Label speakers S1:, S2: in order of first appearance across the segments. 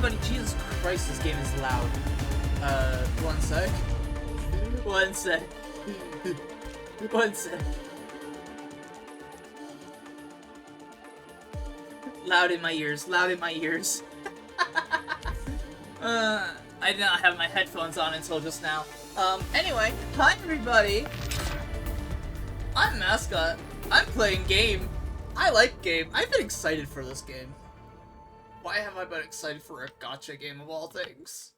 S1: everybody, Jesus Christ, this game is loud. One sec. One sec. One sec. Loud in my ears, loud in my ears. I did not have my headphones on until just now. Anyway, hi everybody! I'm Mascot. I'm playing game. I like game. I've been excited for this game. Why have I been excited for a gacha game of all things?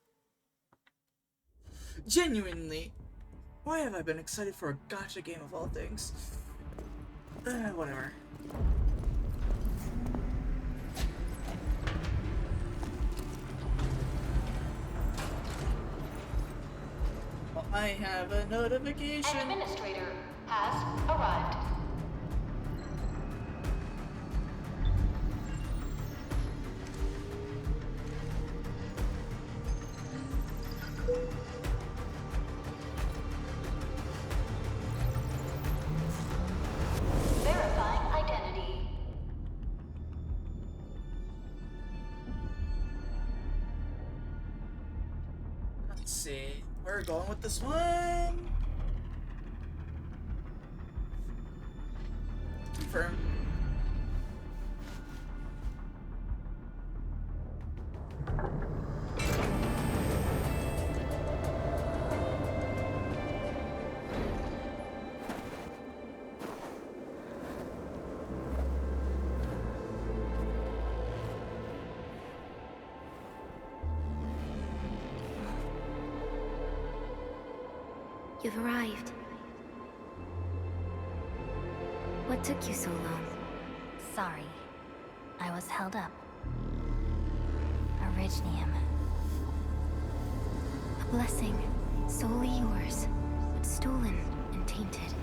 S1: Genuinely, why have I been excited for a gacha game of all things? Whatever. Well, I have a notification.
S2: Administrator has arrived. Verifying identity.
S1: Let's see. We're going with this one. Confirm.
S3: You've arrived. What took you so long?
S4: Sorry. I was held up. Originium.
S3: A blessing, solely yours, but stolen and tainted.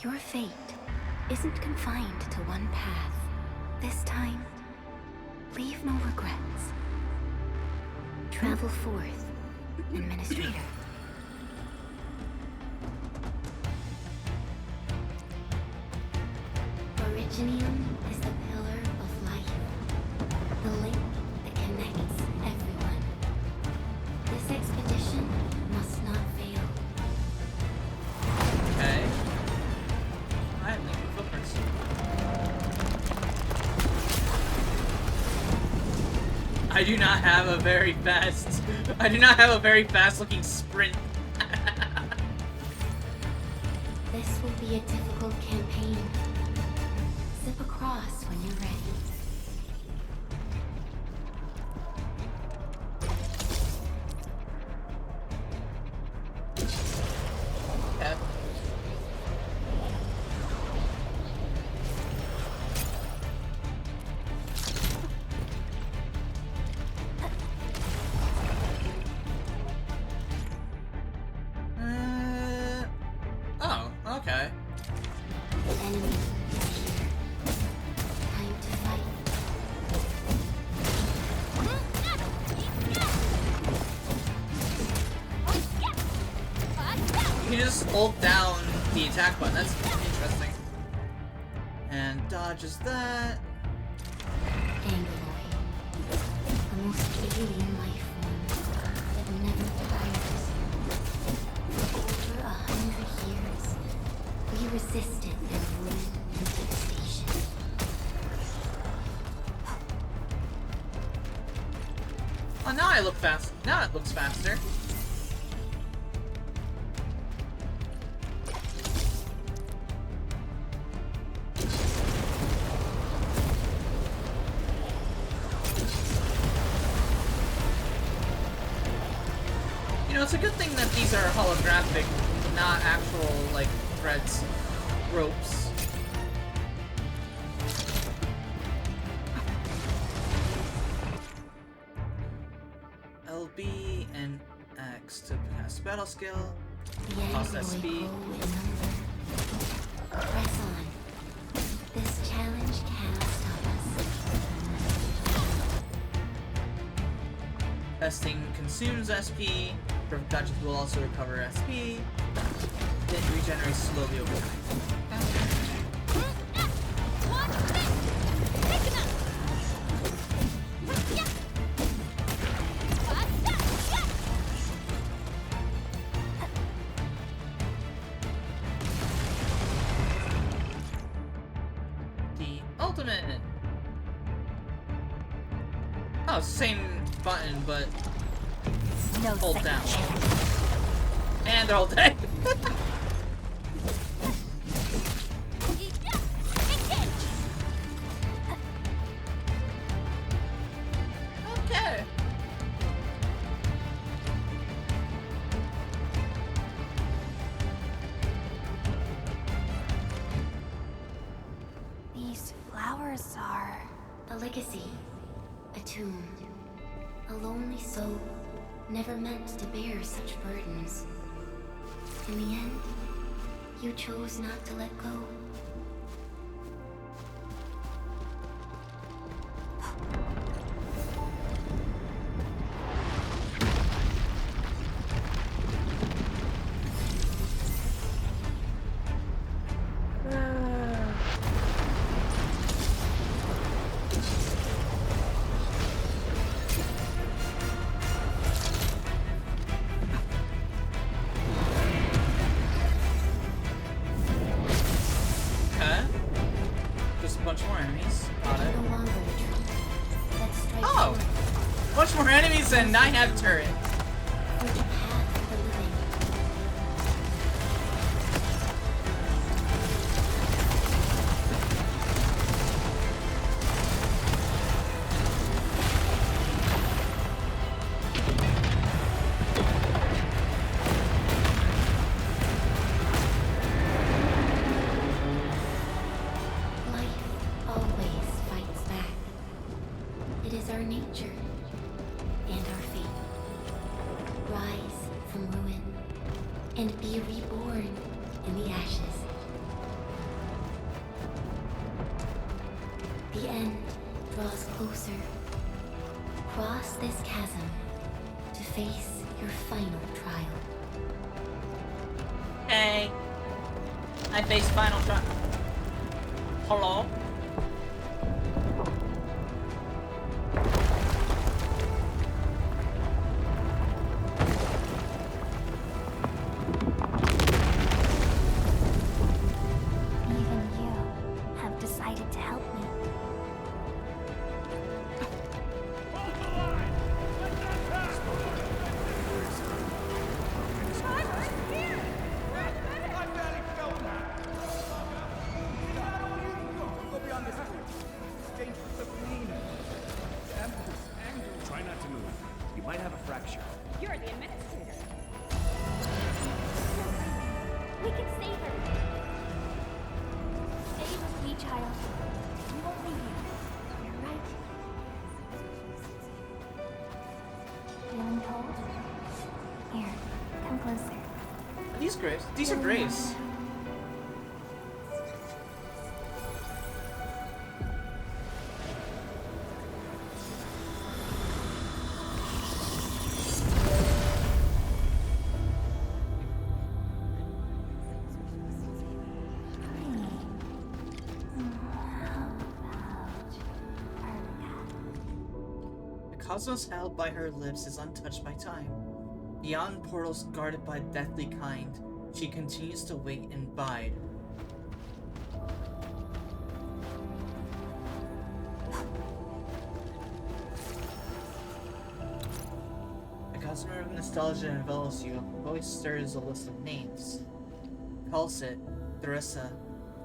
S3: Your fate isn't confined to one path. This time, leave no regrets. Travel forth, Administrator. Originium is the pillar of life, the link that connects everyone. This expedition must not fail.
S1: Okay. I am making footprints. I do not have a very fast. I do not have a very fast-looking sprint.
S3: This will be a difficult campaign. Zip across when you're ready.
S1: Okay. Oh, okay.
S3: The enemy is here. Time to fight.
S1: You can just hold down the attack button. That's interesting. And dodges that.
S3: Angloid. The most alien life form that never tires. For over 100 years, we resisted their rule and fixation.
S1: Oh, now I look fast. Now it looks faster. You know, it's a good thing that these are holographic, not actual, like, threads, ropes. LB and X to pass battle skill.
S3: The
S1: Cost
S3: Angloid
S1: SP.
S3: grow in number. Press on. This challenge cannot stop us.
S1: Testing consumes SP. Perfect touches will also recover SP. Then regenerates slowly over time. ultimate. Oh, same button, but
S4: No
S1: hold
S4: second
S1: down.
S4: chance.
S1: And they're all dead. Okay.
S4: These flowers are...
S3: A legacy. A tomb. A lonely soul, never meant to bear such burdens. In the end, you chose not to let go.
S1: Okay. Just a bunch more enemies. Got it.
S3: No longer retreat. Let's strike
S1: Oh!
S3: forward.
S1: Much more enemies and I have turrets.
S3: Forge a path for the living. Life always fights back. It is our nature and our fate. Rise from ruin and be reborn in the ashes. The end draws closer. Cross this chasm to face your final trial.
S1: Hey. I face final shot. Hello?
S4: Even you have decided to help me.
S5: Try not to move. You might have a fracture.
S6: You're the administrator.
S4: We can save her. Stay with me, child. We won't leave you. You're right. Feeling cold? Here, come closer.
S1: These graves. These are graves. The cosmos held by her lips is untouched by time. Beyond portals guarded by deathly kind, she continues to wait and bide. A gossamer of nostalgia envelops you, voice stirs a list of names. Pulsate, Theresa,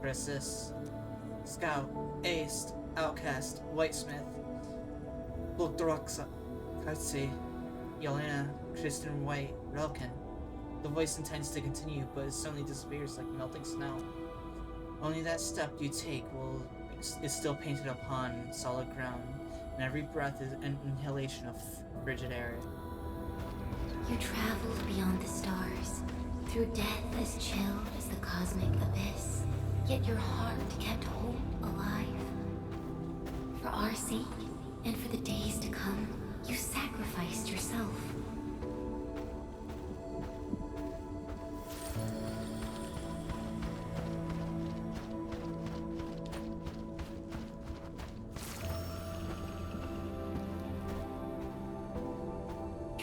S1: Resist, Scout, Ace, Outcast, Whitesmith, Bulldroxa, Katsi, Yelena, Kristen White, Relkin. The voice intends to continue, but it suddenly disappears like melting snow. Only that step you take is still painted upon solid ground, and every breath is an inhalation of frigid air.
S3: You traveled beyond the stars, through death as chill as the cosmic abyss, yet your heart kept hope alive. For our sake, and for the days to come, you sacrificed yourself.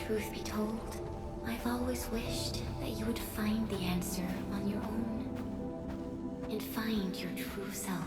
S3: Truth be told, I've always wished that you would find the answer on your own, and find your true self.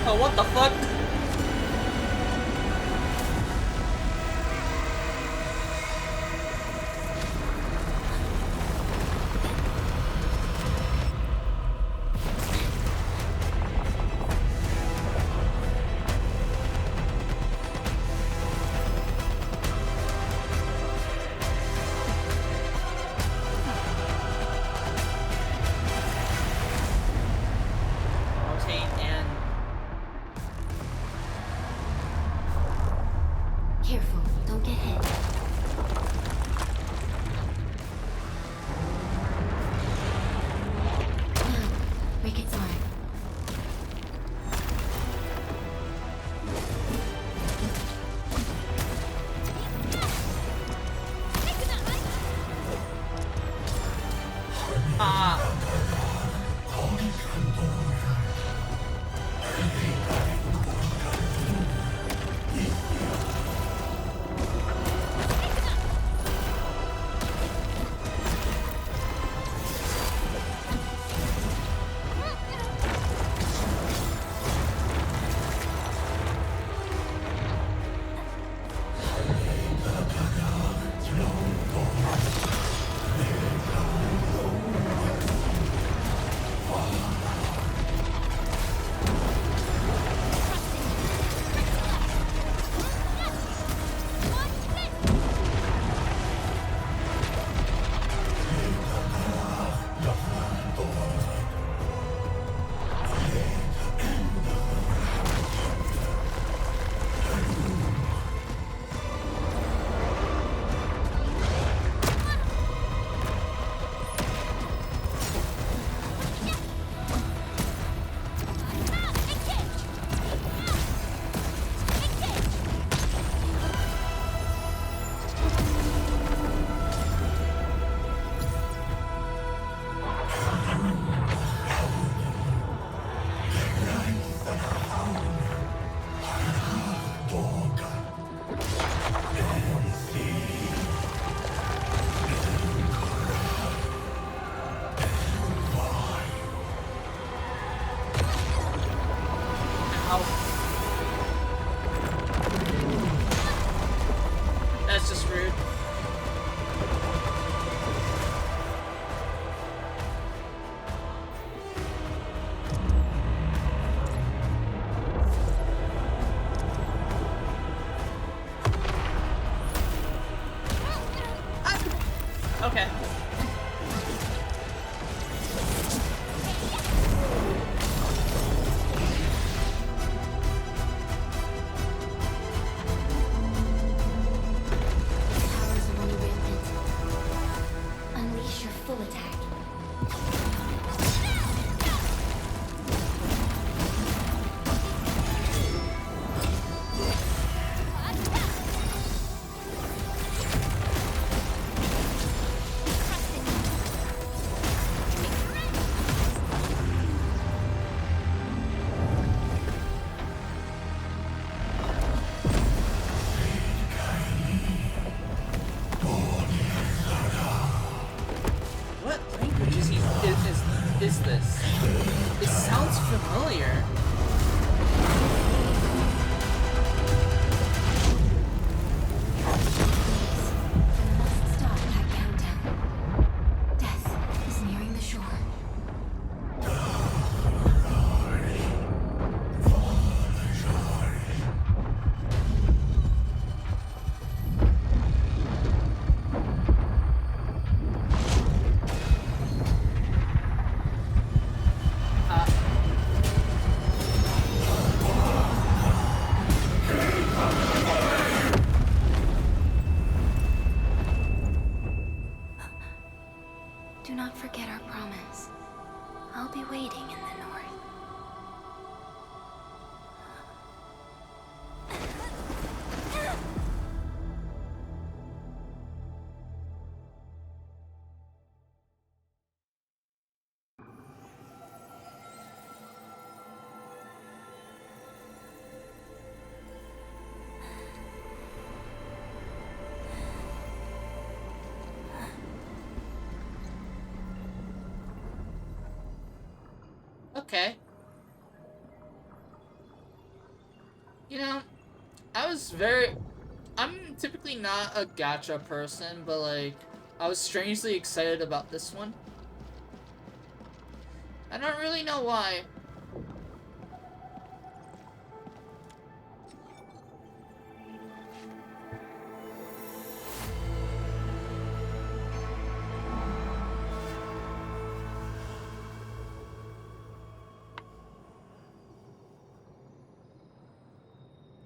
S1: Oh, what the fuck? Rotate and...
S3: Careful, don't get hit. Now, break it smart.
S1: Ah. That's just rude. Okay.
S3: Powers are running rampant. Unleash your full attack.
S1: What language is this? It sounds familiar.
S3: Must stop that countdown. Death is nearing the shore. Do not forget our promise. I'll be waiting in the north.
S1: Okay. You know, I'm typically not a gacha person, but like, I was strangely excited about this one. I don't really know why.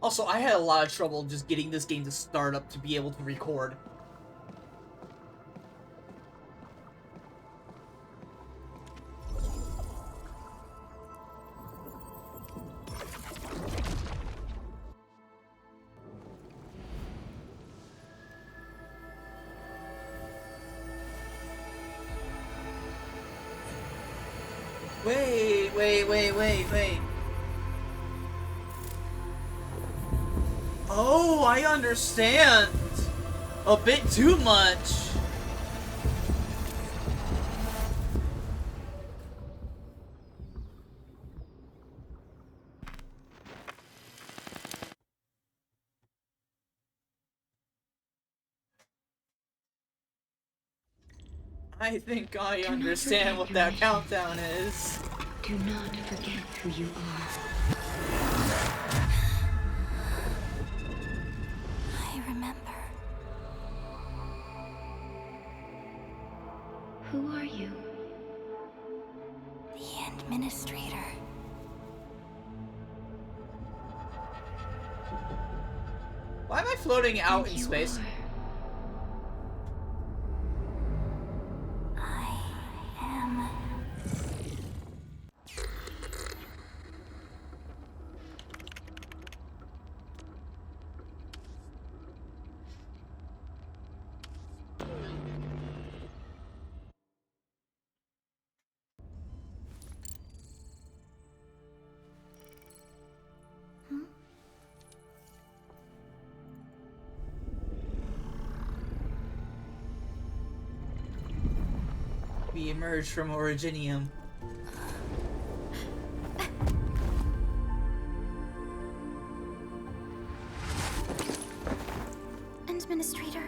S1: Also, I had a lot of trouble just getting this game to start up to be able to record. Wait. Oh, I understand. A bit too much. I think I understand what that countdown is.
S3: Do not forget who you are.
S4: I remember.
S3: Who are you?
S4: The Administrator.
S1: Why am I floating out
S3: And
S1: in
S3: you
S1: space?
S3: are.
S4: I am.
S1: We emerged from Originium.
S4: Administrator.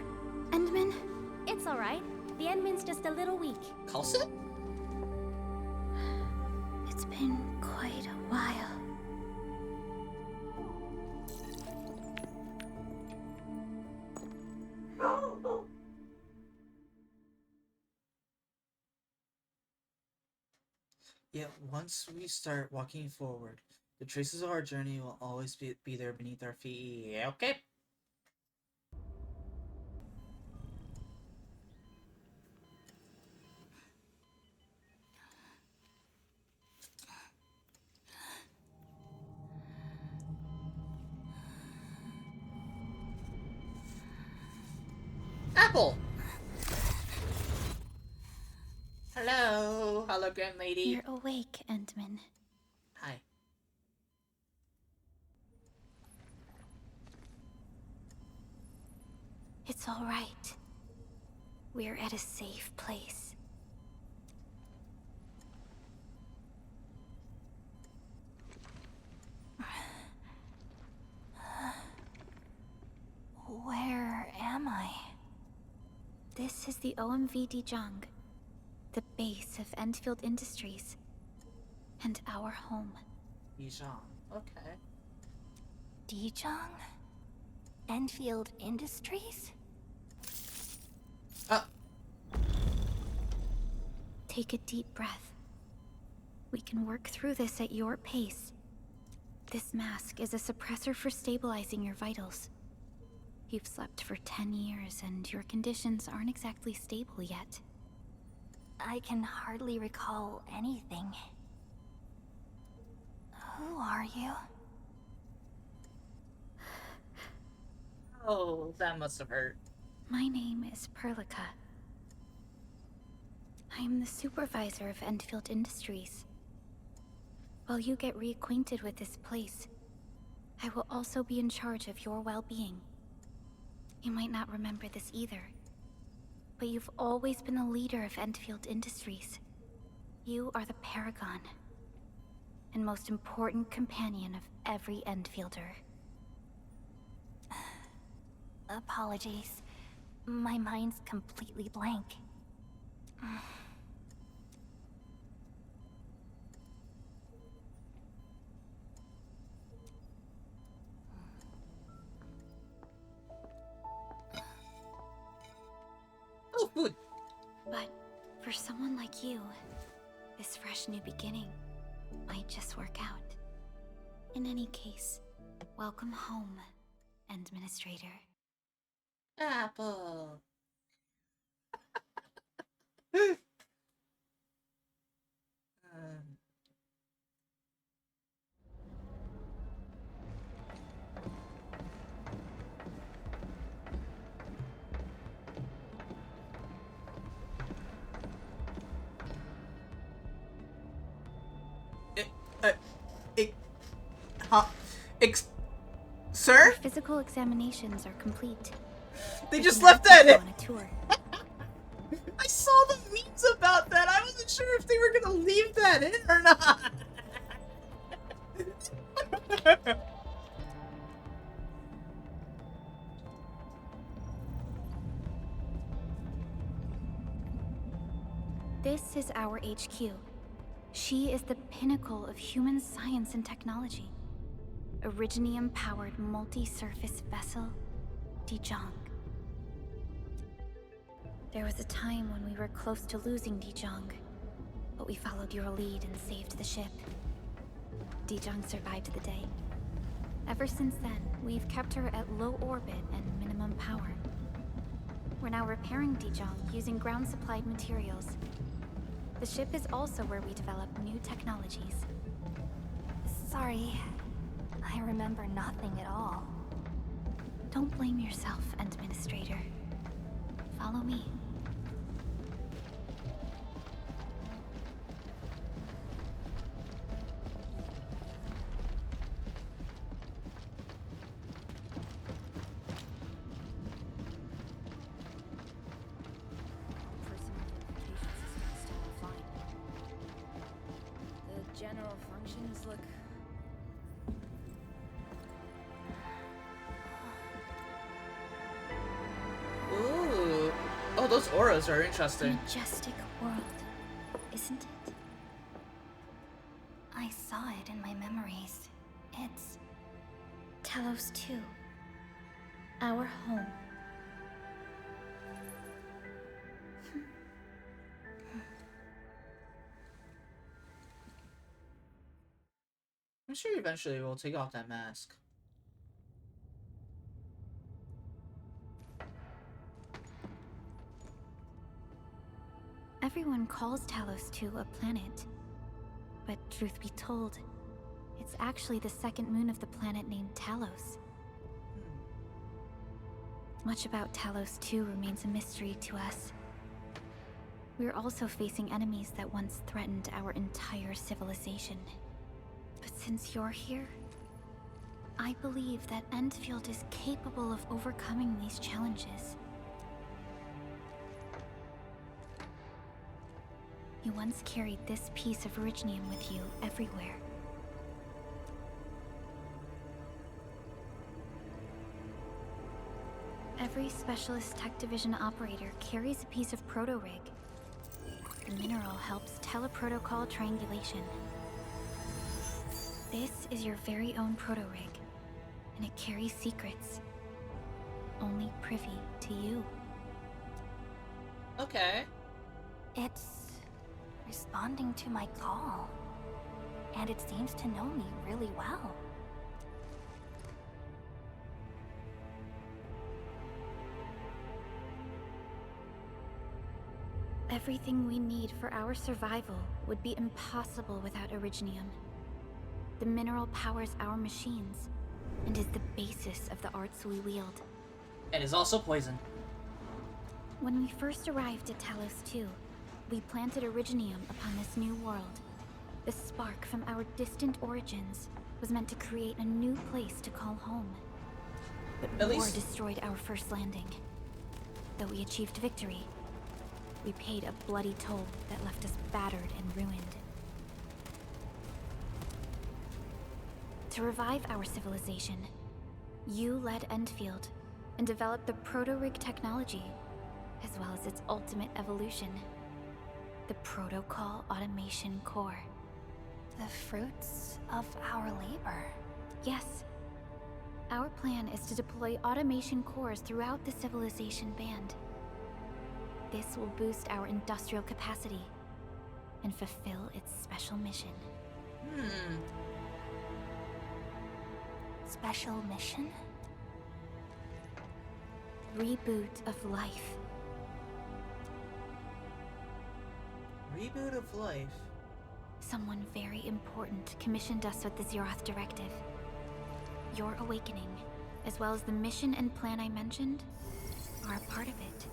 S4: Endman.
S6: It's alright. The Endman's just a little weak.
S1: Coulson?
S4: It's been quite a while.
S1: Yet once we start walking forward, the traces of our journey will always be there beneath our feet. Yeah, okay. Apple! Hello, hologram lady.
S4: You're awake, Endman.
S1: Hi.
S4: It's all right. We're at a safe place. Where am I? This is the OMV Dijang, the base of Endfield Industries, and our home.
S1: Bijan. Okay.
S4: Dijang? Endfield Industries? Take a deep breath. We can work through this at your pace. This mask is a suppressor for stabilizing your vitals. You've slept for 10 years and your conditions aren't exactly stable yet. I can hardly recall anything. Who are you?
S1: Oh, that must have hurt.
S4: My name is Perlica. I am the supervisor of Endfield Industries. While you get reacquainted with this place, I will also be in charge of your well-being. You might not remember this either, but you've always been a leader of Endfield Industries. You are the paragon and most important companion of every Endfielder.
S6: Apologies. My mind's completely blank.
S1: Oh, food.
S4: But for someone like you, this fresh new beginning might just work out. In any case, welcome home, Administrator.
S1: Apple. Huh? Sir?
S4: Your physical examinations are complete.
S1: They just left that in!
S4: On a tour.
S1: I saw the memes about that. I wasn't sure if they were gonna leave that in or not.
S4: This is our HQ. She is the pinnacle of human science and technology. Originium-powered multi-surface vessel, Dijong. There was a time when we were close to losing Dijong, but we followed your lead and saved the ship. Dijong survived the day. Ever since then, we've kept her at low orbit and minimum power. We're now repairing Dijong using ground-supplied materials. The ship is also where we develop new technologies.
S6: Sorry. I remember nothing at all.
S4: Don't blame yourself, Administrator. Follow me.
S7: General functions look...
S1: Ooh. Oh, those auras are interesting.
S4: Majestic world, isn't it?
S6: I saw it in my memories. It's...
S4: Talos 2. Our home.
S1: I'm sure eventually we'll take off that mask.
S4: Everyone calls Talos 2 a planet. But truth be told, it's actually the second moon of the planet named Talos. Much about Talos 2 remains a mystery to us. We're also facing enemies that once threatened our entire civilization. But since you're here, I believe that Endfield is capable of overcoming these challenges. You once carried this piece of Originium with you everywhere. Every Specialist Tech Division operator carries a piece of proto-rig. The mineral helps teleprotocol triangulation. This is your very own proto-rig, and it carries secrets. Only privy to you.
S1: Okay.
S6: It's... responding to my call. And it seems to know me really well.
S4: Everything we need for our survival would be impossible without Originium. The mineral powers our machines, and is the basis of the arts we wield.
S1: It is also poison.
S4: When we first arrived at Talos 2, we planted Originium upon this new world. The spark from our distant origins was meant to create a new place to call home. But war destroyed our first landing. Though we achieved victory, we paid a bloody toll that left us battered and ruined. To revive our civilization, you led Endfield, and develop the proto-rig technology, as well as its ultimate evolution, the Protocol Automation Core.
S6: The fruits of our labor.
S4: Yes. Our plan is to deploy automation cores throughout the civilization band. This will boost our industrial capacity and fulfill its special mission.
S6: Special mission?
S4: Reboot of life.
S1: Reboot of life.
S4: Someone very important commissioned us with the Zeroth Directive. Your awakening, as well as the mission and plan I mentioned, are a part of it.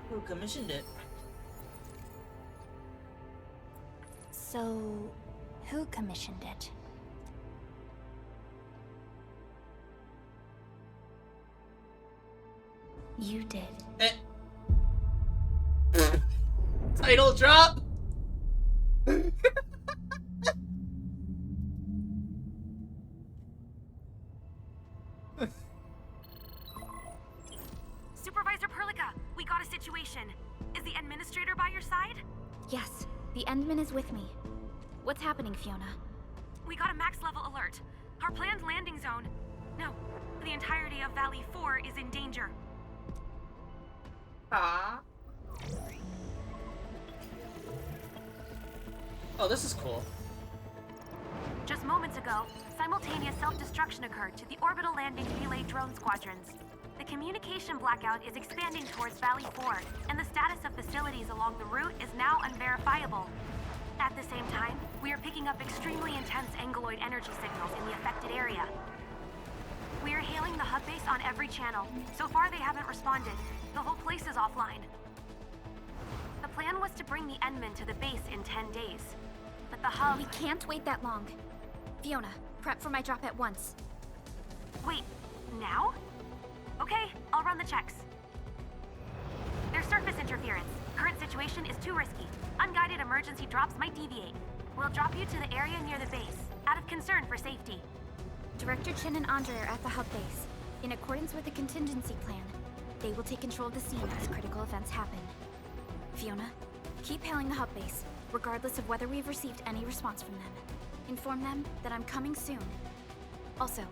S1: Who commissioned it?
S6: So, who commissioned it?
S4: You did.
S1: Title drop!
S8: Supervisor Perlica, we got a situation. Is the administrator by your side?
S4: Yes, the Endman is with me. What's happening, Fiona?
S8: We got a max level alert. Our planned landing zone. No, the entirety of Valley 4 is in danger.
S1: Ah. Oh, this is cool.
S8: Just moments ago, simultaneous self-destruction occurred to the orbital landing relay drone squadrons. The communication blackout is expanding towards Valley 4, and the status of facilities along the route is now unverifiable. At the same time, we are picking up extremely intense angeloid energy signals in the affected area. We are hailing the hub base on every channel. So far, they haven't responded. The whole place is offline. The plan was to bring the Endman to the base in 10 days. But the hub...
S4: We can't wait that long. Fiona, prep for my drop at once.
S8: Wait, now? Okay, I'll run the checks. There's surface interference. Current situation is too risky. Unguided emergency drops might deviate. We'll drop you to the area near the base, out of concern for safety.
S4: Director Chen and Andre are at the hub base. In accordance with the contingency plan, they will take control of the scene as critical events happen. Fiona, keep hailing the hub base, regardless of whether we've received any response from them. Inform them that I'm coming soon. Also,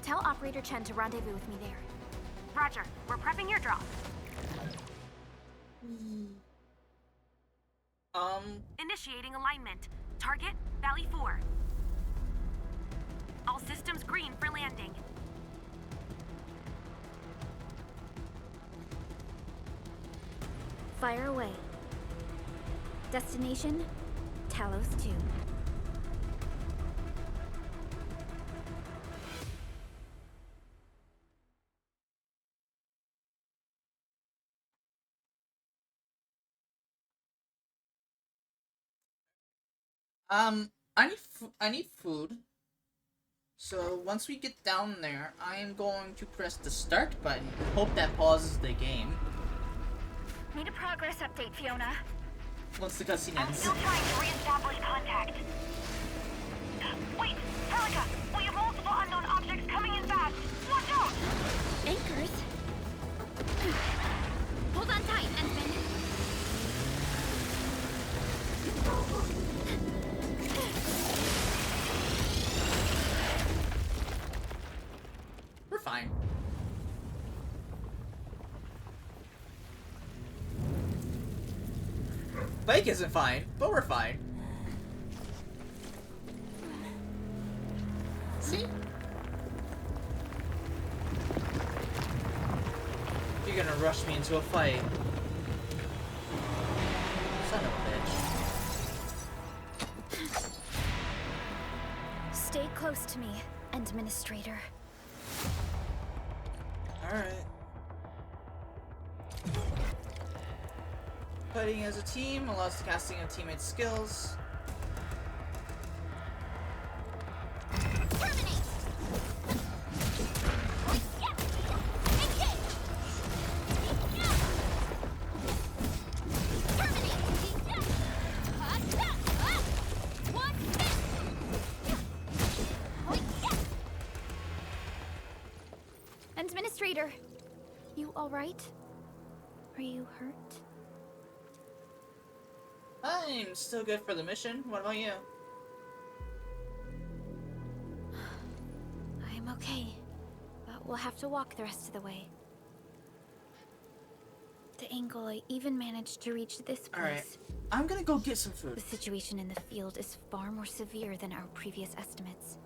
S4: tell Operator Chen to rendezvous with me there.
S8: Roger, we're prepping your drop. Initiating alignment. Target, Valley 4. All systems green for landing.
S4: Fire away. Destination, Talos 2.
S1: I need food. So once we get down there, I am going to press the start button and hope that pauses the game.
S8: Need a progress update, Fiona.
S1: Once the cutscene
S8: I'm
S1: ends.
S8: still trying to re-establish contact. Wait, Perlica, we have multiple unknown objects coming in fast. Watch out!
S4: Anchors? Hold on tight, Endman.
S1: We're fine. Bike isn't fine, but we're fine. See? You're gonna rush me into a fight. Son of a bitch.
S4: Stay close to me, Administrator.
S1: Alright. Fighting as a team allows the casting of teammate skills.
S4: Administrator! You alright? Are you hurt?
S1: I'm still good for the mission. What about you?
S4: I'm okay, but we'll have to walk the rest of the way. The angle I even managed to reach this place.
S1: Alright, I'm gonna go get some food.
S4: The situation in the field is far more severe than our previous estimates.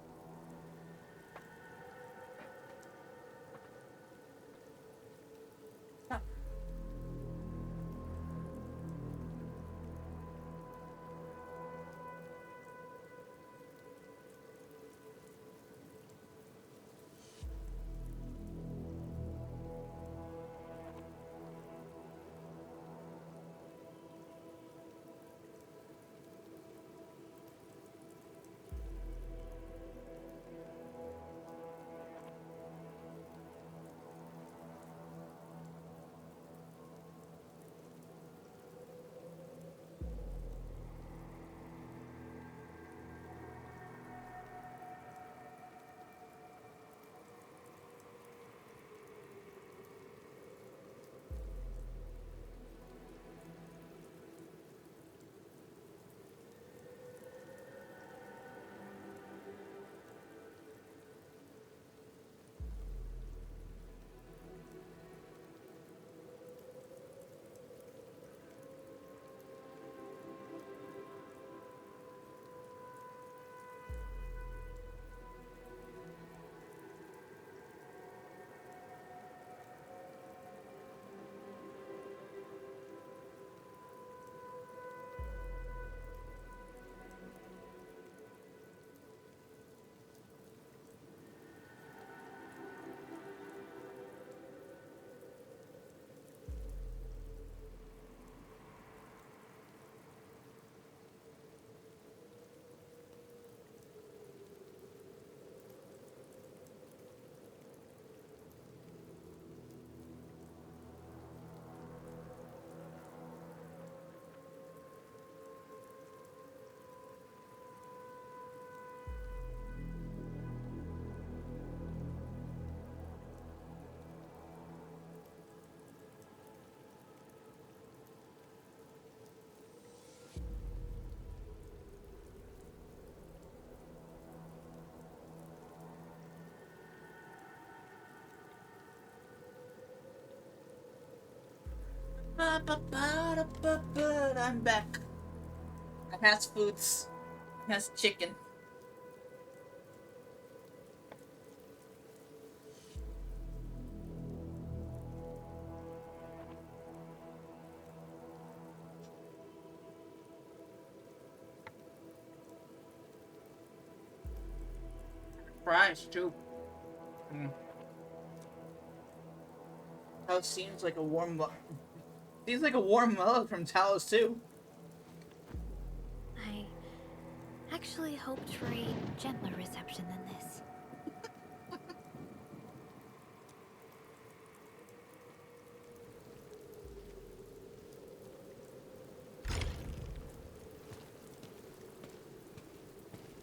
S1: I'm back. It has foods. It has chicken. Fries too. That seems like a warm. Seems like a warm mug from Talos too.
S4: I actually hoped for a gentler reception than this.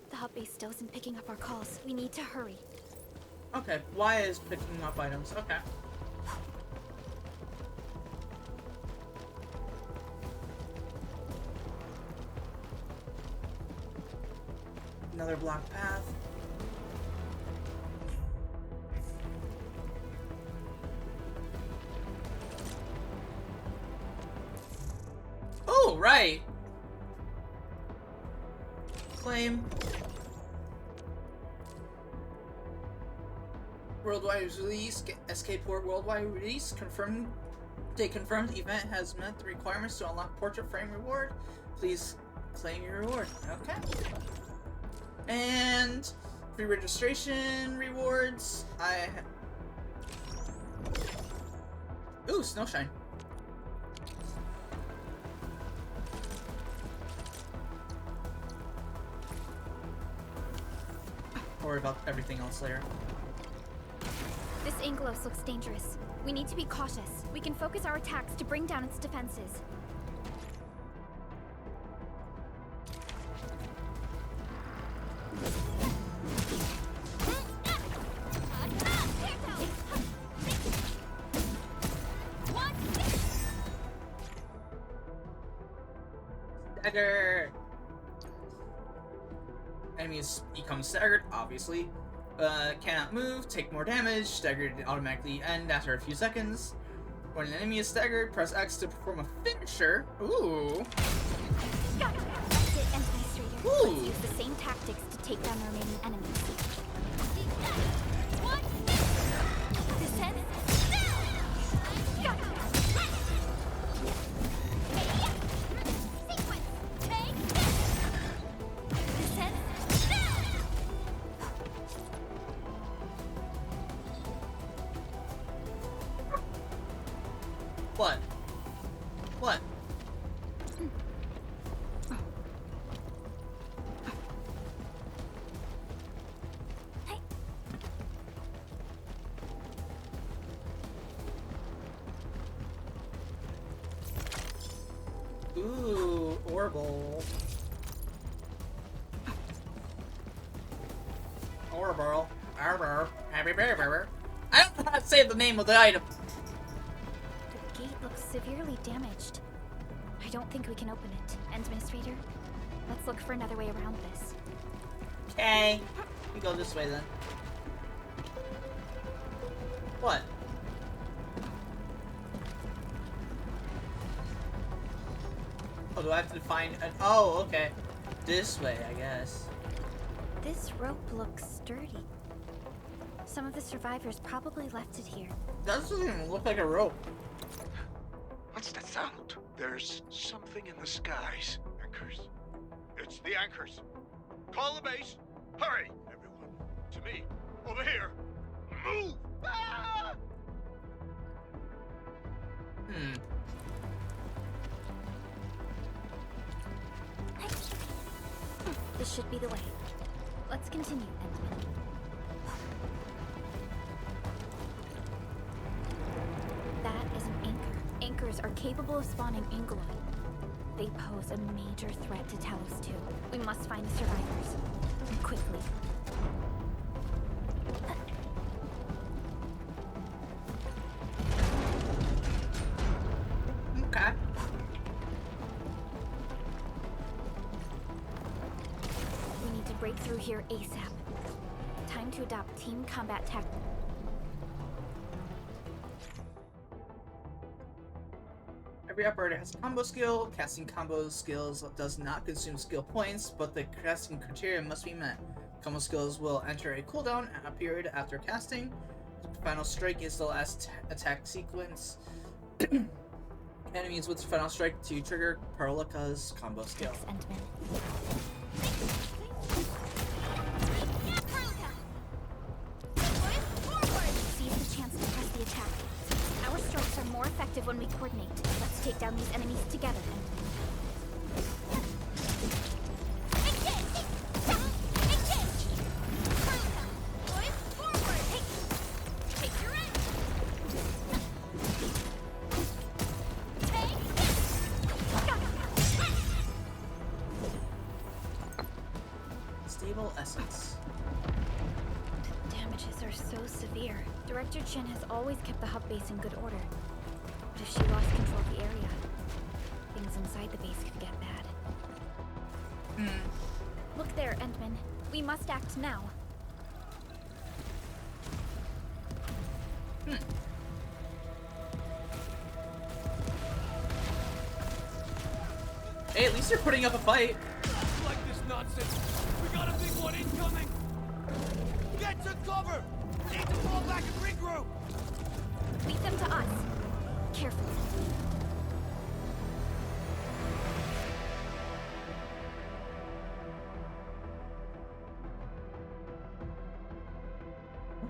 S4: The hub base still isn't picking up our calls. We need to hurry.
S1: Okay, Y is picking up items. Okay. Another block path. Oh, right. Claim. Worldwide release. Escape port worldwide release. Confirmed. They confirmed the event has met the requirements to unlock portrait frame reward. Please claim your reward. Okay. And free registration rewards. Ooh, snowshine. Don't worry about everything else later.
S4: This Angelos looks dangerous. We need to be cautious. We can focus our attacks to bring down its defenses.
S1: stagger. Enemies become staggered, obviously. Cannot move, take more damage, staggered automatically end after a few seconds. When an enemy is staggered, press X to perform a finisher. Ooh.
S4: That's it, Administrator.
S1: Ooh.
S4: Let's use the same tactics to take down the remaining enemies. Descend.
S1: What? What? Ooh, Orbital. Orbital. Arbor. Happy bear. I don't know how to say the name of the item.
S4: The gate looks severely damaged. I don't think we can open it. Administrator, let's look for another way around this.
S1: Okay. We go this way then. What? Oh, do I have to find an... Oh, okay. This way, I guess.
S4: This rope looks sturdy. Some of the survivors probably left it here.
S1: That doesn't even look like a rope.
S9: What's that sound? There's something in the skies. Anchors. It's the anchors. Call the base. Hurry, everyone. To me. Over here. Move! Ah!
S4: This should be the way. Let's continue, Endman. That is an anchor. Anchors are capable of spawning Angeloid. They pose a major threat to Talos 2. We must find the survivors. And quickly.
S1: Okay.
S4: We need to break through here ASAP. Time to adopt team combat tactics.
S1: Every operator has a combo skill. Casting combo skills does not consume skill points, but the casting criteria must be met. Combo skills will enter a cooldown period after casting. Final Strike is the last attack sequence. Enemies with Final Strike to trigger Paralika's combo skill.
S4: Thanks, Endman. Seize the chance to press the attack. Our strikes are more effective when we coordinate. Let's take down these enemies together, Endman.
S1: Stable Essence.
S4: The damages are so severe. Director Chen has always kept the hub base in good order. But if she lost control of the area, things inside the base could get bad. Look there, Endman. We must act now.
S1: Hey, at least you're putting up a fight.
S5: Like this nonsense. We got a big one incoming. Get to cover. Need to fall back and regroup.
S4: Lead them to us. Carefully.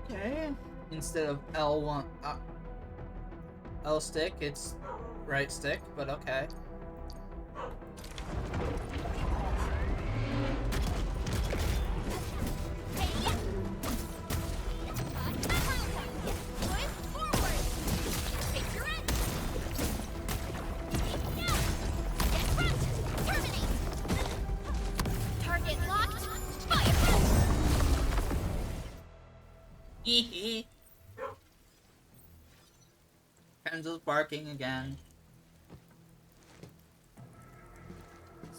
S1: Okay. Instead of L1, L stick, it's right stick, but okay.
S4: Target locked. Fire!
S1: Hee. Kenzo's barking again.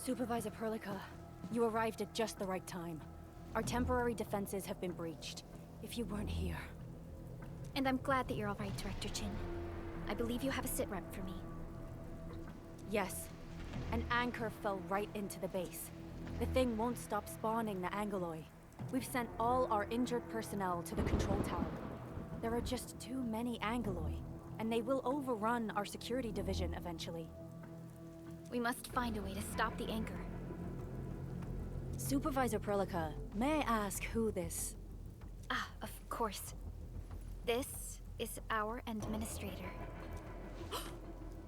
S10: Supervisor Perlica, you arrived at just the right time. Our temporary defenses have been breached. If you weren't here...
S4: And I'm glad that you're all right, Director Chin. I believe you have a sit rep for me.
S10: Yes. An anchor fell right into the base. The thing won't stop spawning the Angoloi. We've sent all our injured personnel to the control tower. There are just too many Angoloi, and they will overrun our security division eventually.
S4: We must find a way to stop the anchor.
S10: Supervisor Perlica, may I ask who this...
S4: Ah, of course. This is our administrator.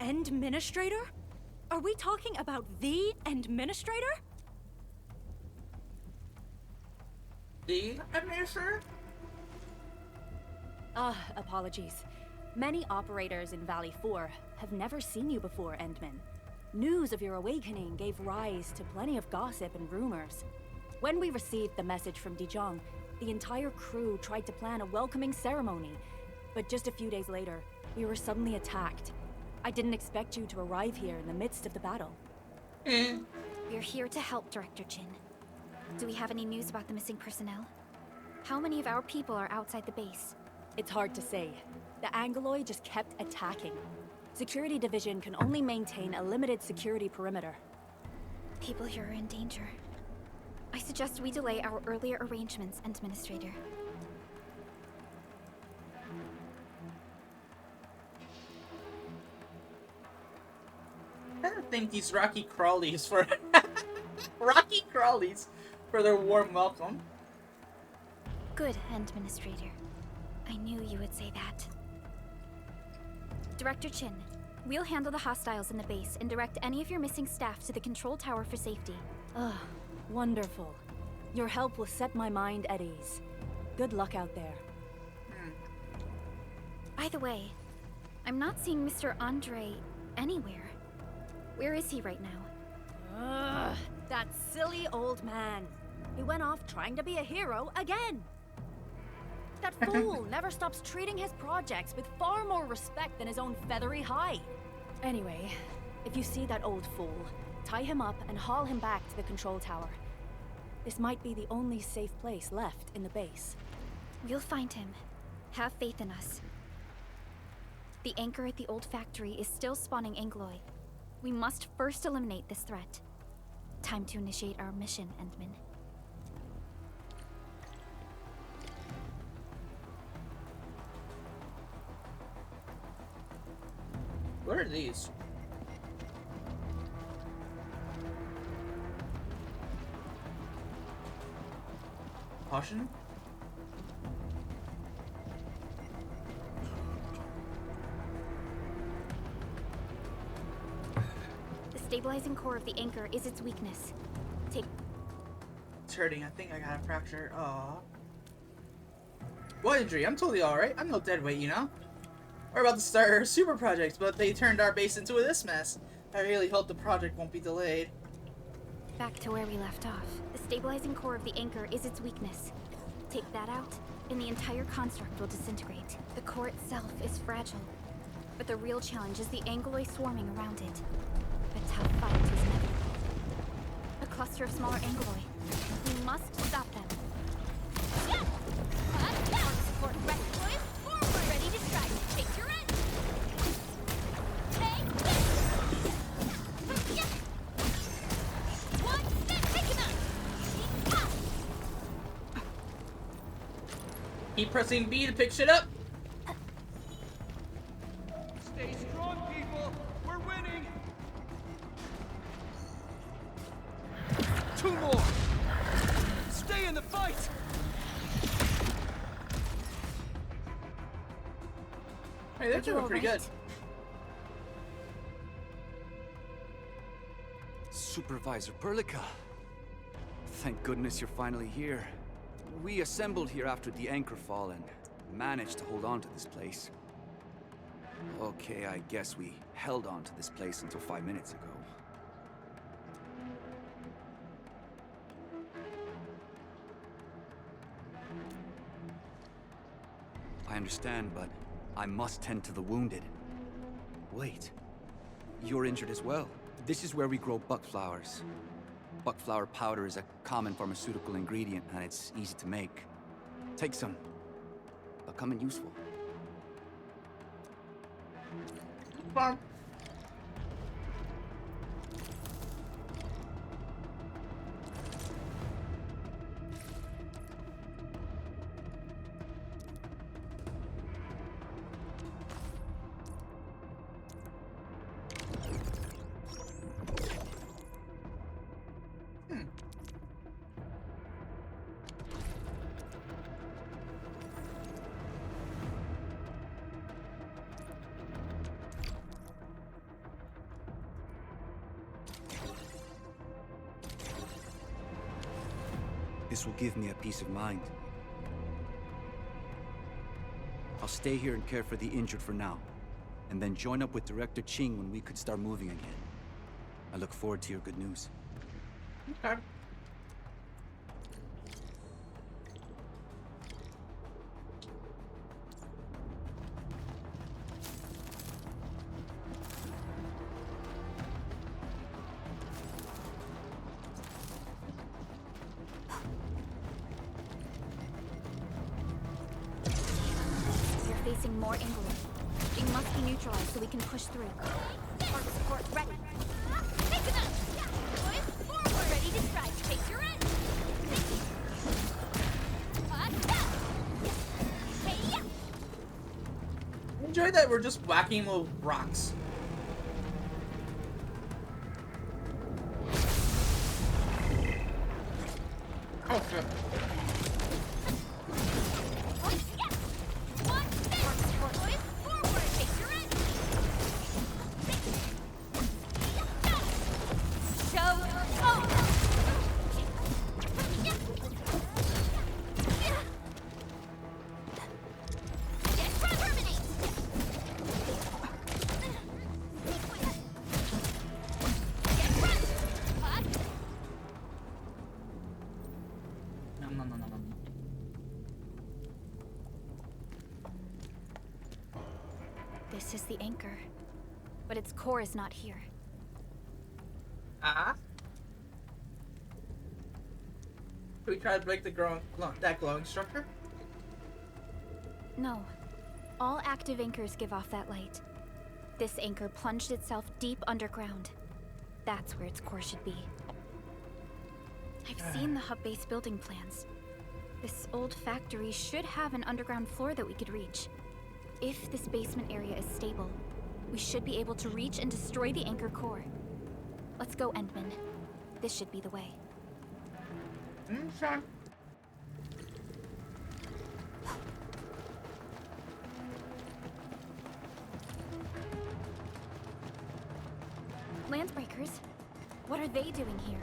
S10: Administrator? Are we talking about the administrator?
S1: The administrator?
S10: Apologies. Many operators in Valley 4 have never seen you before, Endman. News of your awakening gave rise to plenty of gossip and rumors. When we received the message from Dijon, the entire crew tried to plan a welcoming ceremony. But just a few days later, we were suddenly attacked. I didn't expect you to arrive here in the midst of the battle.
S4: We're here to help, Director Chin. Do we have any news about the missing personnel? How many of our people are outside the base?
S10: It's hard to say. The Angoloi just kept attacking. Security Division can only maintain a limited security perimeter.
S4: People here are in danger. I suggest we delay our earlier arrangements, Administrator.
S1: I don't think these Rocky Crawlies for Rocky Crawlies for their warm welcome.
S4: Good, Administrator. I knew you would say that. Director Chin, we'll handle the hostiles in the base and direct any of your missing staff to the control tower for safety.
S10: Wonderful. Your help will set my mind at ease. Good luck out there.
S4: By the way, I'm not seeing Mr. Andre anywhere. Where is he right now?
S10: That silly old man. He went off trying to be a hero again. That fool never stops treating his projects with far more respect than his own feathery hide. Anyway, if you see that old fool, tie him up and haul him back to the control tower. This might be the only safe place left in the base.
S4: We'll find him. Have faith in us. The anchor at the old factory is still spawning Angoloi. We must first eliminate this threat. Time to initiate our mission, Endman.
S1: What are these? Caution?
S4: The stabilizing core of the anchor is its weakness. Take...
S1: It's hurting. I think I got a fracture. Aww. What injury? I'm totally alright. I'm no dead weight, you know? We're about to start our super project, but they turned our base into this mess. I really hope the project won't be delayed.
S4: Back to where we left off. The stabilizing core of the anchor is its weakness. Take that out, and the entire construct will disintegrate. The core itself is fragile, but the real challenge is the Angoloi swarming around it. A tough fight is inevitable. A cluster of smaller Angoloi. We must stop them.
S6: Support ready. Forward. Ready to strike. Take your end. Take this. One step. Take him out.
S1: Keep pressing B to pick shit up.
S5: Stay strong, people. We're winning. 2 more. Stay in the fight.
S1: Hey, they're doing pretty good.
S11: Supervisor Perlica. Thank goodness you're finally here. We assembled here after the anchor fall and managed to hold on to this place. Okay, I guess we held on to this place until 5 minutes ago. I understand, but I must tend to the wounded. Wait, you're injured as well. This is where we grow buckflowers. Buckflower powder is a common pharmaceutical ingredient, and it's easy to make. Take some. They'll come in useful.
S1: Farm.
S11: This will give me a peace of mind. I'll stay here and care for the injured for now, and then join up with Director Ching when we could start moving again. I look forward to your good news.
S1: Okay.
S4: You're facing more England. It must be neutralized so we can push through. Arc support ready.
S6: Take him out! Boys, forward! Ready to strike. Take your end!
S1: Enjoy that we're just whacking little rocks. Oh shit.
S4: This is the anchor, but its core is not here.
S1: Uh-huh. Should we try to break the that glowing structure?
S4: No. All active anchors give off that light. This anchor plunged itself deep underground. That's where its core should be. I've seen the hub base building plans. This old factory should have an underground floor that we could reach. If this basement area is stable, we should be able to reach and destroy the anchor core. Let's go, Endman. This should be the way.
S1: Okay.
S4: Landbreakers? What are they doing here?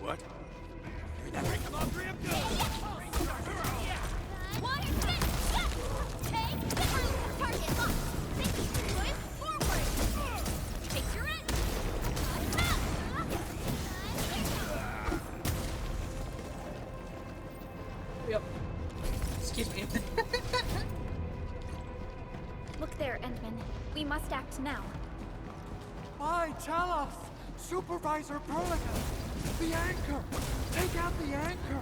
S5: What? Come on, Grim, go!
S6: Water spin! Take the room! Target locked! Boys, forward! Take your end!
S1: Yep. Excuse me.
S4: Look there, Endman. We must act now.
S5: Why, tell us! Supervisor Perlica! The anchor! Take out the anchor!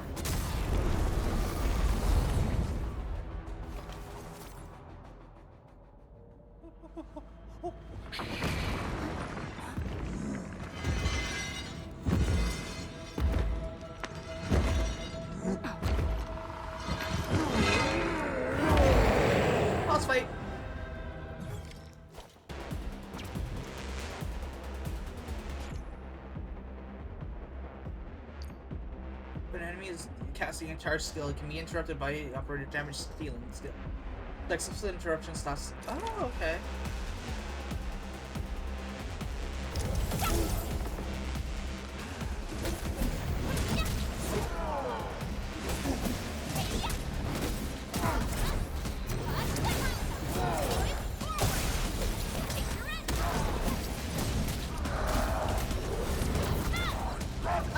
S1: Boss fight. When an enemy is casting a charge skill, it can be interrupted by operator damage stealing skill. Like some interruption stuff. Oh, okay.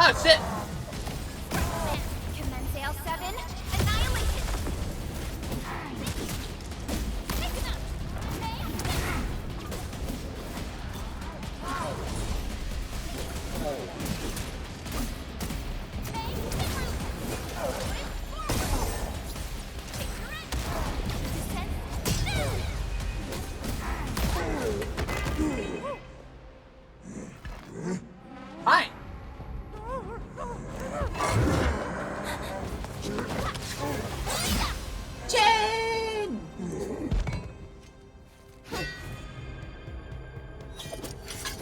S1: Oh shit!
S6: Commence L7. Annihilation. Taken up.
S1: Hi! Jen!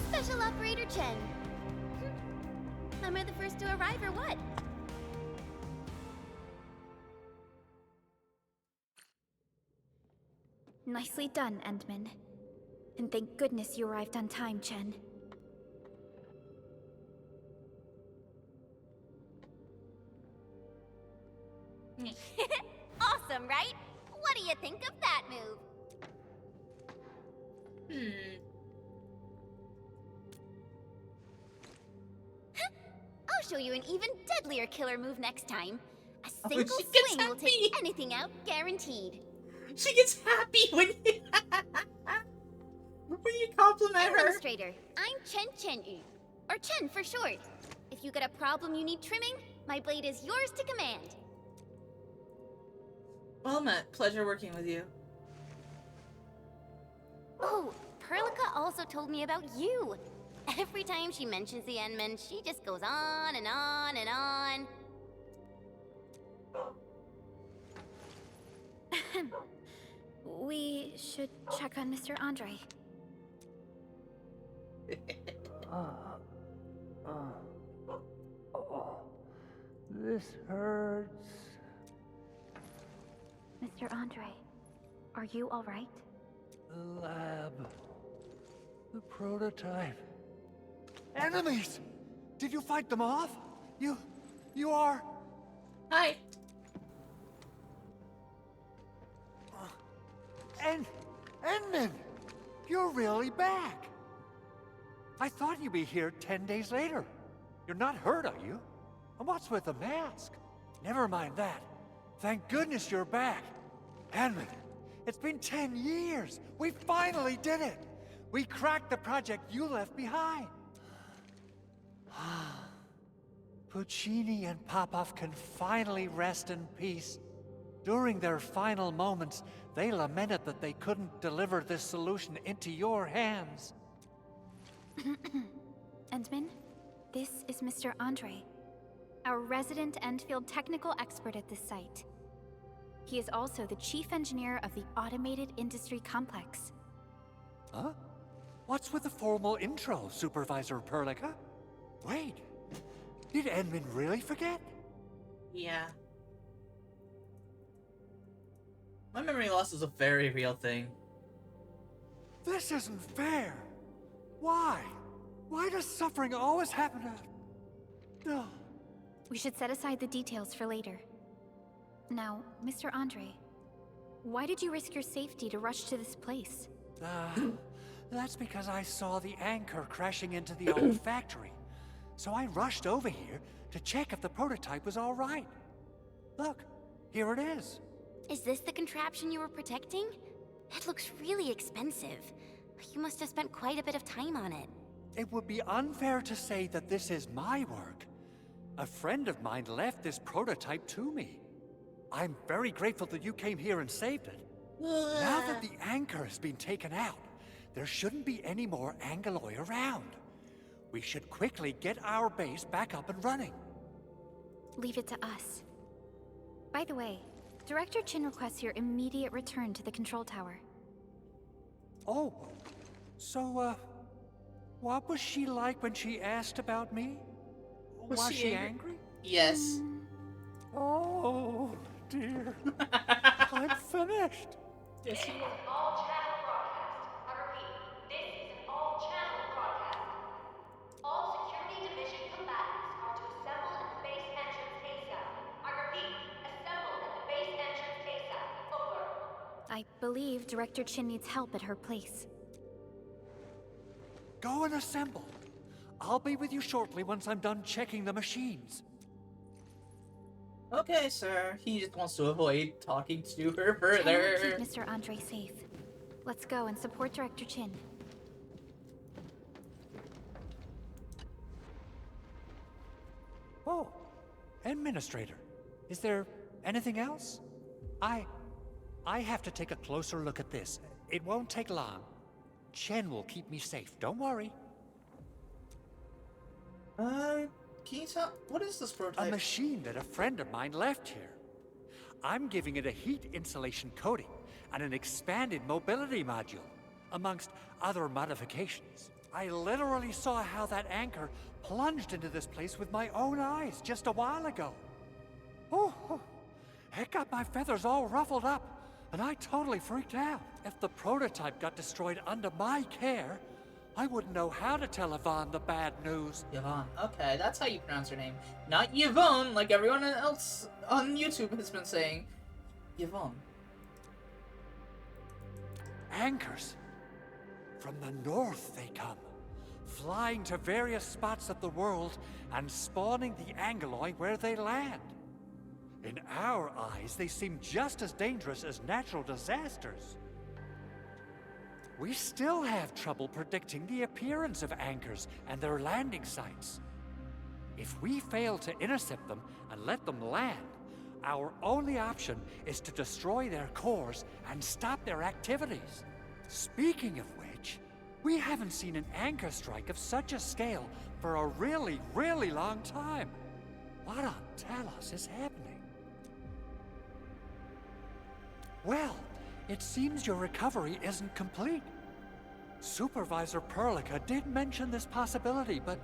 S6: Special Operator Chen. Am I the first to arrive or what?
S4: Nicely done, Endman. And thank goodness you arrived on time, Chen.
S6: Awesome, right? What do you think of that move? I'll show you an even deadlier killer move next time. A single
S1: she gets
S6: swing will
S1: happy.
S6: take anything out, guaranteed.
S1: She gets happy when you compliment her.
S6: Administrator, I'm Chen Chen-yu, or Chen for short. If you got a problem you need trimming, my blade is yours to command.
S1: Well met. Pleasure working with you.
S6: Oh, Perlica also told me about you. Every time she mentions the Endman, she just goes on and on and on.
S4: We should check on Mr. Andre.
S5: This hurts.
S4: Mr. Andre, are you all right?
S5: The lab. The prototype. Enemies! Did you fight them off? You are...
S1: Hi.
S5: Endman! You're really back! I thought you'd be here 10 days later. You're not hurt, are you? And what's with the mask? Never mind that. Thank goodness you're back. Endman, it's been 10 years. We finally did it. We cracked the project you left behind. Puccini and Popov can finally rest in peace. During their final moments, they lamented that they couldn't deliver this solution into your hands.
S4: Endman, this is Mr. Andre, our resident Endfield technical expert at this site. He is also the chief engineer of the Automated Industry Complex.
S5: Huh? What's with the formal intro, Supervisor Perlica? Wait, did Endman really forget?
S1: Yeah. My memory loss is a very real thing.
S5: This isn't fair. Why? Why does suffering always happen to... No.
S4: We should set aside the details for later. Now, Mr. Andre, why did you risk your safety to rush to this place?
S5: That's because I saw the anchor crashing into the old factory. So I rushed over here to check if the prototype was all right. Look, here it is.
S6: Is this the contraption you were protecting? It looks really expensive. You must have spent quite a bit of time on it.
S5: It would be unfair to say that this is my work. A friend of mine left this prototype to me. I'm very grateful that you came here and saved it. Now that the anchor has been taken out, there shouldn't be any more Angaloi around. We should quickly get our base back up and running.
S4: Leave it to us. By the way, Director Chin requests your immediate return to the control tower.
S5: Oh, so, what was she like when she asked about me? Was she angry?
S1: Yes.
S5: Oh, dear. I'm finished.
S1: Yes,
S2: This
S1: you
S2: is
S1: are.
S2: an all-channel broadcast. I repeat, this is an all-channel broadcast. All security division combatants are to assemble at the base entrance ASAP. I repeat, assemble at the base entrance ASAP. Over.
S4: I believe Director Chin needs help at her place.
S5: Go and assemble. I'll be with you shortly once I'm done checking the machines.
S1: Okay, sir. He just wants to avoid talking to her
S4: Chen will
S1: further.
S4: keep Mr. Andre safe. Let's go and support Director Chin.
S5: Oh, Administrator, is there anything else? I have to take a closer look at this. It won't take long. Chen will keep me safe, don't worry.
S1: Can you tell, what is this prototype?
S5: A machine that a friend of mine left here. I'm giving it a heat insulation coating and an expanded mobility module, amongst other modifications. I literally saw how that anchor plunged into this place with my own eyes just a while ago. Oh, it got my feathers all ruffled up, and I totally freaked out. If the prototype got destroyed under my care, I wouldn't know how to tell Yvonne the bad news.
S1: Yvonne. Okay, that's how you pronounce her name. Not Yvonne, like everyone else on YouTube has been saying. Yvonne.
S5: Anchors. From the north they come, flying to various spots of the world and spawning the Angeloi where they land. In our eyes, they seem just as dangerous as natural disasters. We still have trouble predicting the appearance of anchors and their landing sites. If we fail to intercept them and let them land, our only option is to destroy their cores and stop their activities. Speaking of which, we haven't seen an anchor strike of such a scale for a really, really long time. What on Talos is happening? Well, it seems your recovery isn't complete. Supervisor Perlica did mention this possibility, but...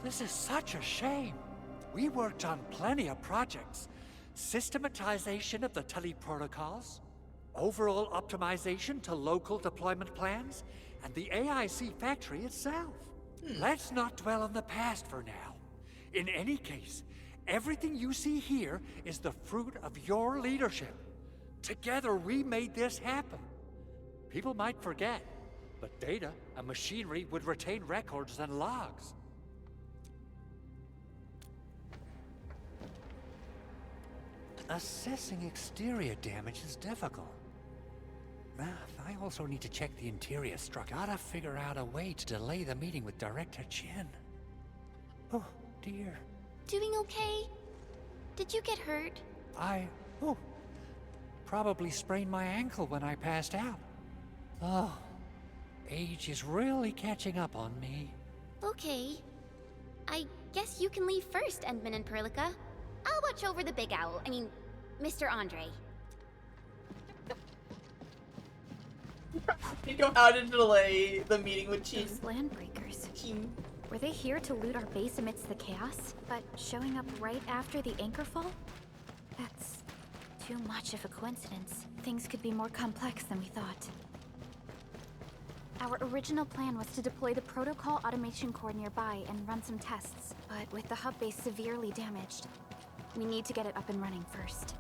S5: this is such a shame. We worked on plenty of projects. Systematization of the teleprotocols, overall optimization to local deployment plans, and the AIC factory itself. Let's not dwell on the past for now. In any case, everything you see here is the fruit of your leadership. Together we made this happen. People might forget, but data and machinery would retain records and logs. Assessing exterior damage is difficult. I also need to check the interior structure. Gotta figure out a way to delay the meeting with Director Chin. Oh, dear.
S3: Doing okay? Did you get hurt?
S5: Probably sprained my ankle when I passed out. Oh, age is really catching up on me.
S3: Okay. I guess you can leave first, Endman and Perlica. I'll watch over the Big Owl. I mean, Mr. Andre.
S1: You know how to delay the meeting with Chin.
S4: Those landbreakers.
S1: Chin.
S4: Were they here to loot our base amidst the chaos, but showing up right after the anchor fall? That's too much of a coincidence. Things could be more complex than we thought. Our original plan was to deploy the protocol automation core nearby and run some tests, but with the hub base severely damaged, we need to get it up and running first.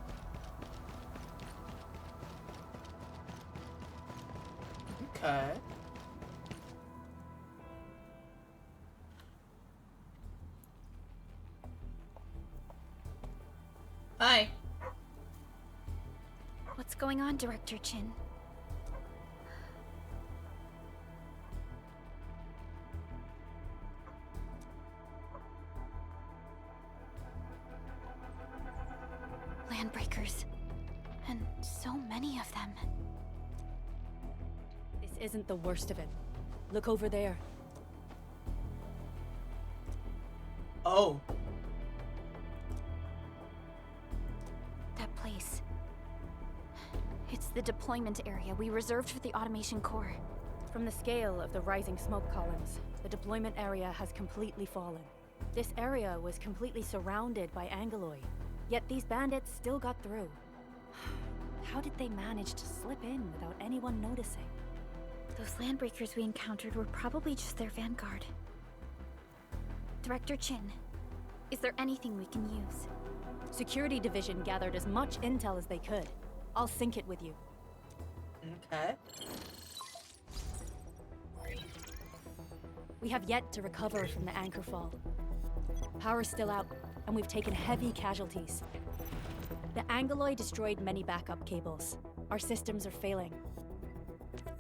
S1: Okay. Hi.
S4: What's going on, Director Chin? Landbreakers. And so many of them.
S10: This isn't the worst of it. Look over there.
S1: Oh.
S4: That place. It's the deployment area we reserved for the automation core.
S10: From the scale of the rising smoke columns, the deployment area has completely fallen. This area was completely surrounded by Angeloi, yet these bandits still got through. How did they manage to slip in without anyone noticing?
S4: Those landbreakers we encountered were probably just their vanguard. Director Chin, is there anything we can use?
S10: Security Division gathered as much intel as they could. I'll sync it with you.
S1: Okay.
S10: We have yet to recover from the anchor fall. Power's still out, and we've taken heavy casualties. The Angoloi destroyed many backup cables. Our systems are failing.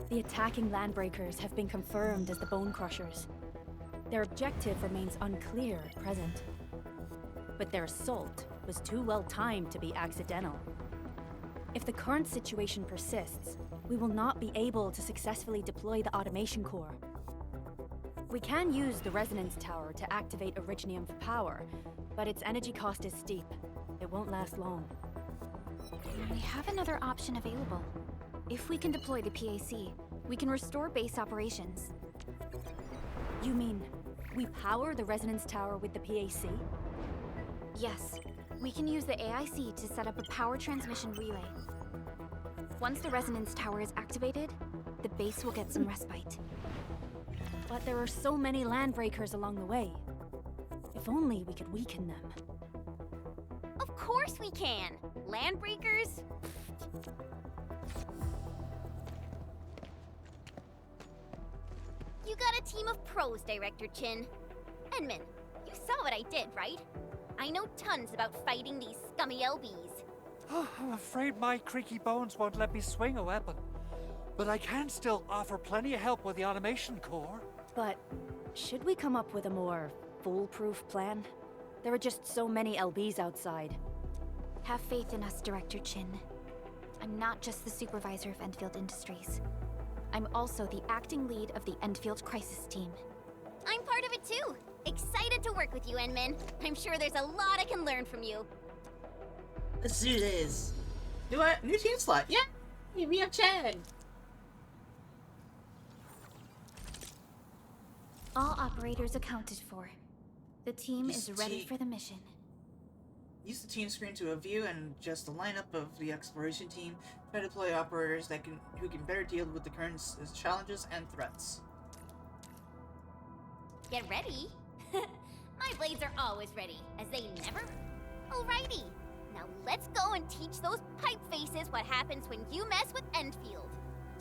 S10: The attacking landbreakers have been confirmed as the Bone Crushers. Their objective remains unclear at present. But their assault was too well timed to be accidental. If the current situation persists, we will not be able to successfully deploy the automation core. We can use the resonance tower to activate Originium for power, but its energy cost is steep. It won't last long.
S4: We have another option available. If we can deploy the PAC, we can restore base operations.
S10: You mean, we power the resonance tower with the PAC?
S4: Yes, we can use the AIC to set up a power transmission relay. Once the resonance tower is activated, the base will get some respite.
S10: But there are so many landbreakers along the way. If only we could weaken them.
S6: Of course we can! Landbreakers? You got a team of pros, Director Chin. Edmund, you saw what I did, right? I know tons about fighting these scummy LBs.
S5: I'm afraid my creaky bones won't let me swing a weapon. But I can still offer plenty of help with the automation core.
S10: But should we come up with a more foolproof plan? There are just so many LBs outside.
S4: Have faith in us, Director Chin. I'm not just the supervisor of Endfield Industries. I'm also the acting lead of the Endfield Crisis Team.
S6: I'm part of it too. Excited to work with you, Enmin. I'm sure there's a lot I can learn from you.
S1: Let's do this. New team slot. Yeah, we have Chen.
S4: All operators accounted for. The team
S1: Use
S4: is
S1: the
S4: ready for the mission.
S1: Use the team screen to view and adjust the lineup of the exploration team. Try to deploy operators who can better deal with the current challenges and threats.
S6: Get ready? My blades are always ready, as they never... Alrighty, now let's go and teach those pipe faces what happens when you mess with Endfield.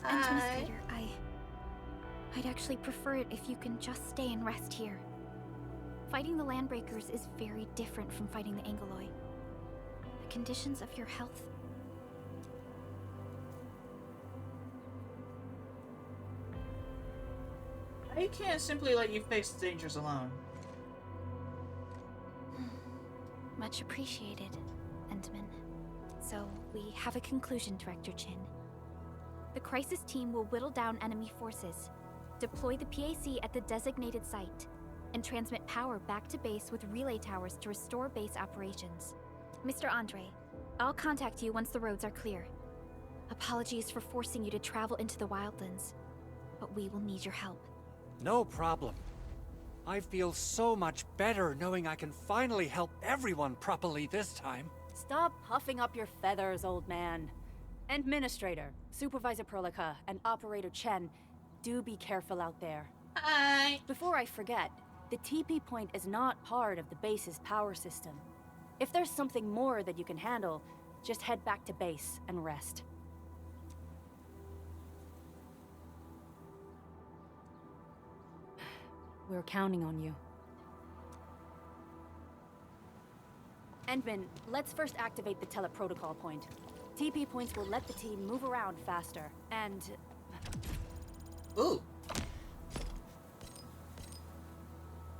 S4: Administrator, I'd actually prefer it if you can just stay and rest here. Fighting the Landbreakers is very different from fighting the Angoloi. The conditions of your health...
S1: I can't simply let you face the dangers alone.
S4: Much appreciated, Endman. So, we have a conclusion, Director Chin. The Crisis Team will whittle down enemy forces, deploy the PAC at the designated site, and transmit power back to base with relay towers to restore base operations. Mr. Andre, I'll contact you once the roads are clear. Apologies for forcing you to travel into the wildlands, but we will need your help.
S5: No problem. I feel so much better knowing I can finally help everyone properly this time.
S10: Stop puffing up your feathers, old man. Administrator, Supervisor Perlica, and Operator Chen, do be careful out there.
S1: Hi!
S10: Before I forget, the TP point is not part of the base's power system. If there's something more that you can handle, just head back to base and rest. We're counting on you. Endman, let's first activate the teleprotocol point. TP points will let the team move around faster, and...
S1: Ooh.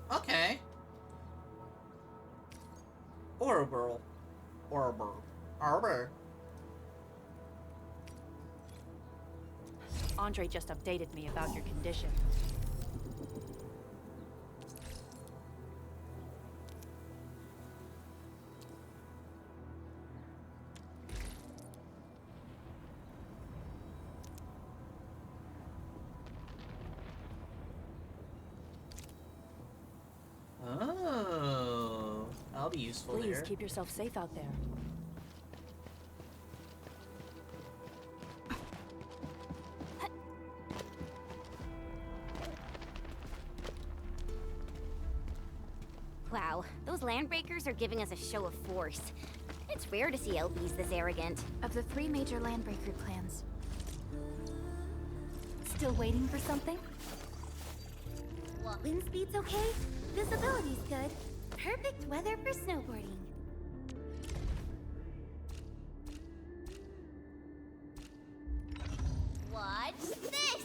S1: Okay. Orbital. Arbor.
S10: Andre just updated me about your condition.
S1: Oh, that'll be useful
S10: Please
S1: here.
S10: keep yourself safe out there.
S6: Wow, those landbreakers are giving us a show of force. It's rare to see LBs this arrogant.
S4: Of the 3 major landbreaker clans. Still waiting for something?
S6: Wind speed's okay? Visibility's good. Perfect weather for snowboarding. Watch this!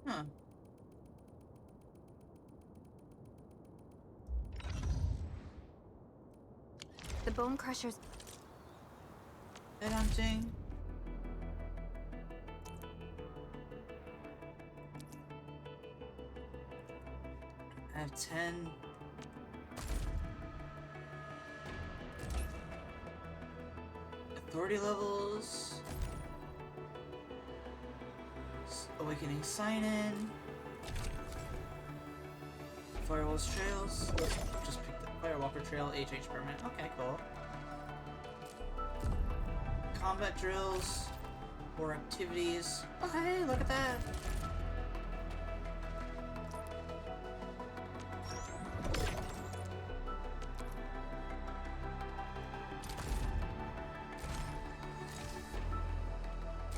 S1: Huh.
S4: The Bone Crushers.
S1: Headhunting. I have 10. Authority levels. Awakening sign-in. Firewall's trails. Let's just pick the Firewalker Trail, HH permanent. Okay, cool. Combat drills. Or activities. Oh hey, look at that!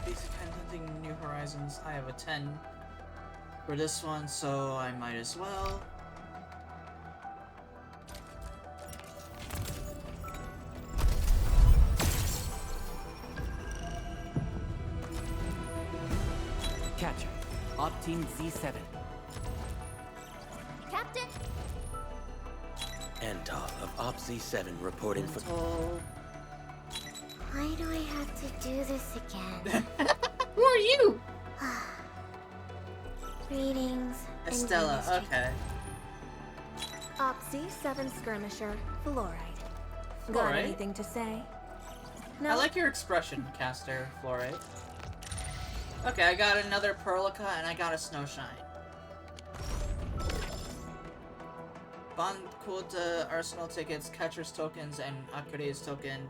S1: Basic Hunting New Horizons. I have a 10 for this one, so I might as well.
S12: Catcher, Op Team Z7.
S6: Captain?
S13: Antal of Op Z7 reporting for...
S3: Why do I have to do this again?
S1: Who are you?
S3: Greetings.
S1: Estella, okay.
S7: Opsy 7 Skirmisher, Fluoride.
S1: Fluoride?
S7: Got anything to say? No.
S1: I like your expression, Caster, Fluoride. Okay, I got another Perlica and I got a Snowshine. Bond Quota, Arsenal tickets, Catcher's tokens, and Akure's token.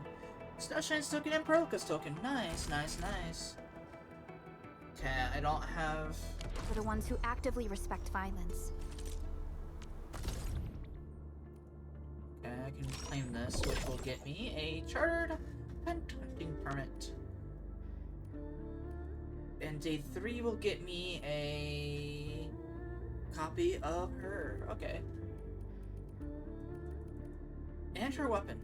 S1: Snowshine's token and Perlica's token. Nice, nice, nice. Okay, I don't have...
S4: For the ones who actively respect violence.
S1: Okay, I can claim this, which will get me a chartered hunting permit. And day 3 will get me a copy of her. Okay. And her weapon.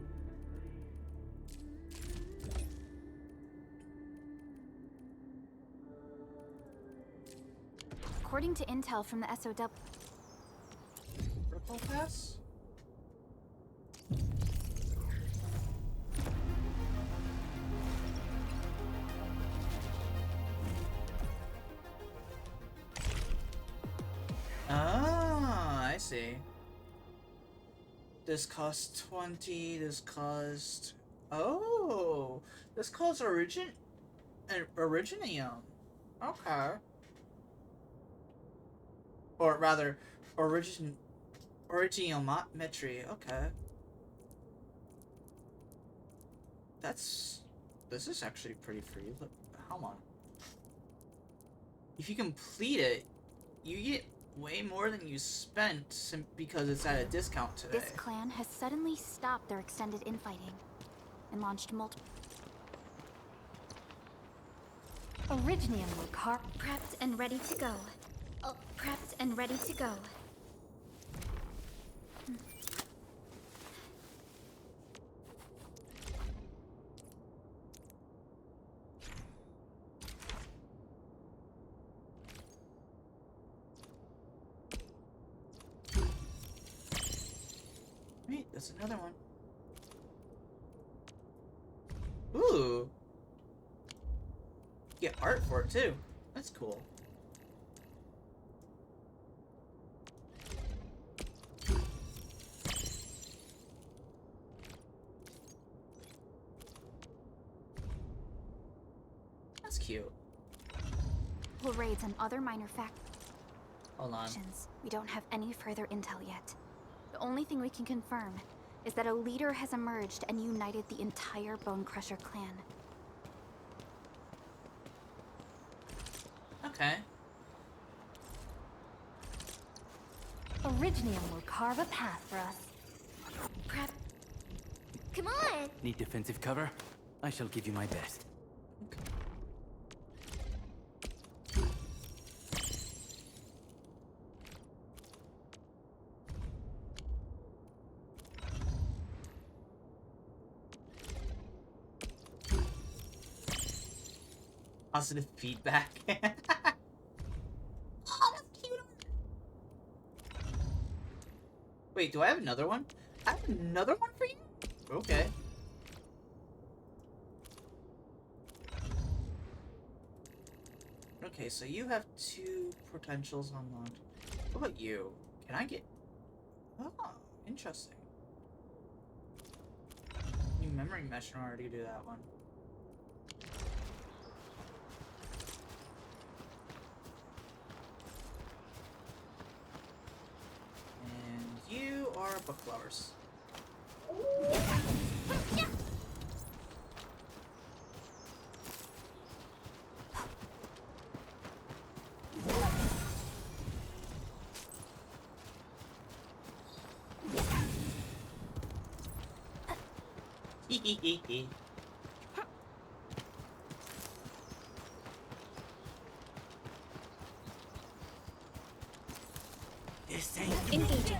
S4: According to intel from the SOW...
S1: Purple Pass? Ah, I see. This costs 20, this cost... Oh! This costs Originium. Okay. Or rather, Origiometry. Okay. This is actually pretty free. Look, hold on. If you complete it, you get way more than you spent because it's at a discount today.
S4: This clan has suddenly stopped their extended infighting and launched multiple... Originium car prepped and ready to go. Oh, prepped and ready to go.
S1: Wait, there's another one. Ooh. Get art for it too. That's cool. That's cute.
S4: Raids and other minor
S1: Hold on.
S4: We don't have any further intel yet. The only thing we can confirm is that a leader has emerged and united the entire Bone Crusher clan.
S1: Okay.
S7: Originium will carve a path for us.
S6: Prep. Come on!
S12: Need defensive cover? I shall give you my best.
S1: Positive feedback. Oh, that's cute. Wait, do I have another one? I have another one for you? Okay. Okay, so you have 2 potentials unlocked. What about you? Can I get... Oh, interesting. New memory mesh in order to do that one. And you are book lovers. Hehehe.
S12: This ain't
S4: Engaging.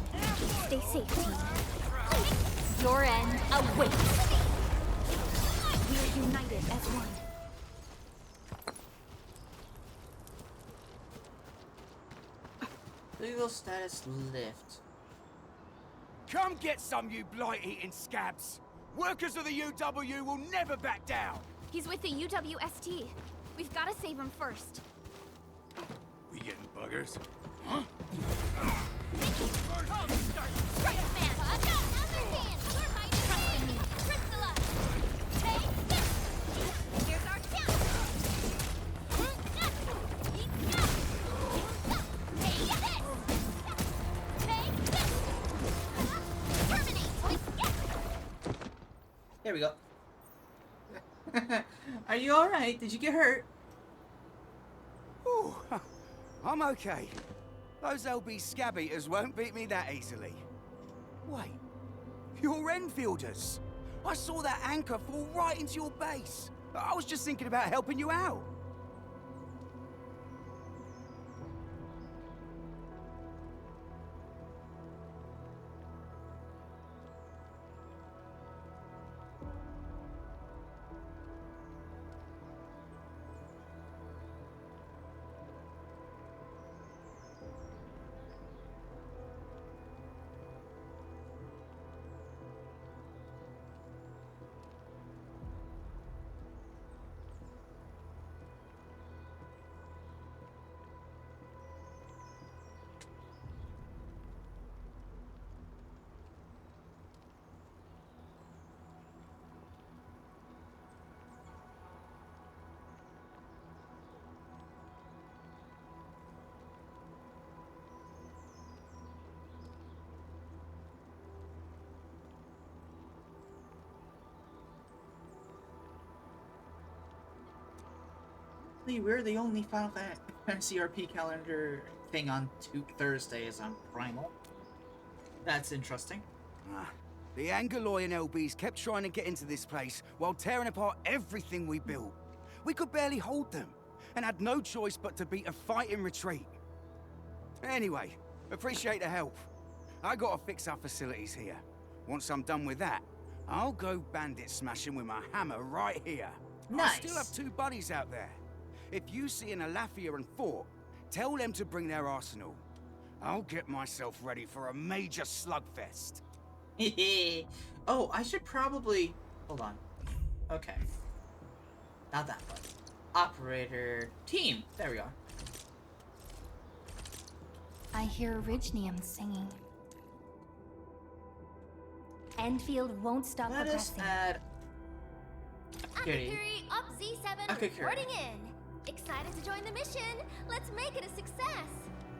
S4: Stay safe, team.
S6: Your end awaits.
S4: We are united as one.
S1: Legal status lift.
S11: Come get some, you blight-eating scabs! Workers of the UW will never back down!
S4: He's with the UWST. We've got to save him first.
S11: We getting buggers?
S1: There we go. Are you alright? Did you get hurt?
S11: Ooh, I'm okay. Those LB scab eaters won't beat me that easily. Wait, you're Enfielders. I saw that anchor fall right into your base. I was just thinking about helping you out.
S1: We're the only Final Fantasy RP calendar thing on Thursdays on Primal. That's interesting.
S11: The Angaloy and LBs kept trying to get into this place while tearing apart everything we built. We could barely hold them, and had no choice but to beat a fight in retreat. Anyway, appreciate the help. I gotta fix our facilities here. Once I'm done with that, I'll go bandit smashing with my hammer right here.
S1: Nice.
S11: I still have 2 buddies out there. If you see an Alafia and Fort, tell them to bring their arsenal. I'll get myself ready for a major slugfest.
S1: Oh, I should probably... Hold on. Okay. Not that one. Operator... Team! There we are.
S7: I hear Originium singing. Enfield won't stop
S1: Let us
S7: progressing.
S1: add...
S6: Akakuri, Up Z7,
S1: Akakuri.
S6: reporting in. Excited to join the mission. Let's make it a success.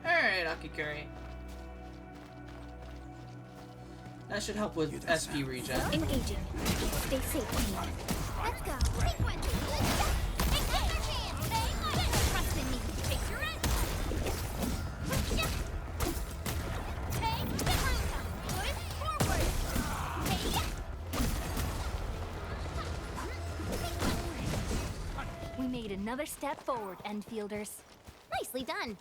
S1: Alright, Akikuri. That should help with SP regen.
S4: Engaging. Stay safe, team.
S6: Let's go. Sequence. Take another chance. Trust in me. Take your end. Hey, get room. Good. Forward. Hey.
S7: We made another step forward, Enfielders.
S6: Nicely done.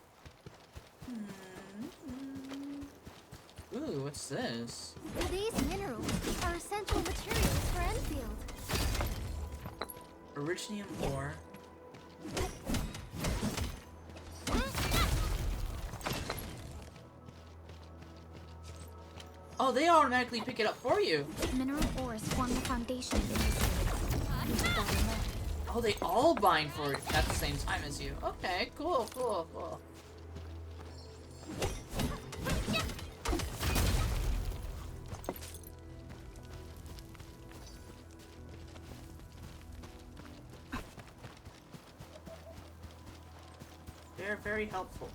S1: Ooh, what's this?
S3: These minerals are essential materials for Enfield.
S1: Originium ore. Oh, they automatically pick it up for you.
S4: Mineral ores form the foundation of Enfield.
S1: Oh, they all bind for it at the same time as you. Okay, cool, cool, cool. They're very helpful.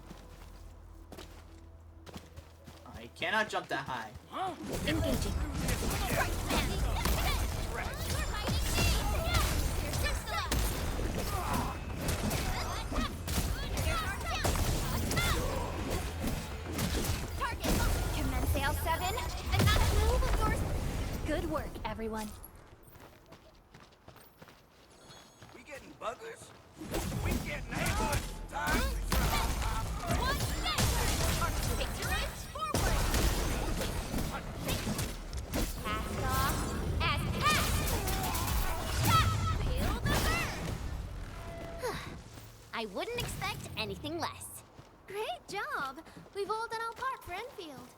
S1: I cannot jump that high.
S4: Engaging.
S6: Commence Sail 7, and that move of yours.
S7: Good work, everyone.
S11: We getting buggers? We getting ambushed? Time to
S6: One step. Take your edge forward. Cast off as cast. Feel the burn. I wouldn't expect anything less.
S3: Great job! We've all done our part for Enfield.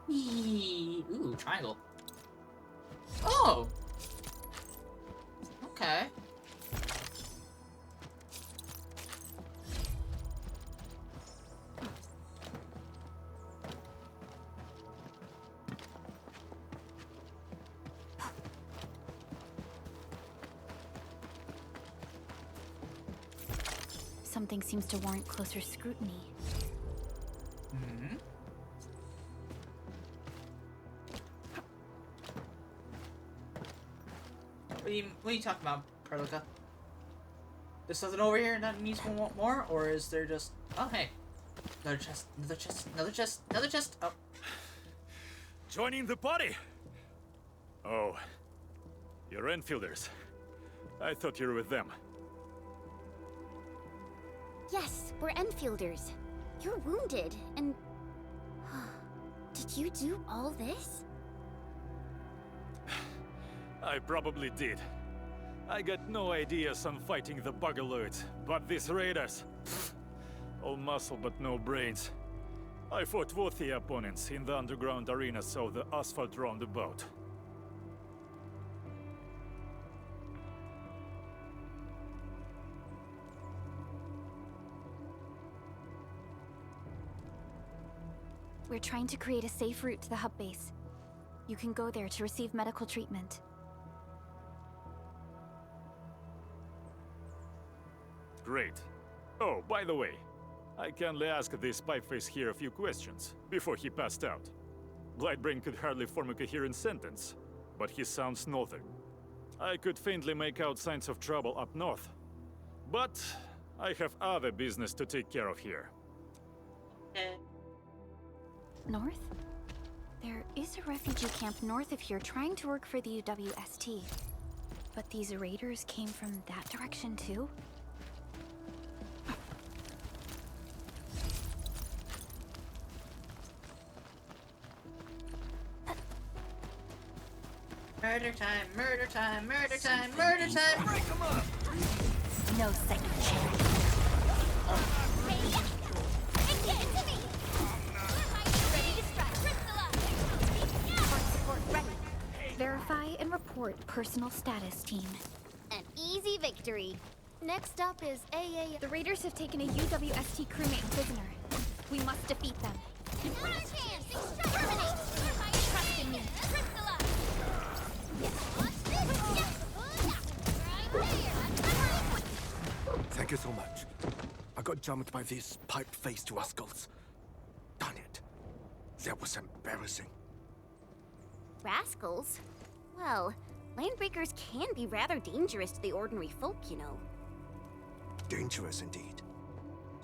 S1: Eee. Ooh, triangle. Oh! Okay.
S4: Something seems to warrant closer scrutiny.
S1: Mm-hmm. What are you talking about, Perlica? There's something over here that needs more, or is there just... Oh, hey. Another chest, another chest, another chest, another chest. Oh.
S5: Joining the party? Oh. You're Enfielders. I thought you were with them.
S6: Yes, we're Enfielders. You're wounded, and... Did you do all this?
S5: I probably did. I got no ideas on fighting the buggerloids, but these raiders... all muscle but no brains. I fought worthy opponents in the underground arenas of the asphalt roundabout.
S4: We're trying to create a safe route to the hub base. You can go there to receive medical treatment.
S5: Great. Oh, by the way, I kindly asked this pipeface here a few questions before he passed out. Blightbrain could hardly form a coherent sentence, but he sounds northern. I could faintly make out signs of trouble up north. But I have other business to take care of here.
S4: North? There is a refugee camp north of here trying to work for the UWST. But these raiders came from that direction too?
S1: Murder time, murder time, murder time, murder time!
S11: Break them up!
S7: No second chance.
S4: Verify and report personal status, team.
S6: An easy victory. Next up is AA.
S4: The raiders have taken a UWST crewmate prisoner. We must defeat them.
S6: Trust in me.
S14: Thank you so much. I got jumped by these pipe-faced rascals. Darn it. That was embarrassing.
S6: Rascals? Well, landbreakers can be rather dangerous to the ordinary folk, you know.
S14: Dangerous indeed.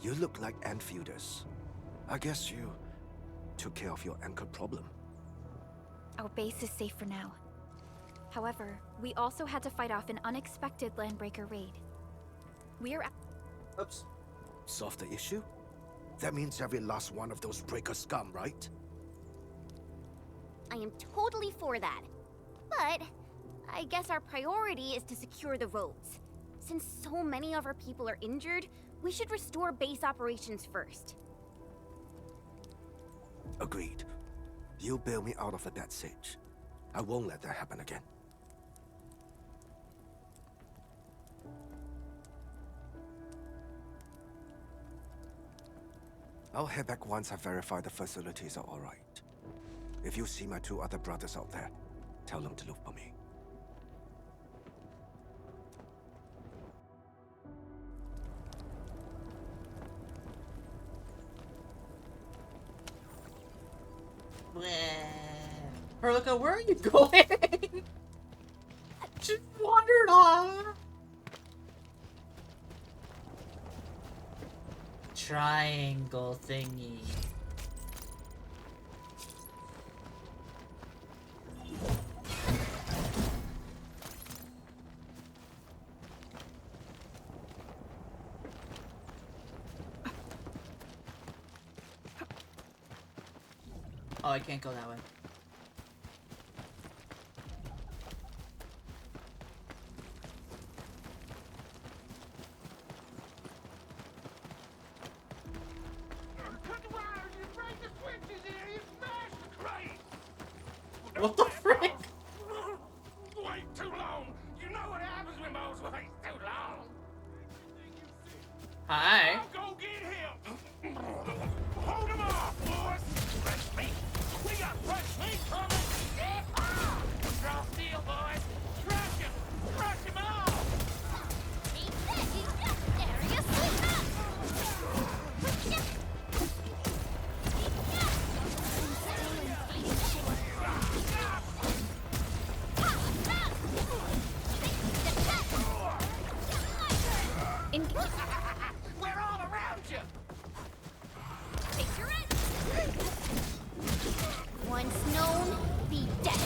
S14: You look like Enfielders. I guess you took care of your anchor problem.
S4: Our base is safe for now. However, we also had to fight off an unexpected landbreaker raid. We're
S1: Oops.
S14: Solve the issue? That means every last one of those breaker scum, right?
S6: I am totally for that. But I guess our priority is to secure the roads. Since so many of our people are injured, we should restore base operations first.
S14: Agreed. You bail me out of a bad sitch. I won't let that happen again. I'll head back once I verify the facilities are alright. If you see my two other brothers out there, tell them to look for me.
S1: Perlica, where are you going? Just wandered off. Triangle thingy. Oh, I can't go that way. What the frick?
S15: Wait too long. You know what happens when Mo's wait too long.
S1: Hi.
S15: I'll go get him. Hold him off, boys. Fresh meat. We got fresh meat coming. Draw steel, boys. Crush him. Crush him all. We're all around you.
S6: Once known, be dead.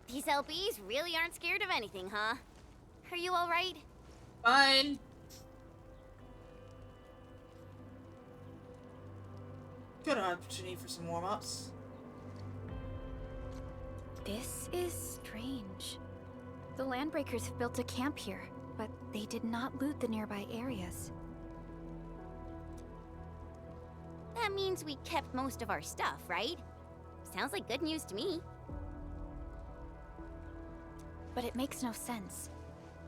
S6: These LBs really aren't scared of anything, huh? Are you all right?
S1: Fine. Good opportunity for some warm-ups.
S4: This is strange. The landbreakers have built a camp here, but they did not loot the nearby areas.
S6: That means we kept most of our stuff, right? Sounds like good news to me.
S4: But it makes no sense.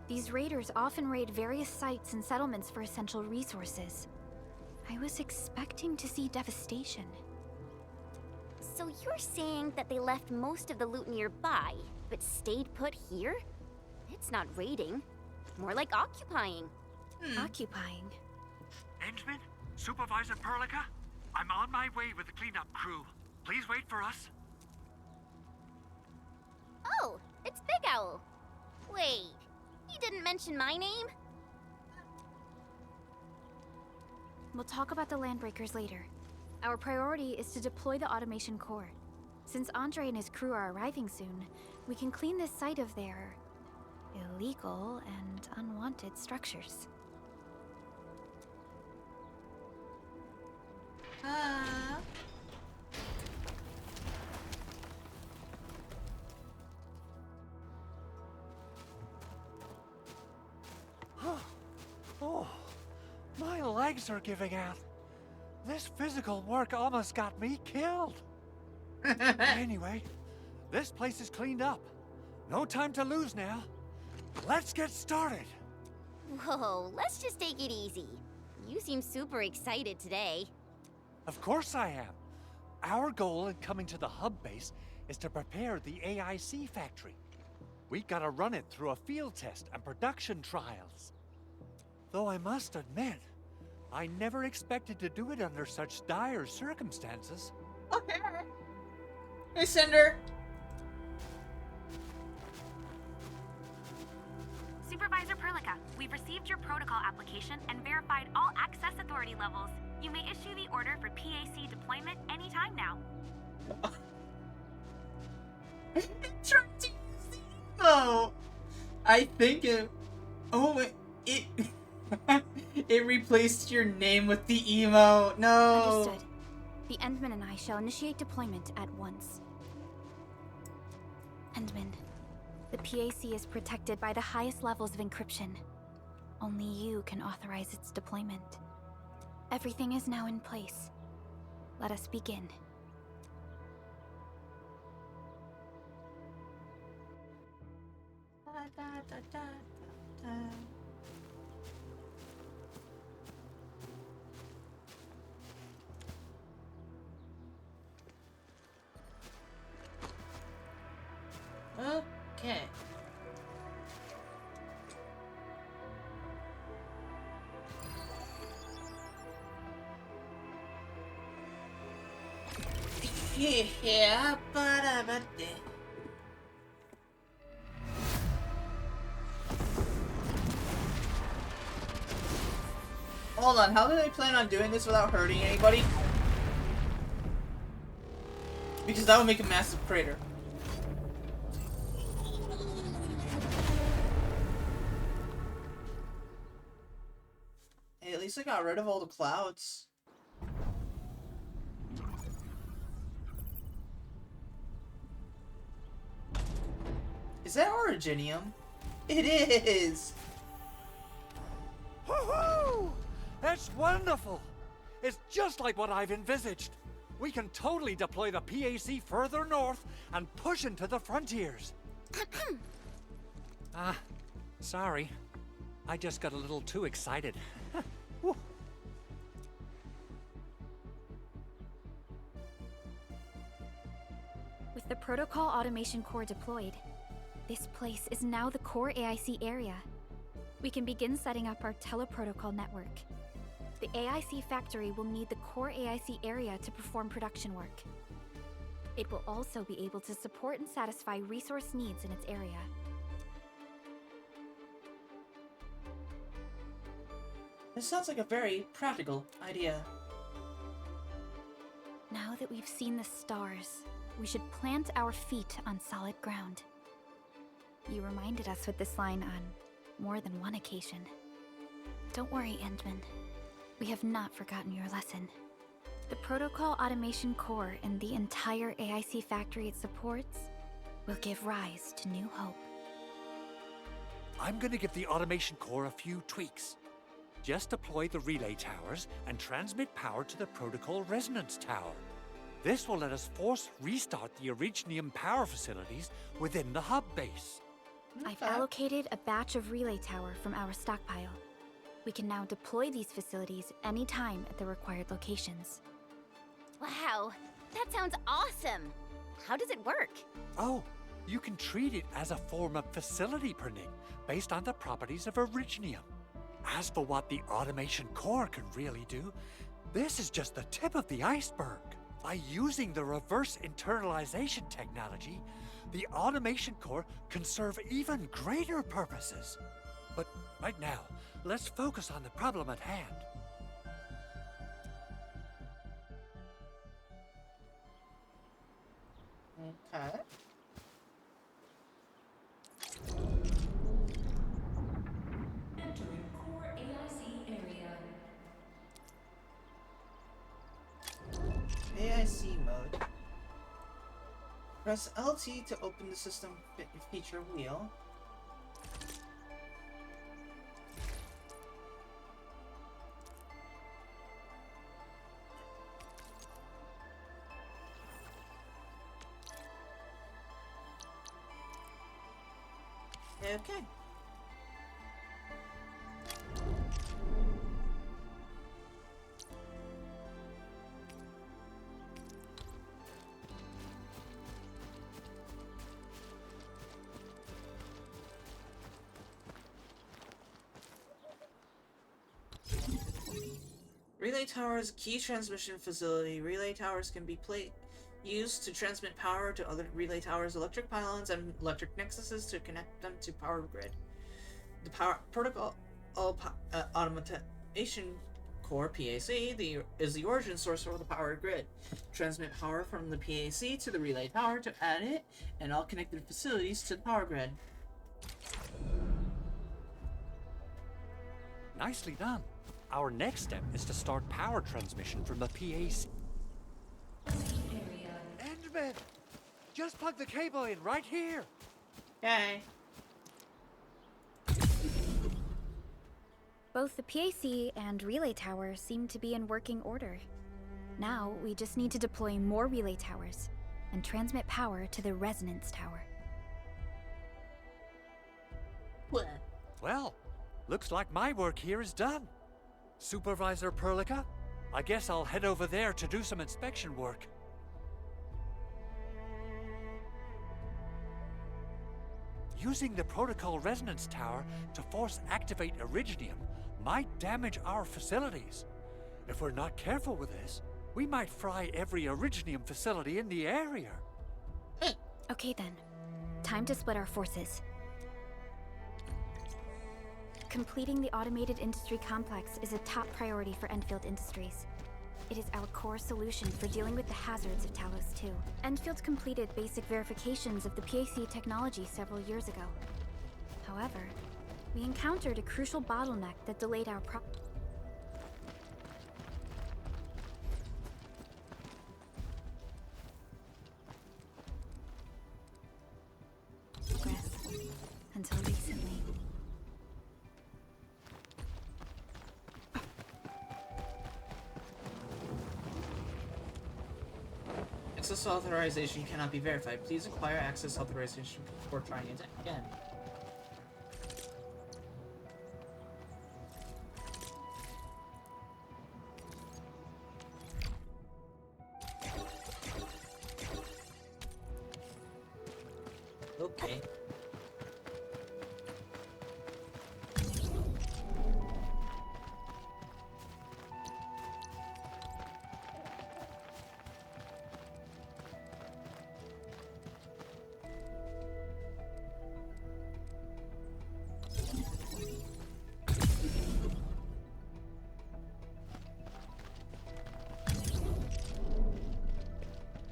S4: These raiders often raid various sites and settlements for essential resources. I was expecting to see devastation.
S6: So you're saying that they left most of the loot nearby, but stayed put here? It's not raiding. More like occupying.
S4: Occupying?
S5: Endman? Supervisor Perlica? I'm on my way with the cleanup crew. Please wait for us.
S6: Oh, it's Big Owl. Wait, you didn't mention my name?
S4: We'll talk about the landbreakers later. Our priority is to deploy the automation core. Since Andre and his crew are arriving soon, we can clean this site of their illegal and unwanted structures.
S5: legs are giving out. This physical work almost got me killed. Anyway, this place is cleaned up. No time to lose now. Let's get started.
S6: Whoa, let's just take it easy. You seem super excited today.
S5: Of course I am. Our goal in coming to the hub base is to prepare the AIC factory. We gotta run it through a field test and production trials. Though I must admit, I never expected to do it under such dire circumstances.
S1: Okay. Hey, Cinder.
S8: Supervisor Perlica, we've received your protocol application and verified all access authority levels. You may issue the order for PAC deployment anytime now.
S1: Trying to use the emo. I think it. Oh, it. It replaced your name with the emo. No.
S4: Understood. The Endman and I shall initiate deployment at once. Endman, the PAC is protected by the highest levels of encryption. Only you can authorize its deployment. Everything is now in place. Let us begin.
S1: Okay. Yeah, but hold on, how do they plan on doing this without hurting anybody? Because that would make a massive crater. Hey, at least I got rid of all the clouds. Is that Originium? It is!
S5: Woohoo! That's wonderful! It's just like what I've envisaged. We can totally deploy the PAC further north and push into the frontiers. Sorry. I just got a little too excited. Woo.
S4: With the Protocol Automation Core deployed, this place is now the core AIC area. We can begin setting up our teleprotocol network. The AIC factory will need the core AIC area to perform production work. It will also be able to support and satisfy resource needs in its area.
S1: This sounds like a very practical idea.
S4: Now that we've seen the stars, we should plant our feet on solid ground. You reminded us with this line on more than one occasion. Don't worry, Endman. We have not forgotten your lesson. The Protocol Automation Core and the entire AIC factory it supports will give rise to new hope.
S5: I'm gonna give the Automation Core a few tweaks. Just deploy the relay towers and transmit power to the Protocol Resonance Tower. This will let us force restart the Originium power facilities within the hub base.
S4: I've allocated a batch of relay tower from our stockpile. We can now deploy these facilities anytime at the required locations.
S6: Wow, that sounds awesome! How does it work?
S5: Oh, you can treat it as a form of facility printing based on the properties of Originium. As for what the Automation Core can really do, this is just the tip of the iceberg. By using the reverse internalization technology, the Automation Core can serve even greater purposes. But right now, let's focus on the problem at hand.
S1: Okay.
S16: Entering core AIC area.
S1: AIC mode. Press LT to open the system feature wheel. Okay, okay. Relay towers, key transmission facility. Relay towers can be used to transmit power to other relay towers, electric pylons, and electric nexuses to connect them to power grid. The power protocol automation core (PAC) is the origin source for the power grid. Transmit power from the PAC to the relay tower to add it and all connected facilities to the power grid.
S5: Nicely done. Our next step is to start power transmission from the PAC. Endman! Just plug the cable in right here!
S1: Okay.
S4: Both the PAC and relay tower seem to be in working order. Now, we just need to deploy more relay towers and transmit power to the resonance tower.
S1: What?
S5: Well, looks like my work here is done. Supervisor Perlica, I guess I'll head over there to do some inspection work. Using the protocol resonance tower to force activate Originium might damage our facilities. If we're not careful with this, we might fry every Originium facility in the area.
S4: Okay then. Time to split our forces. Completing the automated industry complex is a top priority for Endfield Industries. It is our core solution for dealing with the hazards of Talos 2. Endfield completed basic verifications of the PAC technology several years ago. However, we encountered a crucial bottleneck that delayed our progress. Until recently.
S1: Access authorization cannot be verified. Please acquire access authorization before trying it again. Okay.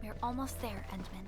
S4: We're almost there, Endman.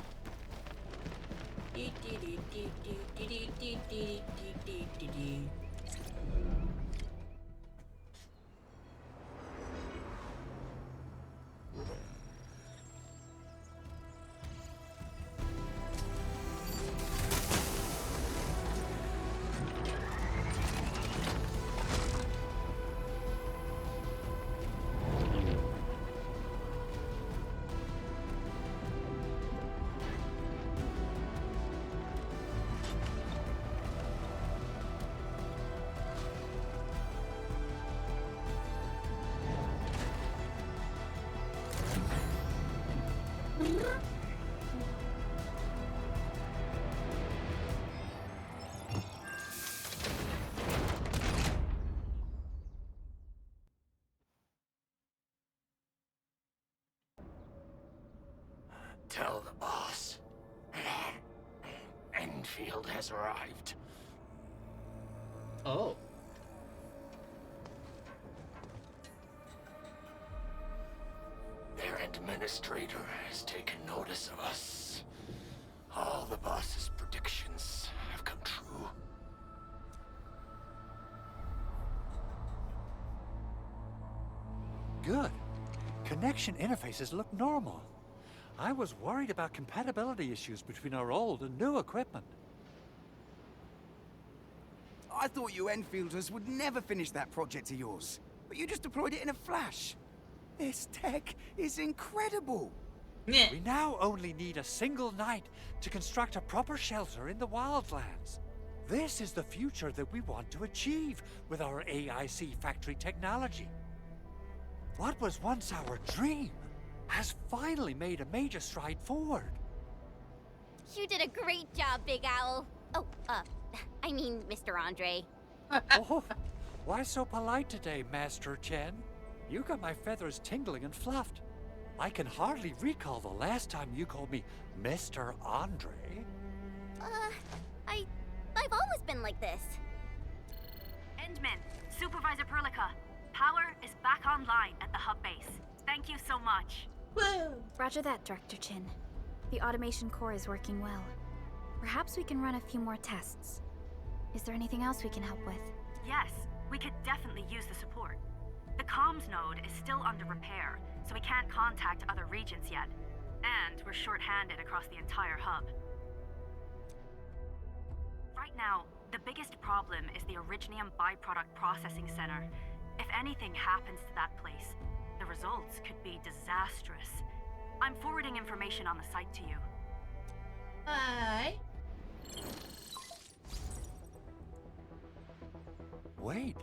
S15: Tell the boss. Enfield has arrived.
S1: Oh.
S15: Their administrator has taken notice of us. All the boss's predictions have come true.
S5: Good. Connection interfaces look normal. I was worried about compatibility issues between our old and new equipment.
S11: I thought you Enfielders would never finish that project of yours, but you just deployed it in a flash. This tech is incredible.
S5: We now only need a single night to construct a proper shelter in the wildlands. This is the future that we want to achieve with our AIC factory technology. What was once our dream has finally made a major stride forward.
S6: You did a great job, Big Owl. Oh, I mean, Mr. Andre.
S5: Oh, why so polite today, Master Chen? You got my feathers tingling and fluffed. I can hardly recall the last time you called me Mr. Andre.
S6: I've always been like this.
S8: Endman, Supervisor Perlica, power is back online at the hub base. Thank you so much.
S1: Woo!
S4: Roger that, Director Chin. The automation core is working well. Perhaps we can run a few more tests. Is there anything else we can help with?
S8: Yes, we could definitely use the support. The comms node is still under repair, so we can't contact other regions yet. And we're short-handed across the entire hub. Right now, the biggest problem is the Originium byproduct processing center. If anything happens to that place, the results could be disastrous. I'm forwarding information on the site to you.
S1: Hi.
S5: Wait,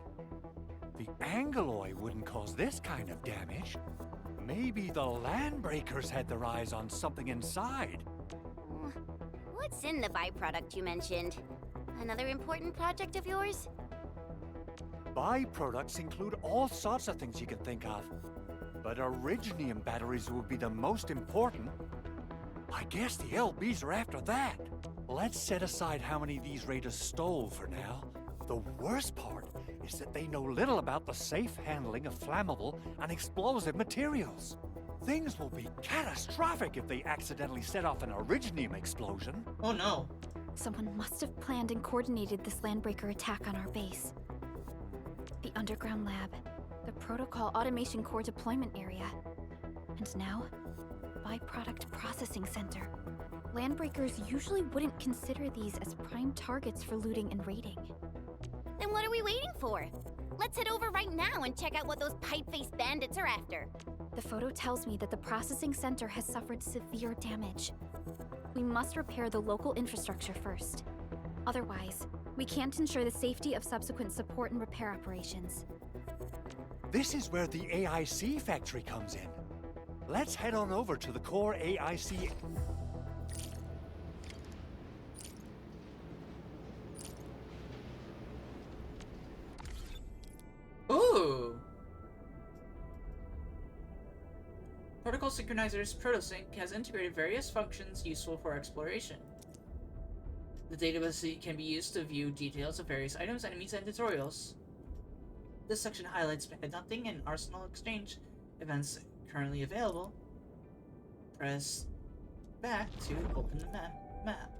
S5: the Angeloy wouldn't cause this kind of damage. Maybe the Landbreakers had their eyes on something inside.
S6: What's in the byproduct you mentioned? Another important project of yours?
S5: Byproducts include all sorts of things you can think of. But Originium batteries will be the most important. I guess the LBs are after that. Let's set aside how many these raiders stole for now. The worst part is that they know little about the safe handling of flammable and explosive materials. Things will be catastrophic if they accidentally set off an Originium explosion.
S1: Oh no.
S4: Someone must have planned and coordinated this Landbreaker attack on our base. The underground lab, the protocol automation core deployment area, and now, byproduct processing center. Landbreakers usually wouldn't consider these as prime targets for looting and raiding.
S6: Then what are we waiting for? Let's head over right now and check out what those pipe-faced bandits are after.
S4: The photo tells me that the processing center has suffered severe damage. We must repair the local infrastructure first. Otherwise, we can't ensure the safety of subsequent support and repair operations.
S5: This is where the AIC factory comes in. Let's head on over to the core AIC.
S1: Ooh! Protocol Synchronizer's Protosync has integrated various functions useful for exploration. The database can be used to view details of various items, enemies, and tutorials. This section highlights method hunting and arsenal exchange events currently available. Press back to open the map.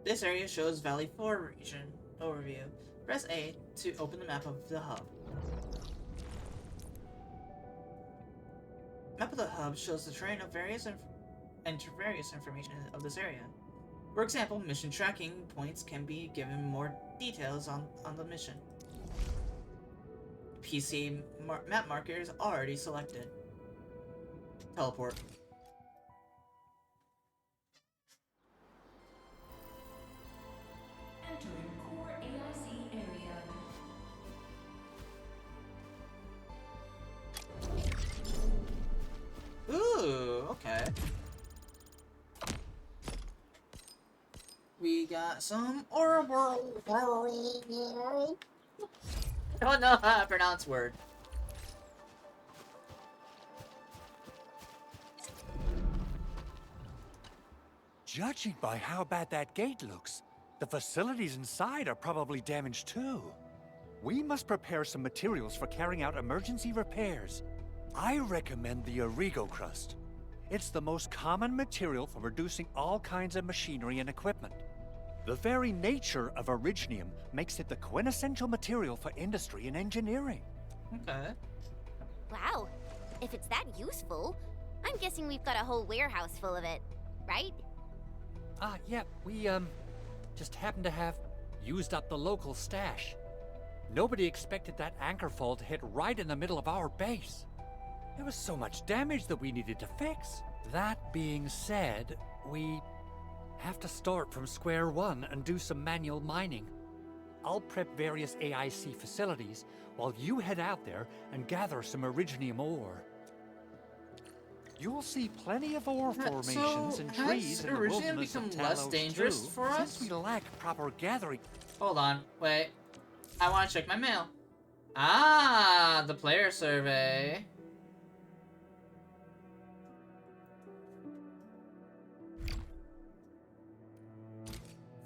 S1: This area shows Valley 4 region overview. Press A to open the map of the hub. Map of the hub shows the terrain of various information of this area. For example, mission tracking points can be given more details on the mission. PC map marker is already selected. Teleport.
S16: Entering core AIC area.
S1: Ooh, okay. We got some Ouroboros. I don't know how to pronounce word.
S5: Judging by how bad that gate looks, the facilities inside are probably damaged too. We must prepare some materials for carrying out emergency repairs. I recommend the Origo crust. It's the most common material for producing all kinds of machinery and equipment. The very nature of Originium makes it the quintessential material for industry and engineering.
S1: Okay.
S6: Wow. If it's that useful, I'm guessing we've got a whole warehouse full of it, right?
S5: Yeah, we, just happen to have used up the local stash. Nobody expected that anchor fall to hit right in the middle of our base. There was so much damage that we needed to fix. That being said, we have to start from square one and do some manual mining. I'll prep various AIC facilities while you head out there and gather some Originium ore. You'll see plenty of ore formations and trees in the
S1: Originium
S5: wilderness of
S1: become less
S5: Talos
S1: dangerous
S5: too,
S1: for us?
S5: since we lack proper gathering.
S1: Hold on, wait. I want to check my mail. Ah, the player survey.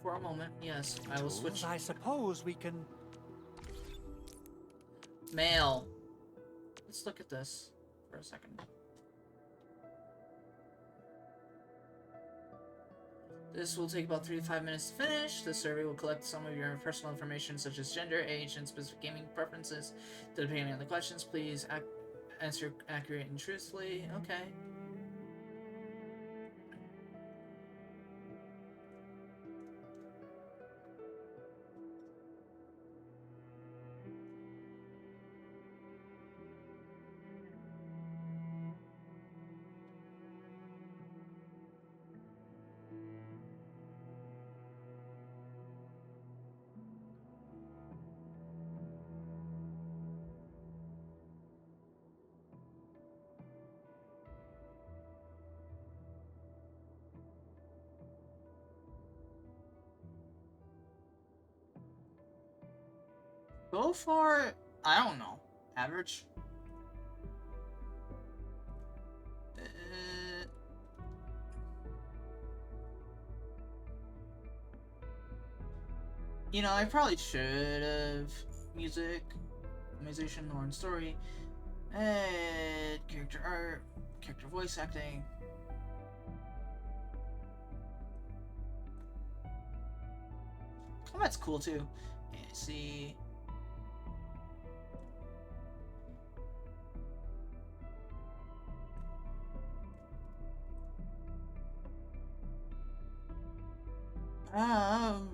S1: For a moment, yes, I will switch.
S5: I suppose we can...
S1: Mail. Let's look at this for a second. This will take about 3 to 5 minutes to finish. The survey will collect some of your personal information such as gender, age, and specific gaming preferences. Depending on the questions, please answer accurately and truthfully. Okay. Go for, I don't know, average. You know, I probably should have musician, lore and story, character art, character voice acting. Combat's cool too. Yeah, see.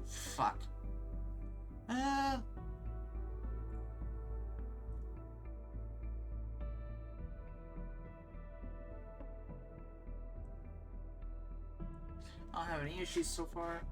S1: Fuck. I don't have any issues so far.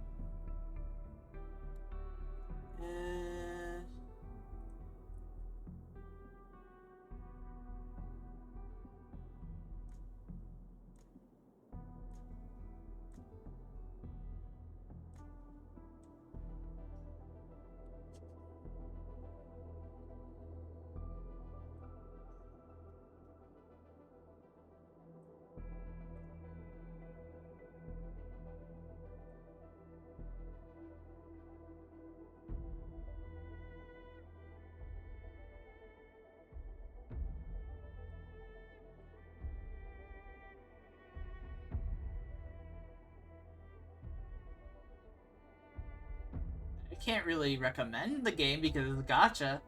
S1: I can't really recommend the game because of the gacha.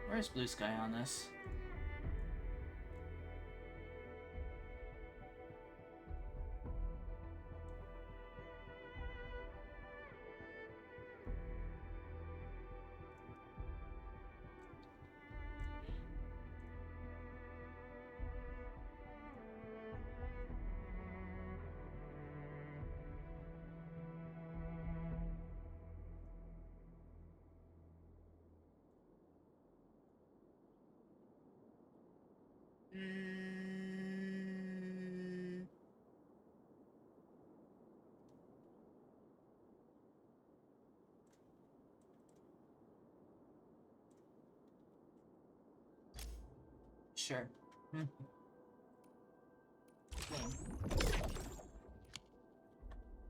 S1: Where's Blue Sky on this? Sure. Claim.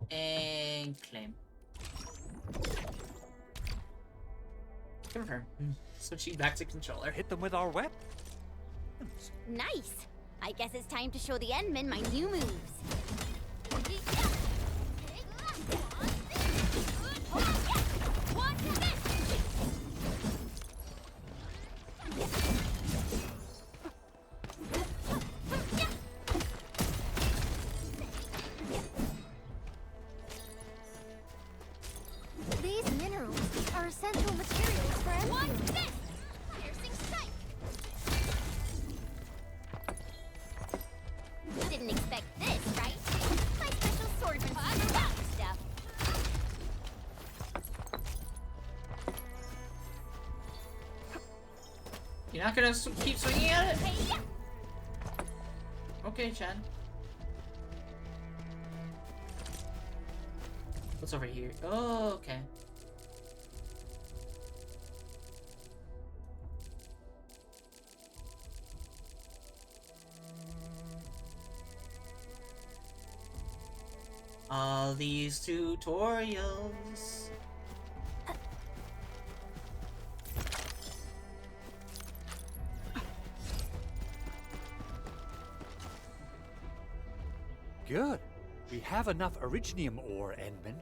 S1: And claim. Confirm. Switching back to controller.
S5: Hit them with our web.
S6: Nice. I guess it's time to show the Endmen my new moves.
S3: These minerals are essential materials for
S6: What's this? Piercing sight. You didn't expect this, right? My special swordsmanship for that stuff.
S1: You're not gonna keep swinging at it?
S6: Hey, yeah.
S1: Okay, Chen. What's over here? Oh, okay. All these tutorials.
S5: Good. We have enough Originium ore, Endman.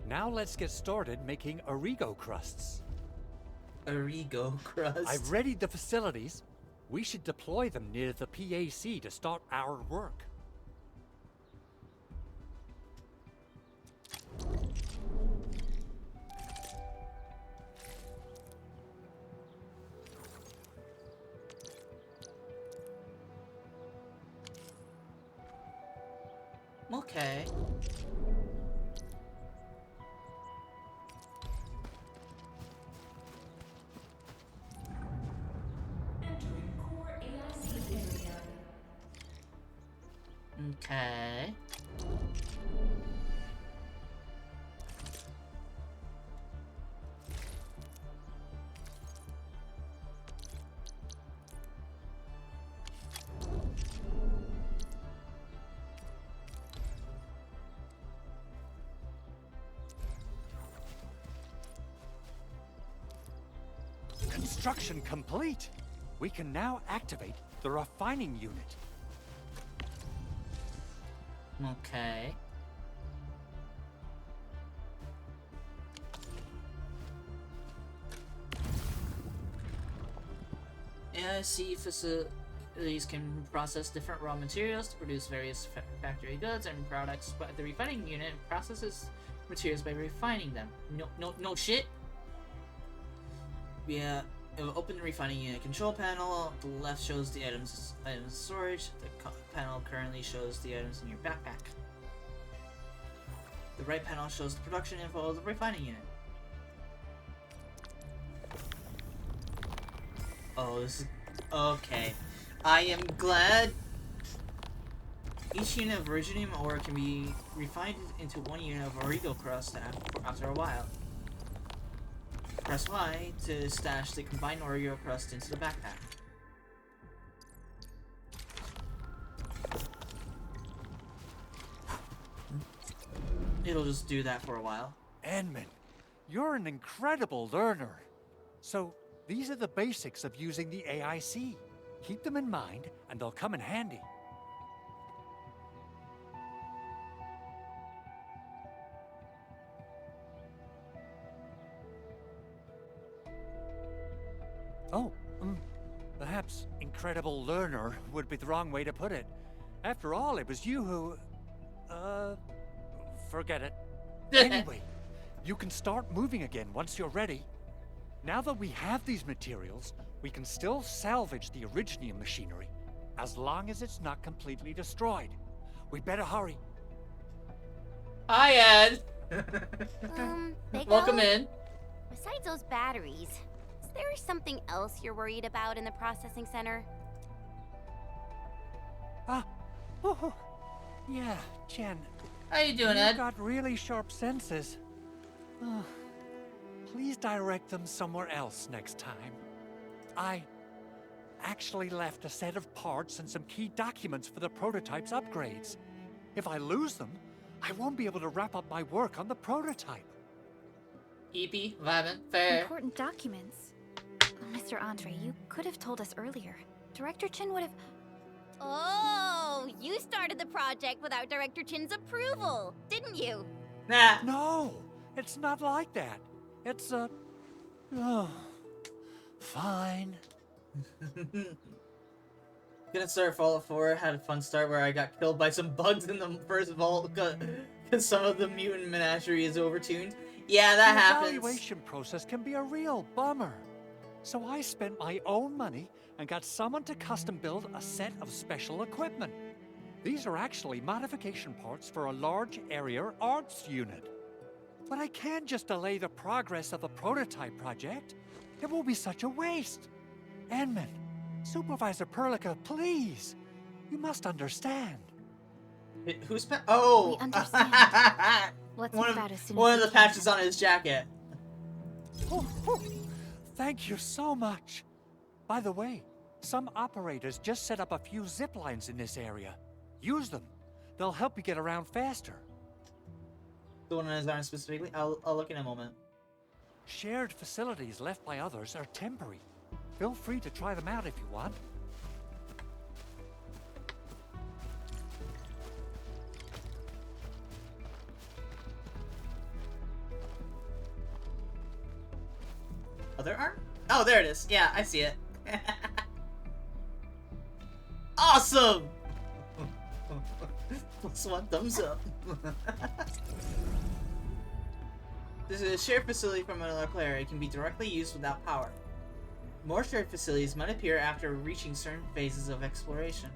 S5: Now let's get started making Origo crusts.
S1: Origo crust.
S5: I've readied the facilities. We should deploy them near the PAC to start our work.
S1: Okay.
S16: Entering core AIC area.
S1: Okay.
S5: Construction complete. We can now activate the refining unit.
S1: Okay. AIC facilities can process different raw materials to produce various factory goods and products, but the refining unit processes materials by refining them. No shit. We open the refining unit control panel. The left shows the items storage. The panel currently shows the items in your backpack. The right panel shows the production info of the refining unit. Oh, this is okay. I am glad. Each unit of Originium ore can be refined into one unit of Origo crust after a while. Press Y to stash the combined Oreo crust into the backpack. It'll just do that for a while.
S5: Endman, you're an incredible learner. So, these are the basics of using the AIC. Keep them in mind, and they'll come in handy. Oh, perhaps incredible learner would be the wrong way to put it. After all, it was you who... forget it. Anyway, you can start moving again once you're ready. Now that we have these materials, we can still salvage the Originium machinery, as long as it's not completely destroyed. We better hurry.
S1: Hi, Ed.
S6: Big
S1: Welcome
S6: O?
S1: in.
S6: Besides those batteries, is there something else you're worried about in the processing center?
S5: Yeah, Jen.
S1: How you doing,
S5: You've
S1: Ed?
S5: got really sharp senses. Please direct them somewhere else next time. I actually left a set of parts and some key documents for the prototype's upgrades. If I lose them, I won't be able to wrap up my work on the prototype.
S1: EP, vibin', fair.
S4: Important documents. Mr. Andre, you could have told us earlier. Director Chin would have...
S6: Oh, you started the project without Director Chin's approval, didn't you?
S1: Nah.
S5: No, it's not like that. It's fine.
S1: Gonna start Fallout 4. Had a fun start where I got killed by some bugs in the first vault because some of the mutant menagerie is overtuned. Yeah, that happens.
S5: The evaluation process can be a real bummer. So I spent my own money and got someone to custom build a set of special equipment. These are actually modification parts for a large area arts unit. But I can't just delay the progress of the prototype project. It will be such a waste. Enman, Supervisor Perlica, please. You must understand.
S1: Who's oh!
S4: We understand. Let's
S1: one
S4: move out as soon as
S1: one of
S4: we
S1: the
S4: can.
S1: patches on his jacket.
S5: Thank you so much. By the way, some operators just set up a few zip lines in this area. Use them. They'll help you get around faster.
S1: The one on his arm specifically? I'll look in a moment.
S5: Shared facilities left by others are temporary. Feel free to try them out if you want.
S1: Other arm? Oh, there it is. Yeah, I see it. Awesome! +1 thumbs up. This is a shared facility from another player. It can be directly used without power. More shared facilities might appear after reaching certain phases of exploration.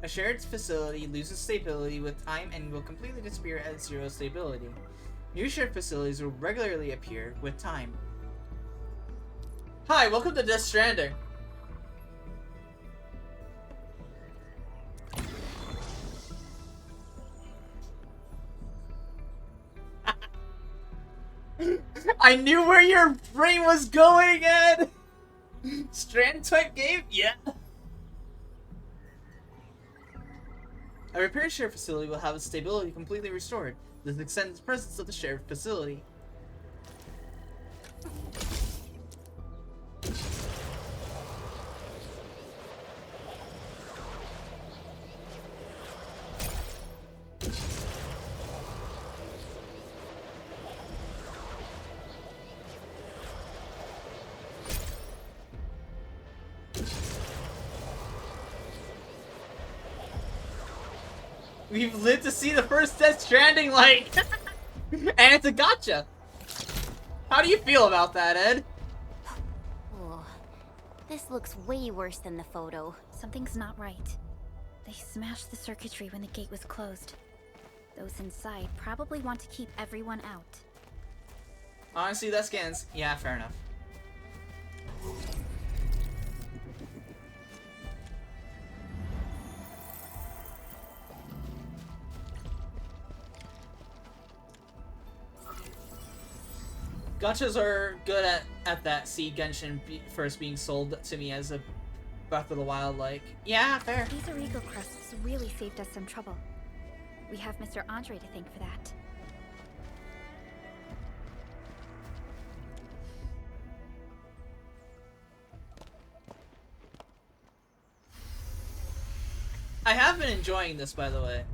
S1: A shared facility loses stability with time and will completely disappear at 0 stability. New shared facilities will regularly appear with time. Hi, welcome to Death Stranding. I knew where your brain was going, Ed! Strand type game? Yeah. A repaired shared facility will have its stability completely restored. This extends the presence of the shared facility. We've lived to see the first Death Stranding, like, and it's a gotcha. How do you feel about that, Ed?
S6: Oh, this looks way worse than the photo.
S4: Something's not right. They smashed the circuitry when the gate was closed. Those inside probably want to keep everyone out.
S1: Honestly, that scans. Yeah, fair enough. Gachas are good at that. See Genshin first being sold to me as a Breath of the Wild, like, yeah, fair.
S4: These Origo crusts really saved us some trouble. We have Mr. Andre to thank for that.
S1: I have been enjoying this, by the way.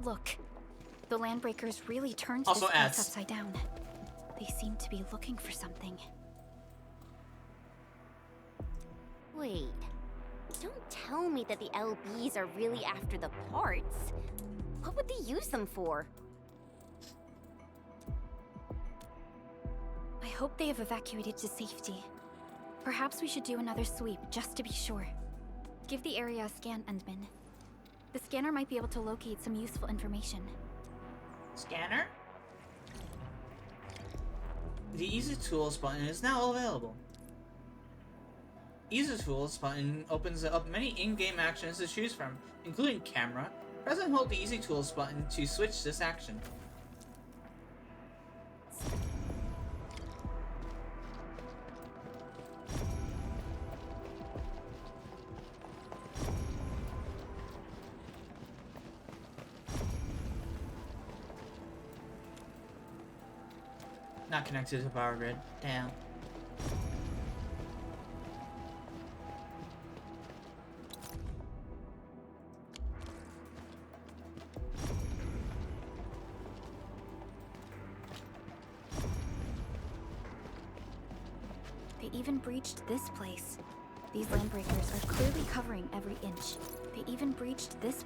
S4: Look, the Landbreakers really turned
S1: Also
S4: this place
S1: ads.
S4: upside down. They seem to be looking for something.
S6: Wait. Don't tell me that the LBs are really after the parts. What would they use them for?
S4: I hope they have evacuated to safety. Perhaps we should do another sweep, just to be sure. Give the area a scan, Endman. The scanner might be able to locate some useful information.
S1: Scanner? The Easy Tools button is now available. Easy Tools button opens up many in-game actions to choose from, including camera. Press and hold the Easy Tools button to switch this action. Not connected to the power grid. Damn.
S4: They even breached this place. These landbreakers are clearly covering every inch. They even breached this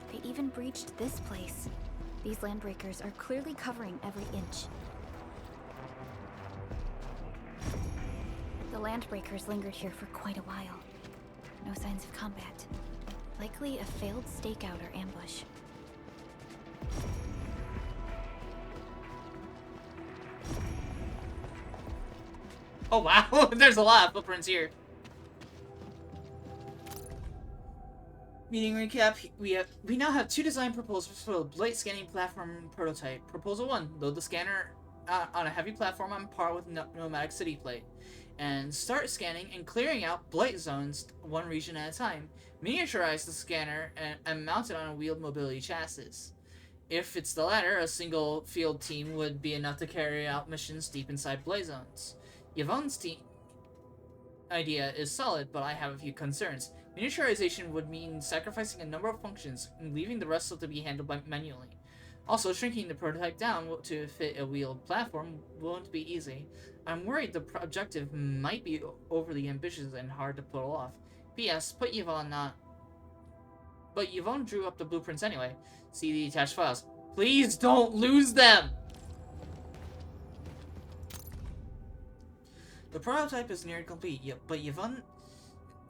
S4: place. These landbreakers are clearly covering every inch. The landbreakers lingered here for quite a while. No signs of combat. Likely a failed stakeout or ambush.
S1: Oh wow, there's a lot of footprints here. Meeting recap, we now have 2 design proposals for the Blight scanning platform prototype. Proposal 1, load the scanner on a heavy platform on par with Nomadic City Plate, and start scanning and clearing out Blight zones one region at a time. Miniaturize the scanner and mount it on a wheeled mobility chassis. If it's the latter, a single field team would be enough to carry out missions deep inside Blight zones. Yvonne's team idea is solid, but I have a few concerns. Miniaturization would mean sacrificing a number of functions and leaving the rest to be handled manually. Also, shrinking the prototype down to fit a wheeled platform won't be easy. I'm worried the objective might be overly ambitious and hard to pull off. P.S. But Yvonne drew up the blueprints anyway. See the attached files. Please don't lose them! The prototype is nearly complete, but Yvonne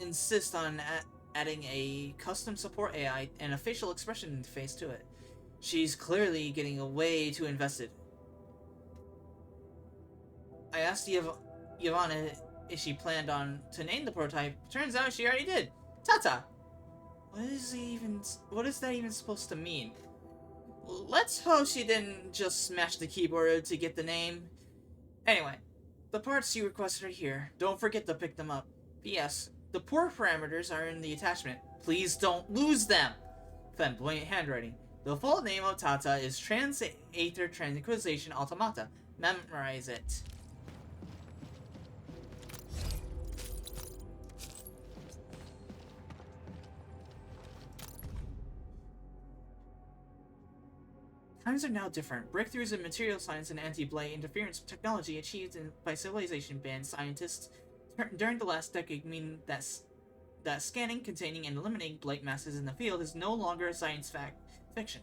S1: insists on adding a custom support AI and a facial expression interface to it. She's clearly getting way too invested. I asked Yvonne if she planned to name the prototype. Turns out she already did. Tata! What is that even supposed to mean? Let's hope she didn't just smash the keyboard to get the name. Anyway, the parts you requested are here. Don't forget to pick them up. P.S. The port parameters are in the attachment. Please don't lose them! Flamboyant handwriting. The full name of Tata is Trans-Aether Tranquilization Automata. Memorize it. Times are now different. Breakthroughs in material science and anti-blight interference technology achieved by civilization-banned scientists during the last decade mean that scanning, containing, and eliminating blight masses in the field is no longer a science fiction.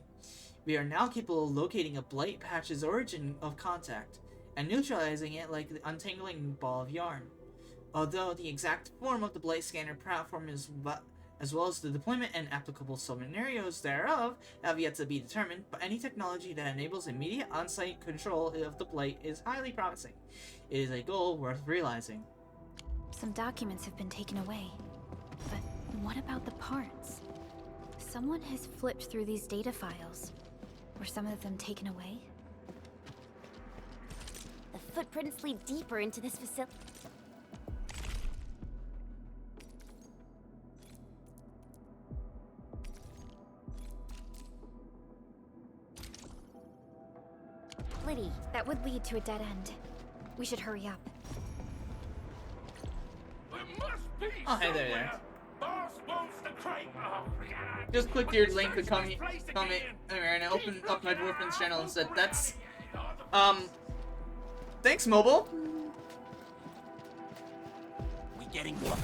S1: We are now capable of locating a blight patch's origin of contact and neutralizing it like the untangling ball of yarn. Although the exact form of the blight scanner platform as well as the deployment and applicable scenarios thereof have yet to be determined, but any technology that enables immediate on-site control of the blight is highly promising. It is a goal worth realizing.
S4: Some documents have been taken away. But what about the parts? Someone has flipped through these data files. Were some of them taken away?
S6: The footprints lead deeper into this facility. Liddy,
S4: that would lead to a dead end. We should hurry up.
S1: Oh, hey there. Just clicked your link to comment and I opened up my boyfriend's channel and said, Thanks, mobile.
S15: We getting ambushed.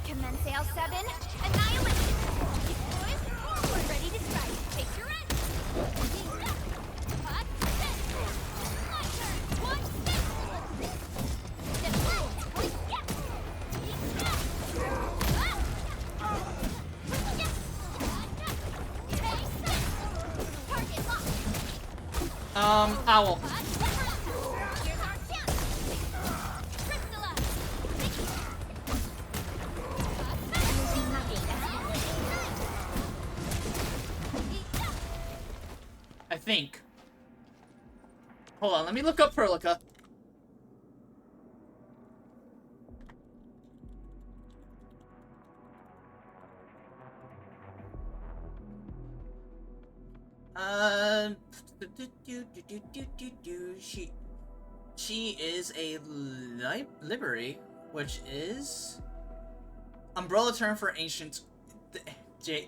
S6: Commence L7, annihilation! Boys, forward, ready to strike. Take your end! Hot, set! My turn! Watch this! Step back! Yeah! Target locked!
S1: Owl.
S6: Here's our chance! Crystallize!
S1: I think. Hold on, let me look up Perlica. She is a library, which is umbrella term for ancient.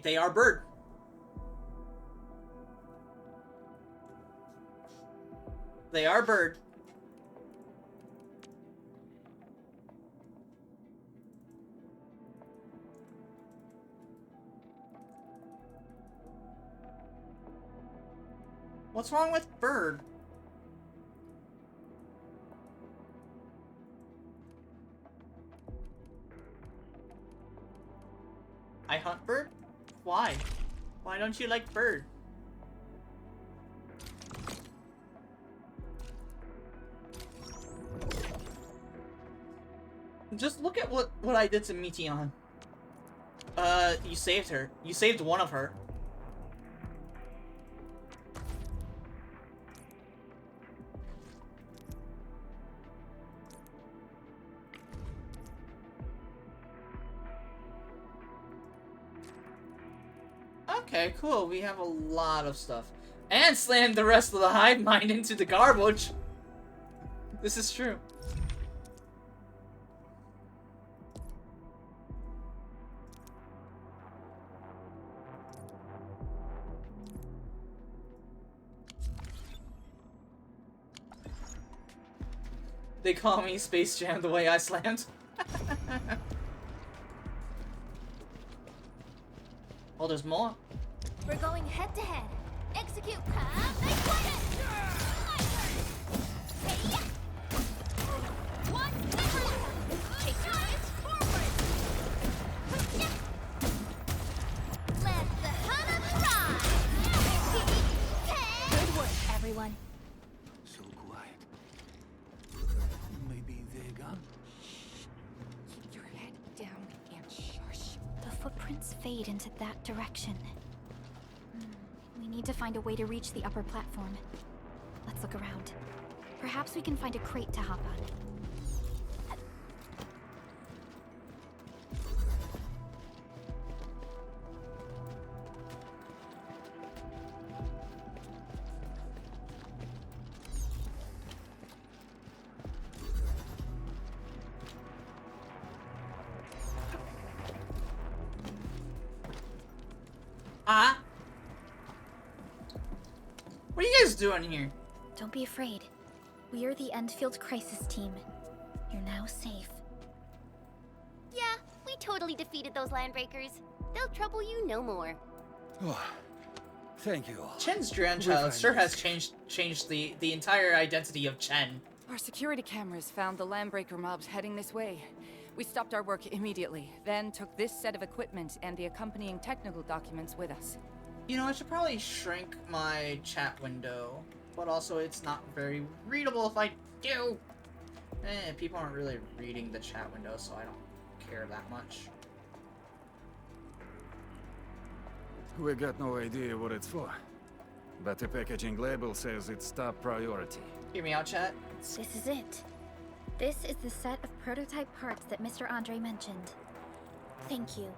S1: They are bird. They are bird. What's wrong with bird? I hunt bird? Why? Why don't you like bird? Just look at what I did to Meteon. You saved her. You saved one of her. Okay, cool. We have a lot of stuff. And slammed the rest of the hive mind into the garbage. This is true. They call me Space Jam the way I slammed. Oh, there's more.
S6: We're going head to head. Execute. They quit it! My turn! Hey, yeah! One, take your eyes forward! Yeah. Let the hunter fly!
S7: Good work, everyone.
S12: So quiet. Maybe they're gone?
S7: Keep your head down and shush.
S4: The footprints fade into that direction. We need to find a way to reach the upper platform. Let's look around. Perhaps we can find a crate to hop on.
S1: What are you guys doing here?
S4: Don't be afraid. We are the Endfield crisis team. You're now safe.
S6: Yeah, we totally defeated those landbreakers. They'll trouble you no more.
S14: Oh, thank you all.
S1: Chen's grandchild sure has changed the entire identity of Chen.
S17: Our security cameras found the landbreaker mobs heading this way. We stopped our work immediately, then took this set of equipment and the accompanying technical documents with us.
S1: You know, I should probably shrink my chat window, but also it's not very readable if I do. People aren't really reading the chat window, so I don't care that much.
S18: We got no idea what it's for, but the packaging label says it's top priority.
S1: Hear me out, chat?
S4: This is it. This is the set of prototype parts that Mr. Andre mentioned. Thank you.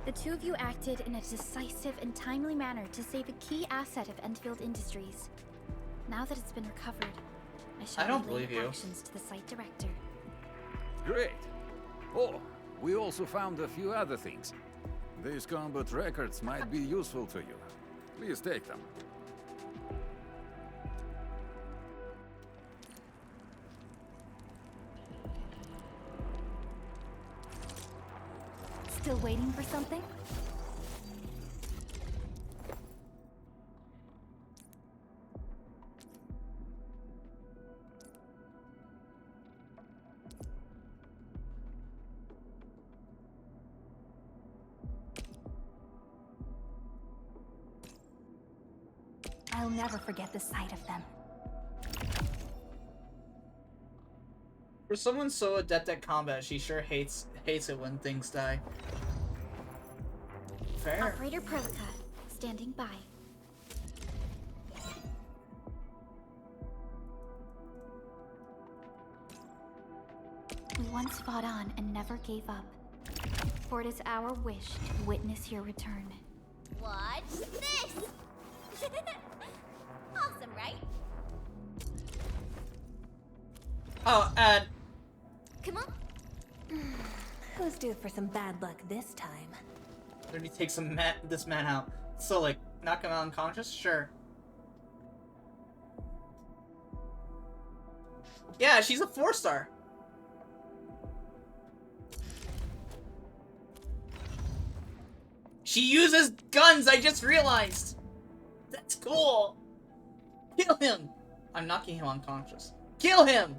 S4: The two of you acted in a decisive and timely manner to save a key asset of Endfield Industries. Now that it's been recovered, I shall relay
S1: believe you.
S4: actions to the site director.
S18: Great. Oh, we also found a few other things. These combat records might be useful to you. Please take them.
S4: Still waiting for something? I'll never forget the sight of them.
S1: For someone so adept at combat, she sure hates it when things die. Fair.
S4: Operator Prelica, standing by. We once fought on and never gave up. For it is our wish to witness your return.
S6: Watch this! Awesome, right?
S1: Oh, and
S6: Come on.
S19: Who's due for some bad luck this time?
S1: let me take this man out. So, like, knock him out unconscious? Sure. Yeah, she's a 4-star. She uses guns, I just realized! That's cool! Kill him! I'm knocking him unconscious. Kill him!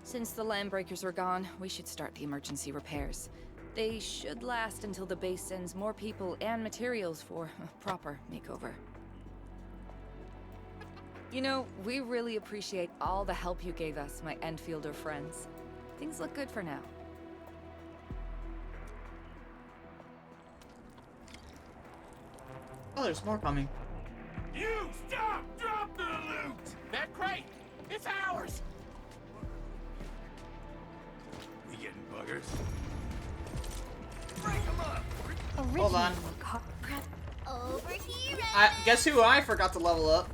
S17: Since the Landbreakers are gone, we should start the emergency repairs. They should last until the base sends more people and materials for a proper makeover. You know, we really appreciate all the help you gave us, my Endfielder friends. Things look good for now.
S1: Oh, there's more coming.
S15: You stop! Drop the loot! That crate! It's ours! We getting buggers? Break them up!
S1: Hold on.
S6: Over here!
S1: Guess who I forgot to level up?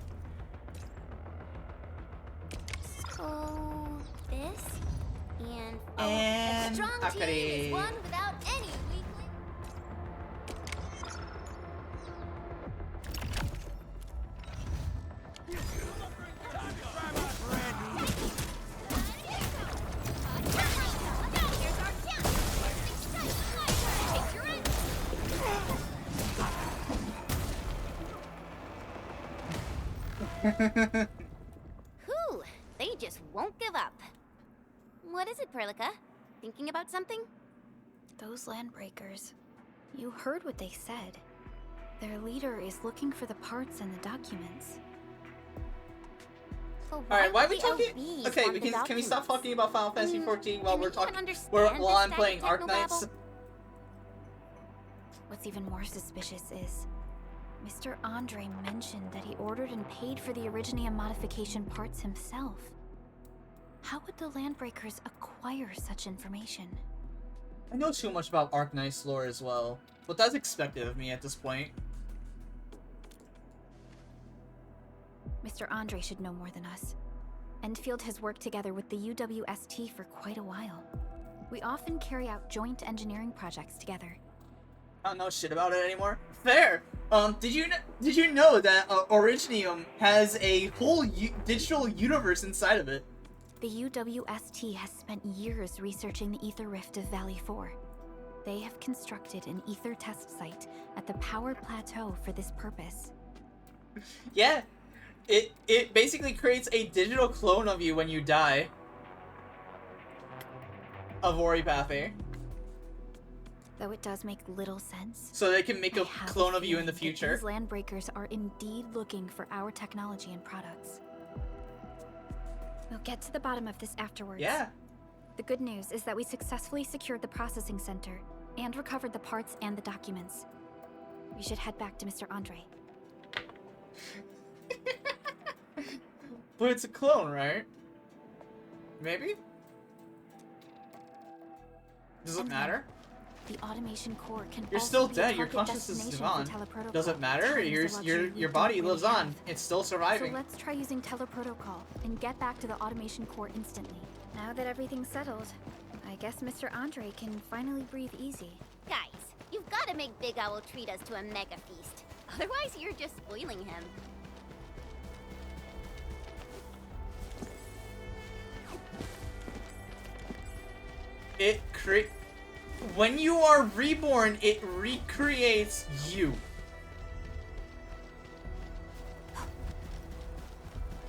S6: So, this? And
S1: And
S6: a strong team
S1: Arknights.
S6: is one without any weakling. Whew, they just won't give up. What is it, Perlica? Thinking about something?
S4: Those Landbreakers. You heard what they said. Their leader is looking for the parts and the documents.
S6: But
S1: Alright, why are we
S6: would
S1: talking?
S6: the LVs
S1: Okay,
S6: want the
S1: can we stop
S6: documents?
S1: talking about Final Fantasy 14 while we're talking?
S6: understand
S1: While I'm
S6: this
S1: playing
S6: kind of
S1: Arknights.
S6: technobabble?
S4: What's even more suspicious is Mr. Andre mentioned that he ordered and paid for the Originium modification parts himself. How would the Landbreakers acquire such information?
S1: I know too much about Arknights lore as well, but that's expected of me at this point.
S4: Mr. Andre should know more than us. Endfield has worked together with the UWST for quite a while. We often carry out joint engineering projects together.
S1: I don't know shit about it anymore. Fair. Did you know that Originium has a whole digital universe inside of it?
S4: The UWST has spent years researching the Ether Rift of Valley 4. They have constructed an Ether test site at the Power Plateau for this purpose.
S1: Yeah. It basically creates a digital clone of you when you die. Of Oripathy.
S4: Though it does make little sense.
S1: So they can make a clone of you in the
S4: These
S1: future.
S4: Landbreakers are indeed looking for our technology and products. We'll get to the bottom of this afterwards.
S1: Yeah.
S4: The good news is that we successfully secured the processing center and recovered the parts and the documents. We should head back to Mr. Andre.
S1: But it's a clone, right? Maybe? Does it matter?
S4: The automation core can
S1: You're
S4: also
S1: still
S4: be a
S1: dead. Your
S4: target
S1: consciousness is
S4: destination
S1: gone.
S4: for teleprotocol.
S1: Does it matter?
S4: Time is a luxury we
S1: Your
S4: don't
S1: body
S4: really
S1: lives
S4: have.
S1: on. It's still surviving.
S4: So let's try using teleprotocol and get back to the automation core instantly. Now that everything's settled, I guess Mr. Andre can finally breathe easy.
S6: Guys, you've got to make Big Owl treat us to a mega feast. Otherwise, you're just spoiling him.
S1: When you are reborn, it recreates you.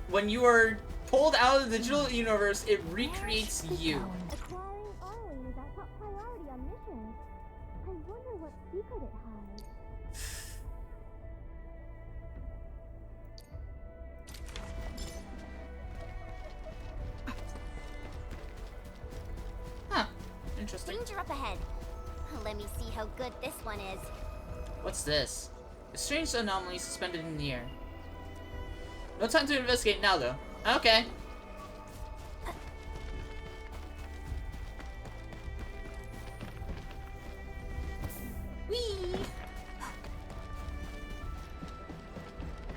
S1: When you are pulled out of the digital universe, it recreates you.
S6: Acquiring Arlie is our top priority on missions. I wonder what secret it hides.
S1: Huh. Interesting.
S2: Danger up ahead. Let me see how good this one is.
S1: What's this? A strange anomaly suspended in the air. No time to investigate now, though. Okay. Whee!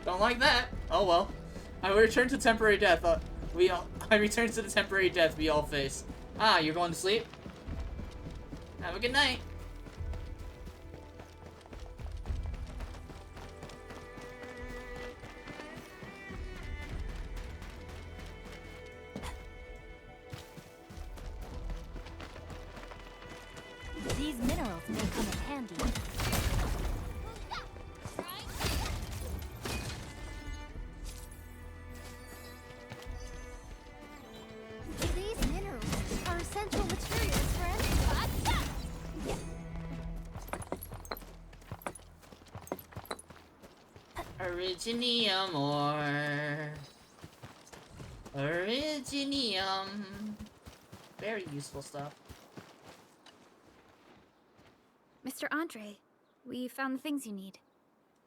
S1: Don't like that. Oh well. I return to temporary death. I return to the temporary death we all face. Ah, you're going to sleep? Have a good night.
S6: These minerals may come in handy. These minerals are essential materials for
S1: Originium ore. Originium. Very useful stuff.
S4: Mr. Andre, we found the things you need.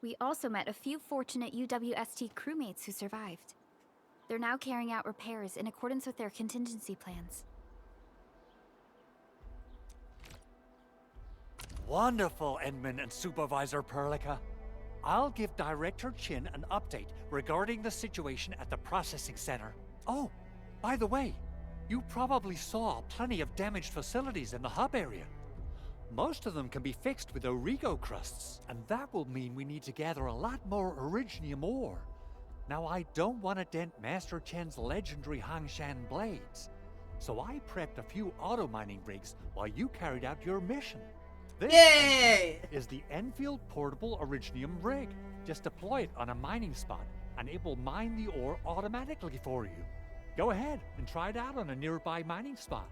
S4: We also met a few fortunate UWST crewmates who survived. They're now carrying out repairs in accordance with their contingency plans.
S5: Wonderful, Edmund and Supervisor Perlica. I'll give Director Chin an update regarding the situation at the processing center. Oh, by the way, you probably saw plenty of damaged facilities in the hub area. Most of them can be fixed with Origo crusts, and that will mean we need to gather a lot more Originium ore. Now, I don't want to dent Master Chen's legendary Hangshan blades, so I prepped a few auto mining rigs while you carried out your mission. This is the Enfield Portable Originium rig. Just deploy it on a mining spot, and it will mine the ore automatically for you. Go ahead and try it out on a nearby mining spot.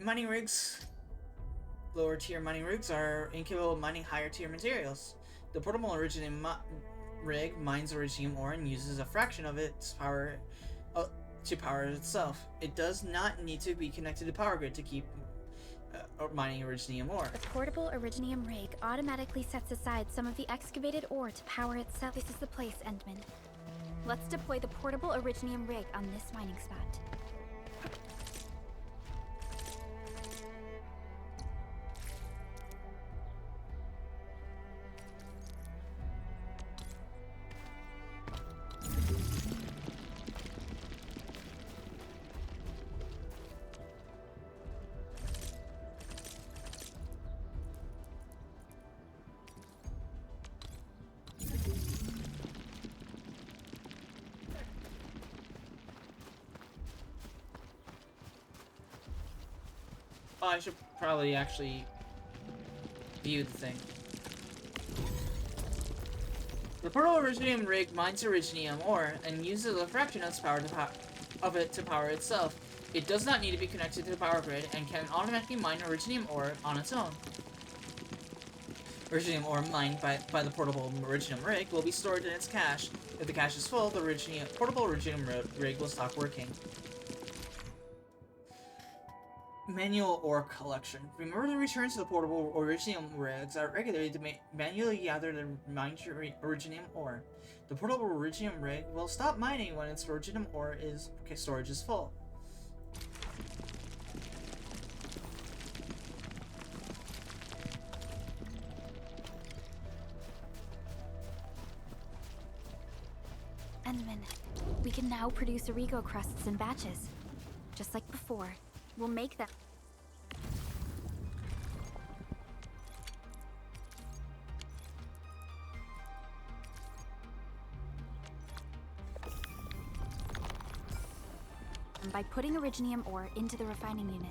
S1: Mining rigs. Lower tier mining rigs are incapable of mining higher tier materials. The portable Originium rig mines Originium ore and uses a fraction of its power to power itself. It does not need to be connected to the power grid to keep mining Originium ore.
S4: The portable Originium rig automatically sets aside some of the excavated ore to power itself. This is the place, Endman. Let's deploy the portable Originium rig on this mining spot.
S1: Oh, I should probably actually view the thing. The portable Originium rig mines Originium ore and uses a fraction of its power to power itself. It does not need to be connected to the power grid and can automatically mine Originium ore on its own. Originium ore mined by the portable Originium rig will be stored in its cache. If the cache is full, the portable Originium rig will stop working. Manual ore collection. Remember to return to the portable Originium rigs regularly to manually gather the mined Originium ore. The portable Originium rig will stop mining when its Originium ore storage is full.
S4: Endman, we can now produce Origo crusts in batches. Just like before, we'll make them. by putting Originium ore into the refining unit.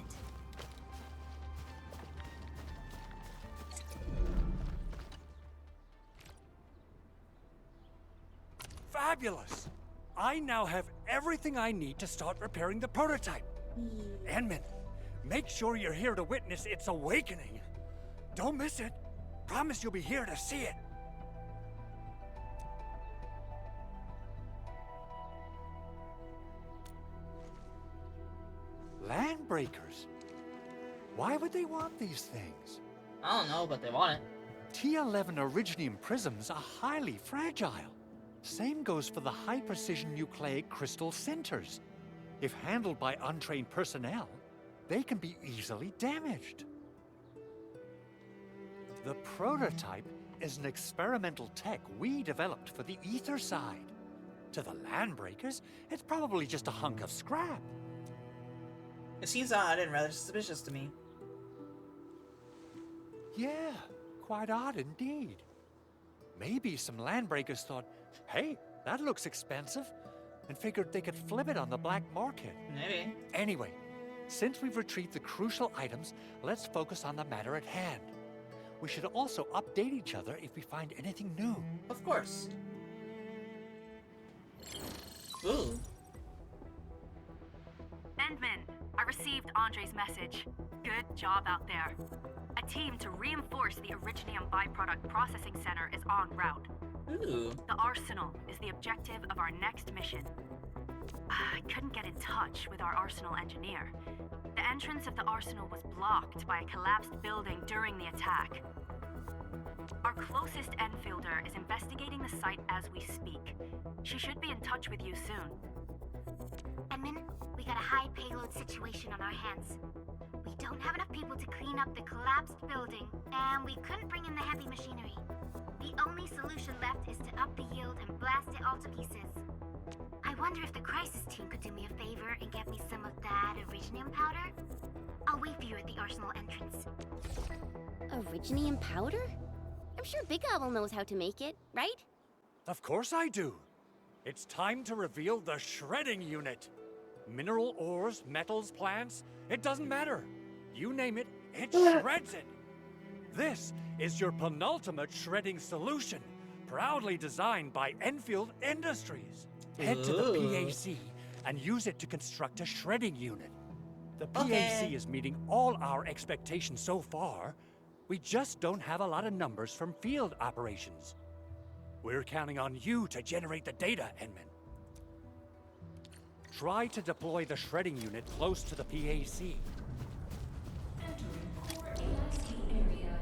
S5: Fabulous! I now have everything I need to start repairing the prototype. Enmin, make sure you're here to witness its awakening. Don't miss it. Promise you'll be here to see it. Landbreakers? Why would they want these things?
S1: I don't know, but they want it.
S5: T11 Originium prisms are highly fragile. Same goes for the high-precision nucleic crystal centers. If handled by untrained personnel, they can be easily damaged. The prototype is an experimental tech we developed for the ether side. To the Landbreakers, it's probably just a hunk of scrap.
S1: It seems odd and rather suspicious to me.
S5: Yeah, quite odd indeed. Maybe some Landbreakers thought, hey, that looks expensive, and figured they could flip it on the black market.
S1: Maybe.
S5: Anyway, since we've retrieved the crucial items, let's focus on the matter at hand. We should also update each other if we find anything new.
S1: Of course. Ooh.
S8: Endman, I received Andre's message. Good job out there. A team to reinforce the Originium byproduct processing center is en route.
S1: Ooh.
S8: The Arsenal is the objective of our next mission. I couldn't get in touch with our Arsenal engineer. The entrance of the Arsenal was blocked by a collapsed building during the attack. Our closest Enfielder is investigating the site as we speak. She should be in touch with you soon.
S3: Edmund, we got a high payload situation on our hands. We don't have enough people to clean up the collapsed building, and we couldn't bring in the heavy machinery. The only solution left is to up the yield and blast it all to pieces. I wonder if the crisis team could do me a favor and get me some of that Originium powder? I'll wait for you at the Arsenal entrance.
S20: Originium powder? I'm sure Big Owl knows how to make it, right?
S5: Of course I do. It's time to reveal the shredding unit. Mineral ores, metals, plants, it doesn't matter. You name it, it shreds it. This is your penultimate shredding solution, proudly designed by Enfield Industries. Head to the PAC and use it to construct a shredding unit. The PAC is meeting all our expectations so far. We just don't have a lot of numbers from field operations. We're counting on you to generate the data, Enman. Try to deploy the shredding unit close to the PAC.
S16: Entering core AIC area.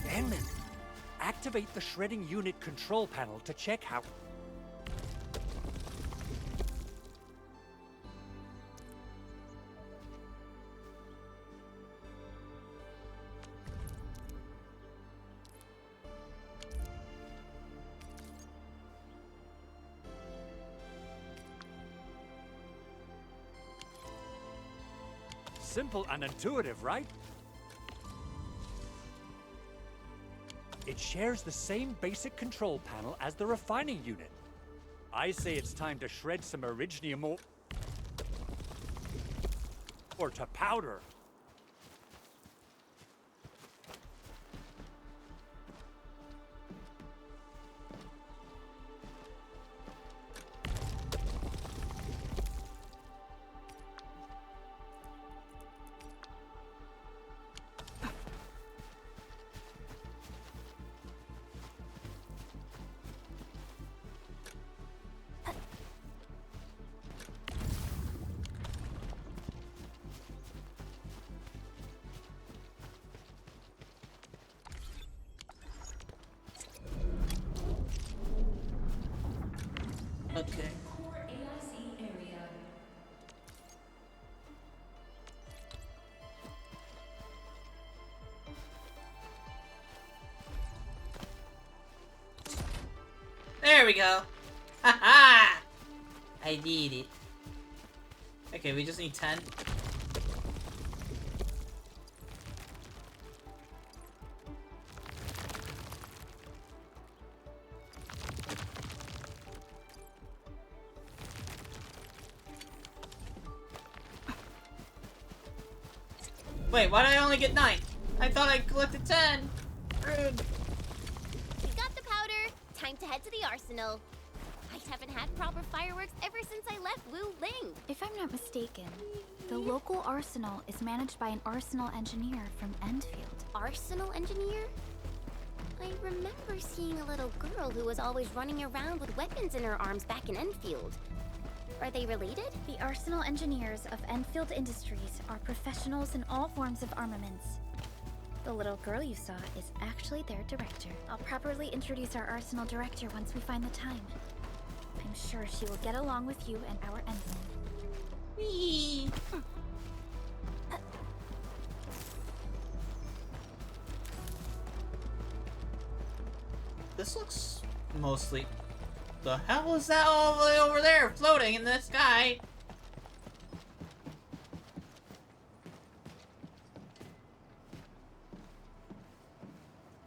S5: Enman, activate the shredding unit control panel to check how... Simple and intuitive, right? It shares the same basic control panel as the refining unit. I say it's time to shred some Originium or to powder.
S1: Okay.
S16: Core AIC area.
S1: There we go. Haha! I did it. Okay, we just need 10. Wait, why did I only get 9? I thought I collected 10. Rude.
S20: We got the powder. Time to head to the arsenal. I haven't had proper fireworks ever since I left Wu Ling.
S4: If I'm not mistaken, the local arsenal is managed by an arsenal engineer from Endfield.
S20: Arsenal engineer? I remember seeing a little girl who was always running around with weapons in her arms back in Enfield. Are they related?
S4: The arsenal engineers of Enfield Industries are professionals in all forms of armaments. The little girl you saw is actually their director. I'll properly introduce our arsenal director once we find the time. I'm sure she will get along with you and our ensign.
S1: Whee! This looks mostly... The hell is that all the way over there floating in the sky?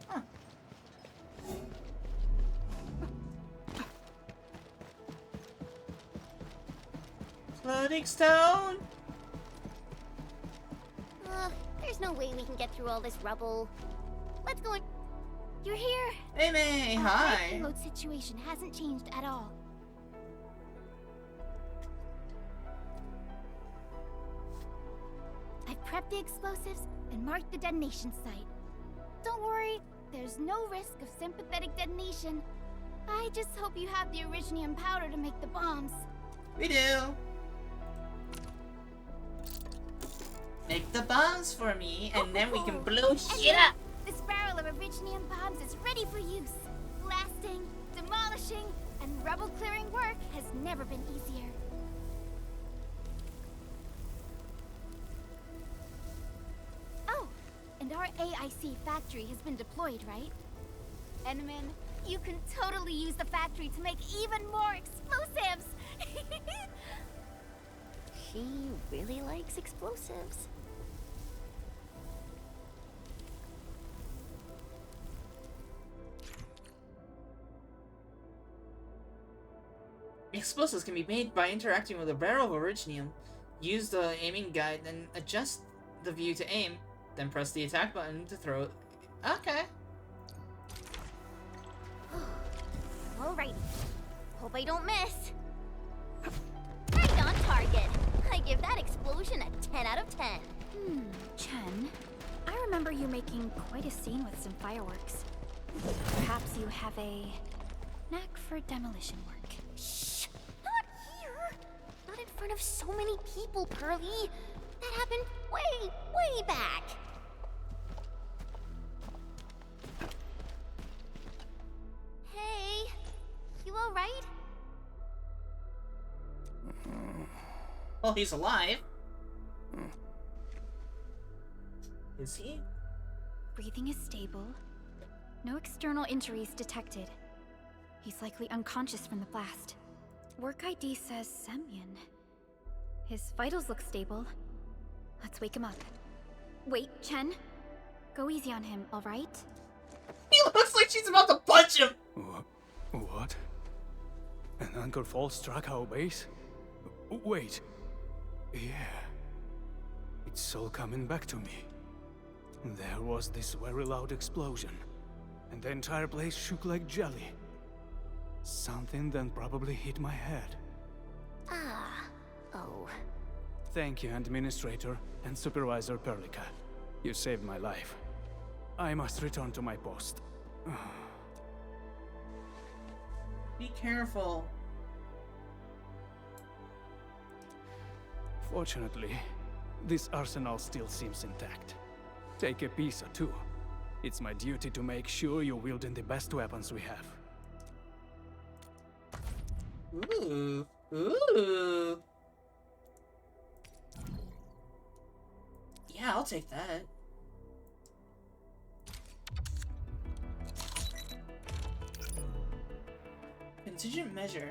S1: Huh. Floating stone?
S20: There's no way we can get through all this rubble. Let's go in. You're here!
S1: Hey, May, hi!
S20: The payload situation hasn't changed at all. I've prepped the explosives and marked the detonation site. Don't worry, there's no risk of sympathetic detonation. I just hope you have the originium powder to make the bombs.
S1: We do! Make the bombs for me, and then we can blow shit up!
S20: This barrel of originium bombs is ready for use. Blasting, demolishing, and rubble-clearing work has never been easier. Oh, and our AIC factory has been deployed, right? Enman, you can totally use the factory to make even more explosives! She really likes explosives.
S1: Explosives can be made by interacting with a barrel of originium. Use the aiming guide, then adjust the view to aim, then press the attack button to throw it. Okay.
S20: Alrighty. Hope I don't miss. Right on target. I give that explosion a 10 out of 10.
S4: Chen, I remember you making quite a scene with some fireworks. Perhaps you have a knack for demolition work.
S20: Shh! Not here! Not in front of so many people, Pearly. That happened way, way back. Hey, you alright?
S1: Well, he's alive. Is he?
S4: Breathing is stable. No external injuries detected. He's likely unconscious from the blast. Work ID says Semyon. His vitals look stable. Let's wake him up. Wait, Chen. Go easy on him, alright?
S1: He looks like she's about to punch him!
S18: What? An anchor fall struck our base? Wait. Yeah. It's all coming back to me. There was this very loud explosion, and the entire place shook like jelly. Something then probably hit my head.
S20: Oh.
S18: Thank you, Administrator and Supervisor Perlica. You saved my life. I must return to my post.
S1: Be careful.
S18: Fortunately, this arsenal still seems intact. Take a piece or two. It's my duty to make sure you're wielding the best weapons we have.
S1: Ooh. Ooh. Yeah, I'll take that. Contingent measure.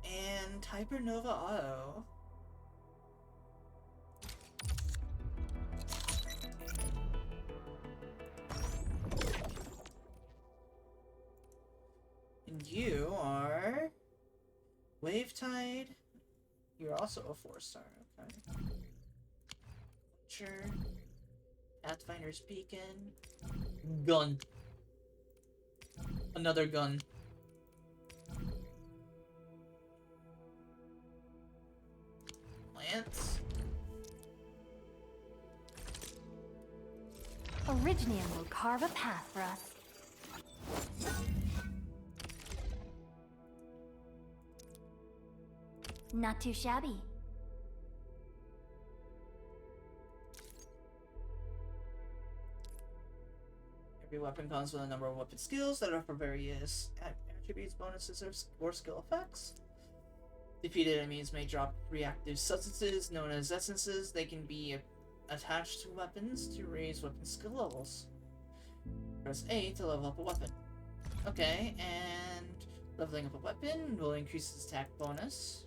S1: And Hypernova Auto. And you are Wave Tide. You're also a 4-star, okay. Sure. Pathfinder's Beacon. Gun. Another gun. Lance.
S6: Originium will carve a path for us. Not too shabby.
S1: Every weapon comes with a number of weapon skills that offer various attributes, bonuses, or skill effects. Defeated enemies may drop reactive substances known as essences. They can be attached to weapons to raise weapon skill levels. Press A to level up a weapon. Okay, and leveling up a weapon will increase its attack bonus.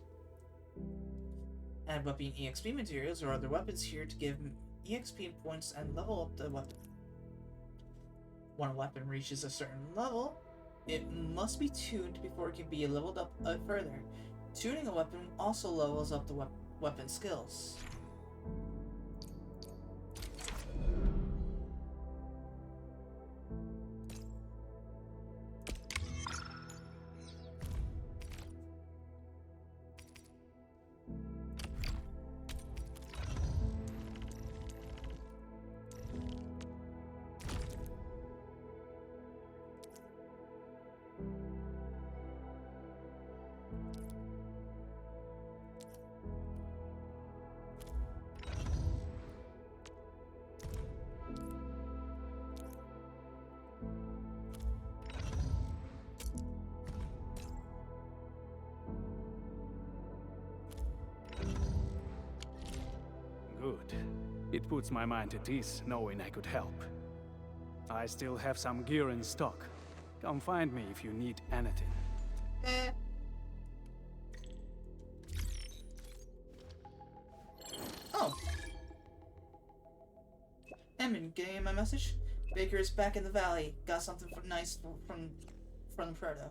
S1: Add weapon EXP materials or other weapons here to give EXP points and level up the weapon. When a weapon reaches a certain level, it must be tuned before it can be leveled up further. Tuning a weapon also levels up the weapon skills.
S18: Good. It puts my mind at ease knowing I could help. I still have some gear in stock. Come find me if you need anything.
S1: Oh. Emin, getting my message? Baker is back in the valley. Got something nice from Proto.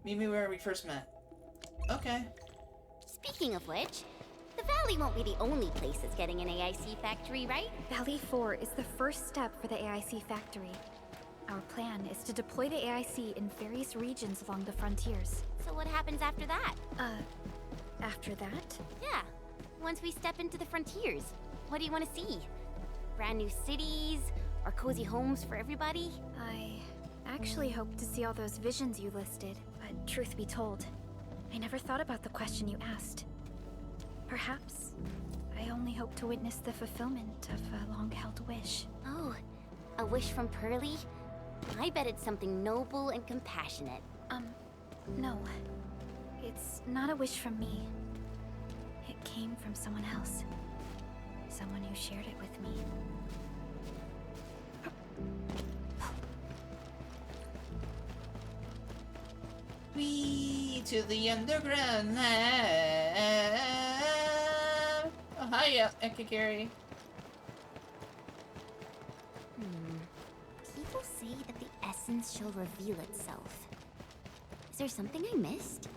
S1: Meet me where we first met. Okay.
S20: Speaking of which, the Valley won't be the only place that's getting an AIC factory, right?
S4: Valley 4 is the first step for the AIC factory. Our plan is to deploy the AIC in various regions along the frontiers.
S20: So what happens after that?
S4: After that?
S20: Yeah. Once we step into the frontiers, what do you want to see? Brand new cities? Or cozy homes for everybody?
S4: I actually hoped to see all those visions you listed, but truth be told, I never thought about the question you asked. Perhaps I only hope to witness the fulfillment of a long-held wish.
S20: Oh, a wish from Pearly? I bet it's something noble and compassionate.
S4: No. It's not a wish from me. It came from someone else. Someone who shared it with me.
S1: We to the underground lab. Oh, hiya, Ekikari.
S20: People say that the essence shall reveal itself. Is there something I missed?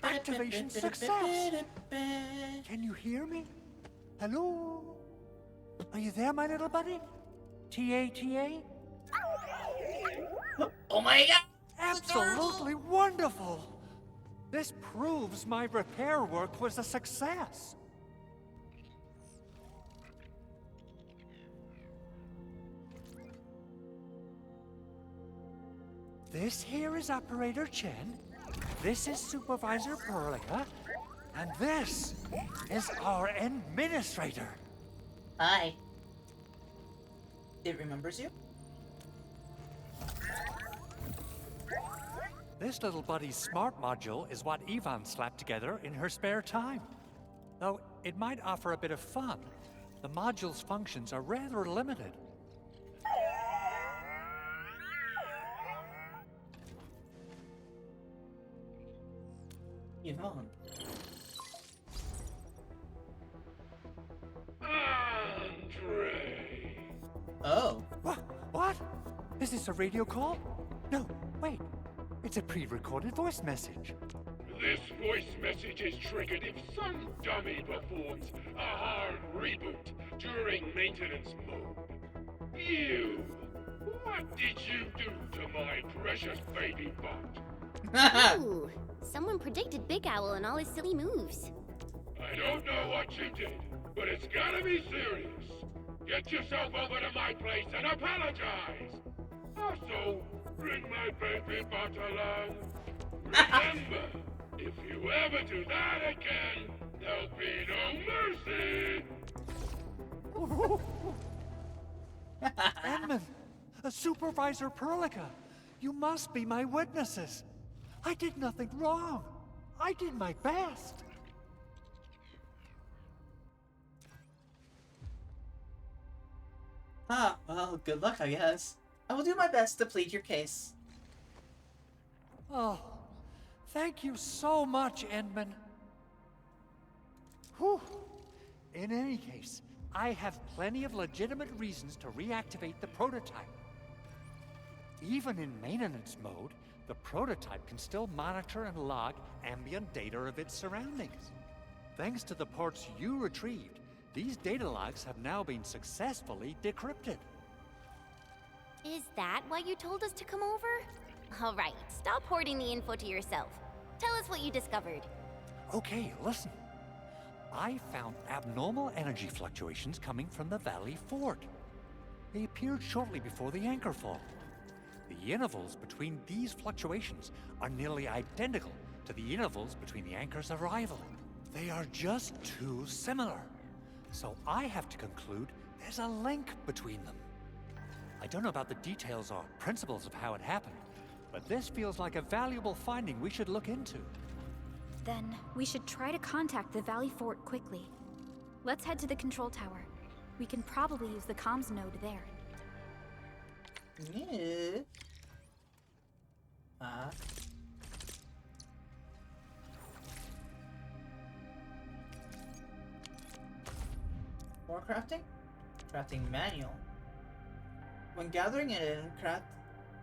S5: Activation success! Can you hear me? Hello? Are you there, my little buddy? T-A-T-A?
S1: Oh my god!
S5: Absolutely wonderful! This proves my repair work was a success. This here is Operator Chen. This is Supervisor Perlia. And this is our administrator.
S1: Hi. It remembers you?
S5: This little buddy's smart module is what Yvonne slapped together in her spare time. Though it might offer a bit of fun, the module's functions are rather limited.
S1: Yvonne.
S15: Andre!
S1: Oh.
S5: What? Is this a radio call? No, wait. It's a pre-recorded voice message.
S15: This voice message is triggered if some dummy performs a hard reboot during maintenance mode. You! What did you do to my precious baby bot?
S21: Ooh, someone predicted Big Owl and all his silly moves.
S15: I don't know what you did, but it's gotta be serious. Get yourself over to my place and apologize. Also, bring my baby bot along. Remember, if you ever do that again, there'll be no mercy.
S5: Edmund, Supervisor Perlica, you must be my witnesses. I did nothing wrong. I did my best.
S1: Ah, well, good luck, I guess. I will do my best to plead your case.
S5: Oh, thank you so much, Edmund. Whew. In any case, I have plenty of legitimate reasons to reactivate the prototype. Even in maintenance mode, the prototype can still monitor and log ambient data of its surroundings. Thanks to the parts you retrieved, these data logs have now been successfully decrypted.
S21: Is that why you told us to come over? All right, stop hoarding the info to yourself. Tell us what you discovered.
S5: Okay, listen. I found abnormal energy fluctuations coming from the Valley Fort. They appeared shortly before the anchor fall. The intervals between these fluctuations are nearly identical to the intervals between the anchor's arrival. They are just too similar. So I have to conclude there's a link between them. I don't know about the details or principles of how it happened, but this feels like a valuable finding we should look into.
S4: Then we should try to contact the Valley Fort quickly. Let's head to the control tower. We can probably use the comms node there.
S1: Yeah. More crafting? Crafting manual. When gathering it in,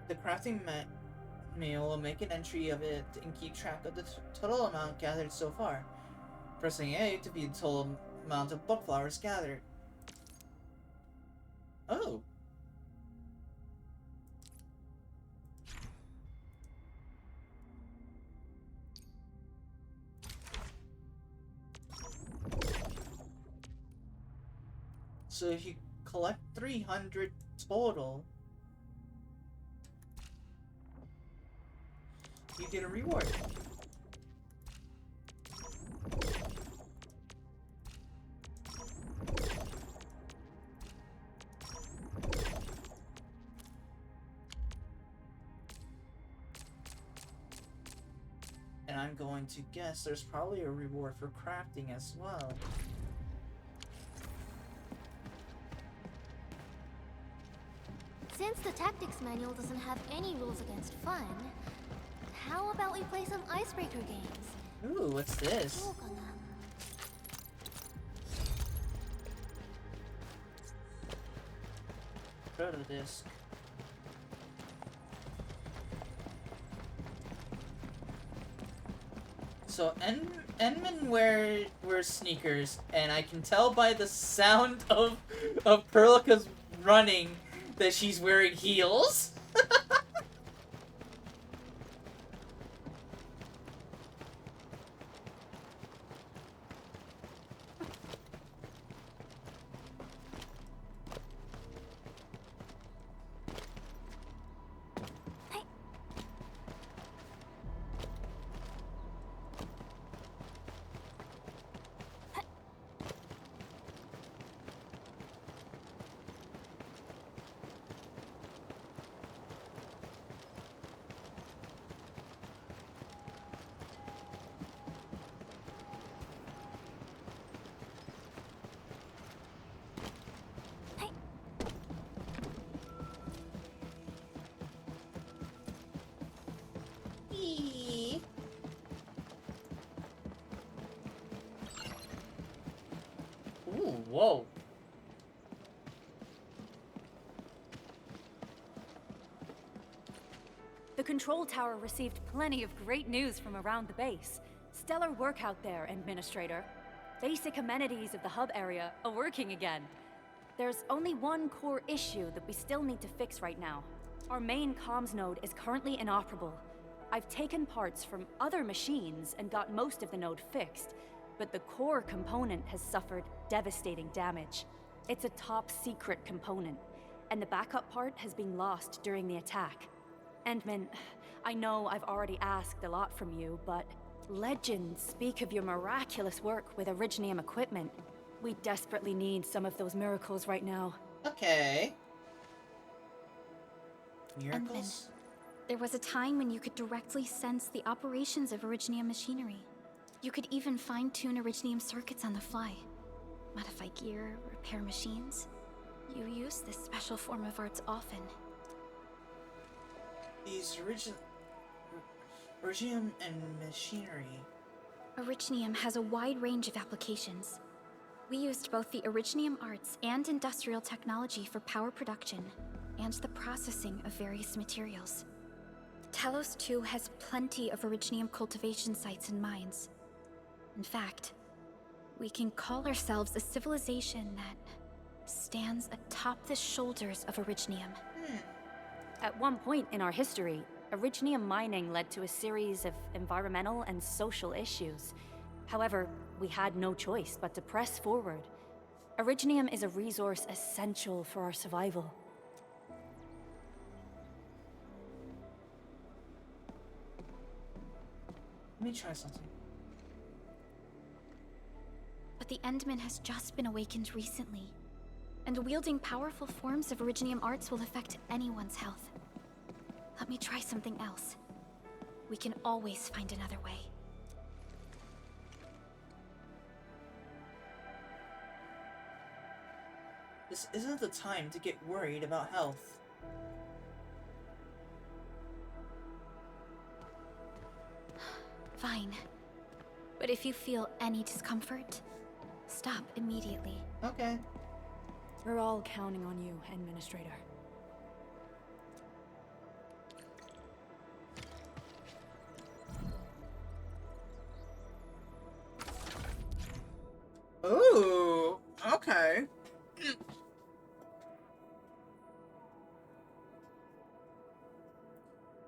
S1: the crafting manual will make an entry of it and keep track of the total amount gathered so far. Pressing A to view the total amount of book flowers gathered. Oh. So if you collect 300 total, you get a reward. And I'm going to guess there's probably a reward for crafting as well.
S20: Since the tactics manual doesn't have any rules against fun, how about we play some icebreaker games?
S1: Ooh, what's this? Proto disc. So Enman wears sneakers, and I can tell by the sound of Perlica's running that she's wearing heels. Whoa.
S10: The control tower received plenty of great news from around the base. Stellar work out there, Administrator. Basic amenities of the hub area are working again. There's only one core issue that we still need to fix right now. Our main comms node is currently inoperable. I've taken parts from other machines and got most of the node fixed, but the core component has suffered devastating damage. It's a top secret component, and the backup part has been lost during the attack. Endman, I know I've already asked a lot from you, but legends speak of your miraculous work with Originium equipment. We desperately need some of those miracles right now.
S1: Okay.
S4: Miracles?
S1: Miracles?
S4: There was a time when you could directly sense the operations of Originium machinery. You could even fine-tune Originium circuits on the fly. Modify gear, repair machines. You use this special form of arts often.
S1: These Originium and machinery.
S4: Originium has a wide range of applications. We used both the Originium arts and industrial technology for power production and the processing of various materials. Talos 2 has plenty of Originium cultivation sites and mines. In fact, we can call ourselves a civilization that stands atop the shoulders of Originium.
S10: At one point in our history, Originium mining led to a series of environmental and social issues. However, we had no choice but to press forward. Originium is a resource essential for our survival.
S1: Let me try something.
S4: But the Endman has just been awakened recently, and wielding powerful forms of Originium arts will affect anyone's health. Let me try something else. We can always find another way.
S1: This isn't the time to get worried about health.
S4: Fine. But if you feel any discomfort, stop immediately.
S1: Okay.
S10: We're all counting on you, Administrator.
S1: Ooh, okay.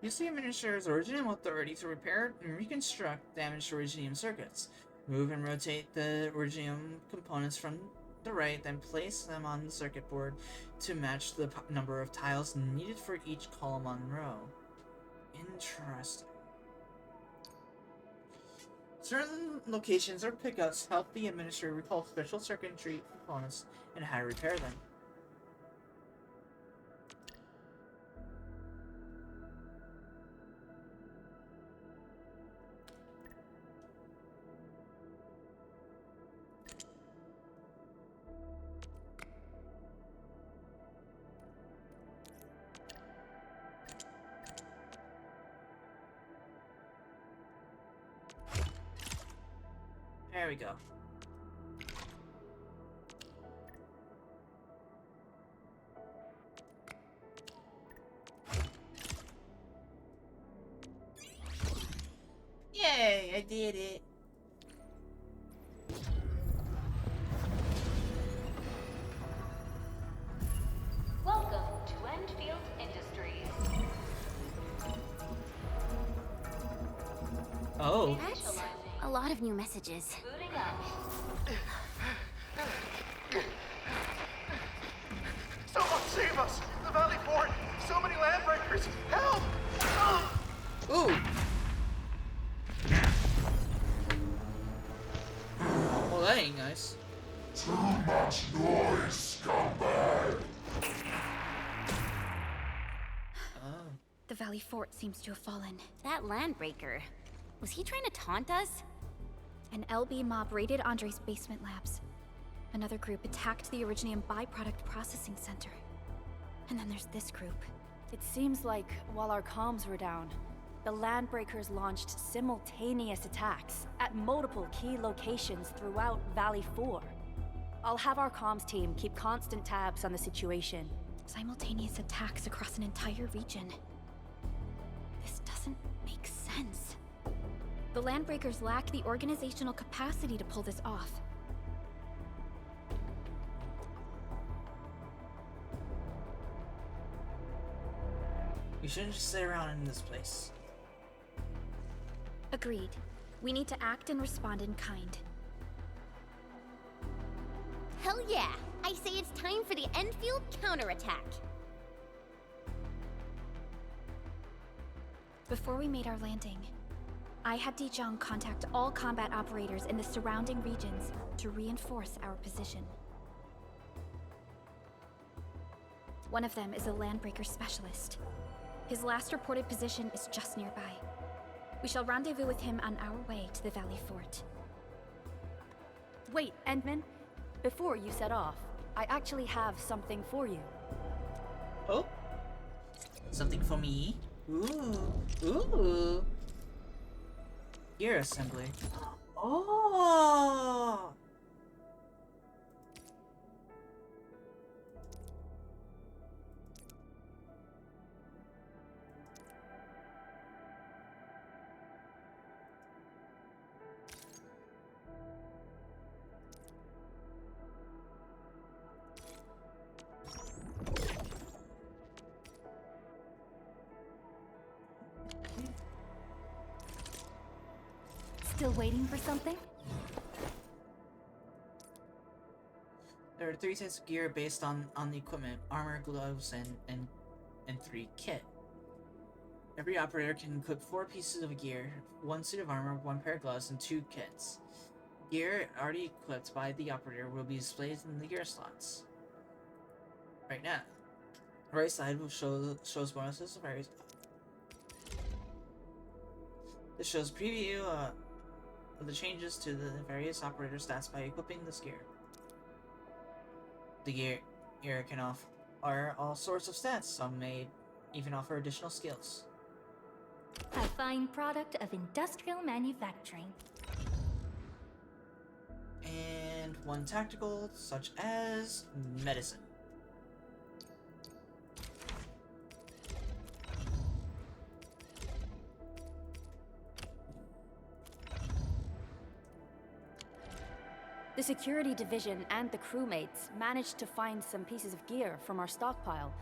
S1: Use the Administrator's Originium authority to repair and reconstruct damaged Originium circuits. Move and rotate the Originium components from the right, then place them on the circuit board to match the number of tiles needed for each column on row. Interesting. Certain locations or pickups help the Administrator recall special circuitry components and how to repair them. There we go. Yay, I did it.
S2: Welcome to Endfield Industries.
S1: Oh.
S21: That's a lot of new messages.
S2: Booting up.
S15: Someone save us! The Valley Fort! So many landbreakers! Help!
S1: Ooh. Well, that ain't nice.
S15: Too much noise, scumbag!
S1: Oh.
S4: The Valley Fort seems to have fallen.
S21: That landbreaker. Was he trying to taunt us?
S4: An LB mob raided Andre's basement labs. Another group attacked the Originium byproduct processing center. And then there's this group.
S10: It seems like while our comms were down, the Landbreakers launched simultaneous attacks at multiple key locations throughout Valley 4. I'll have our comms team keep constant tabs on the situation.
S4: Simultaneous attacks across an entire region. This doesn't make sense. The Landbreakers lack the organizational capacity to pull this off.
S1: We shouldn't just sit around in this place.
S4: Agreed. We need to act and respond in kind.
S21: Hell yeah! I say it's time for the Endfield counterattack.
S4: Before we made our landing, I had Dijong contact all combat operators in the surrounding regions to reinforce our position. One of them is a Landbreaker specialist. His last reported position is just nearby. We shall rendezvous with him on our way to the Valley Fort.
S10: Wait, Endman. Before you set off, I actually have something for you.
S1: Oh? Something for me? Ooh. Ooh. Gear assembly. Oh!
S10: Still waiting for something?
S1: There are 3 sets of gear based on the equipment: armor, gloves, and 3 kit. Every operator can equip 4 pieces of gear, 1 suit of armor, 1 pair of gloves, and 2 kits. Gear already equipped by the operator will be displayed in the gear slots. Right now. Right side will shows bonuses of various. This shows preview of the changes to the various operator stats by equipping this gear. The gear can offer all sorts of stats. Some may even offer additional skills.
S9: A fine product of industrial manufacturing.
S1: And 1 tactical, such as medicine.
S10: The security division and the crewmates managed to find some pieces of gear from our stockpile,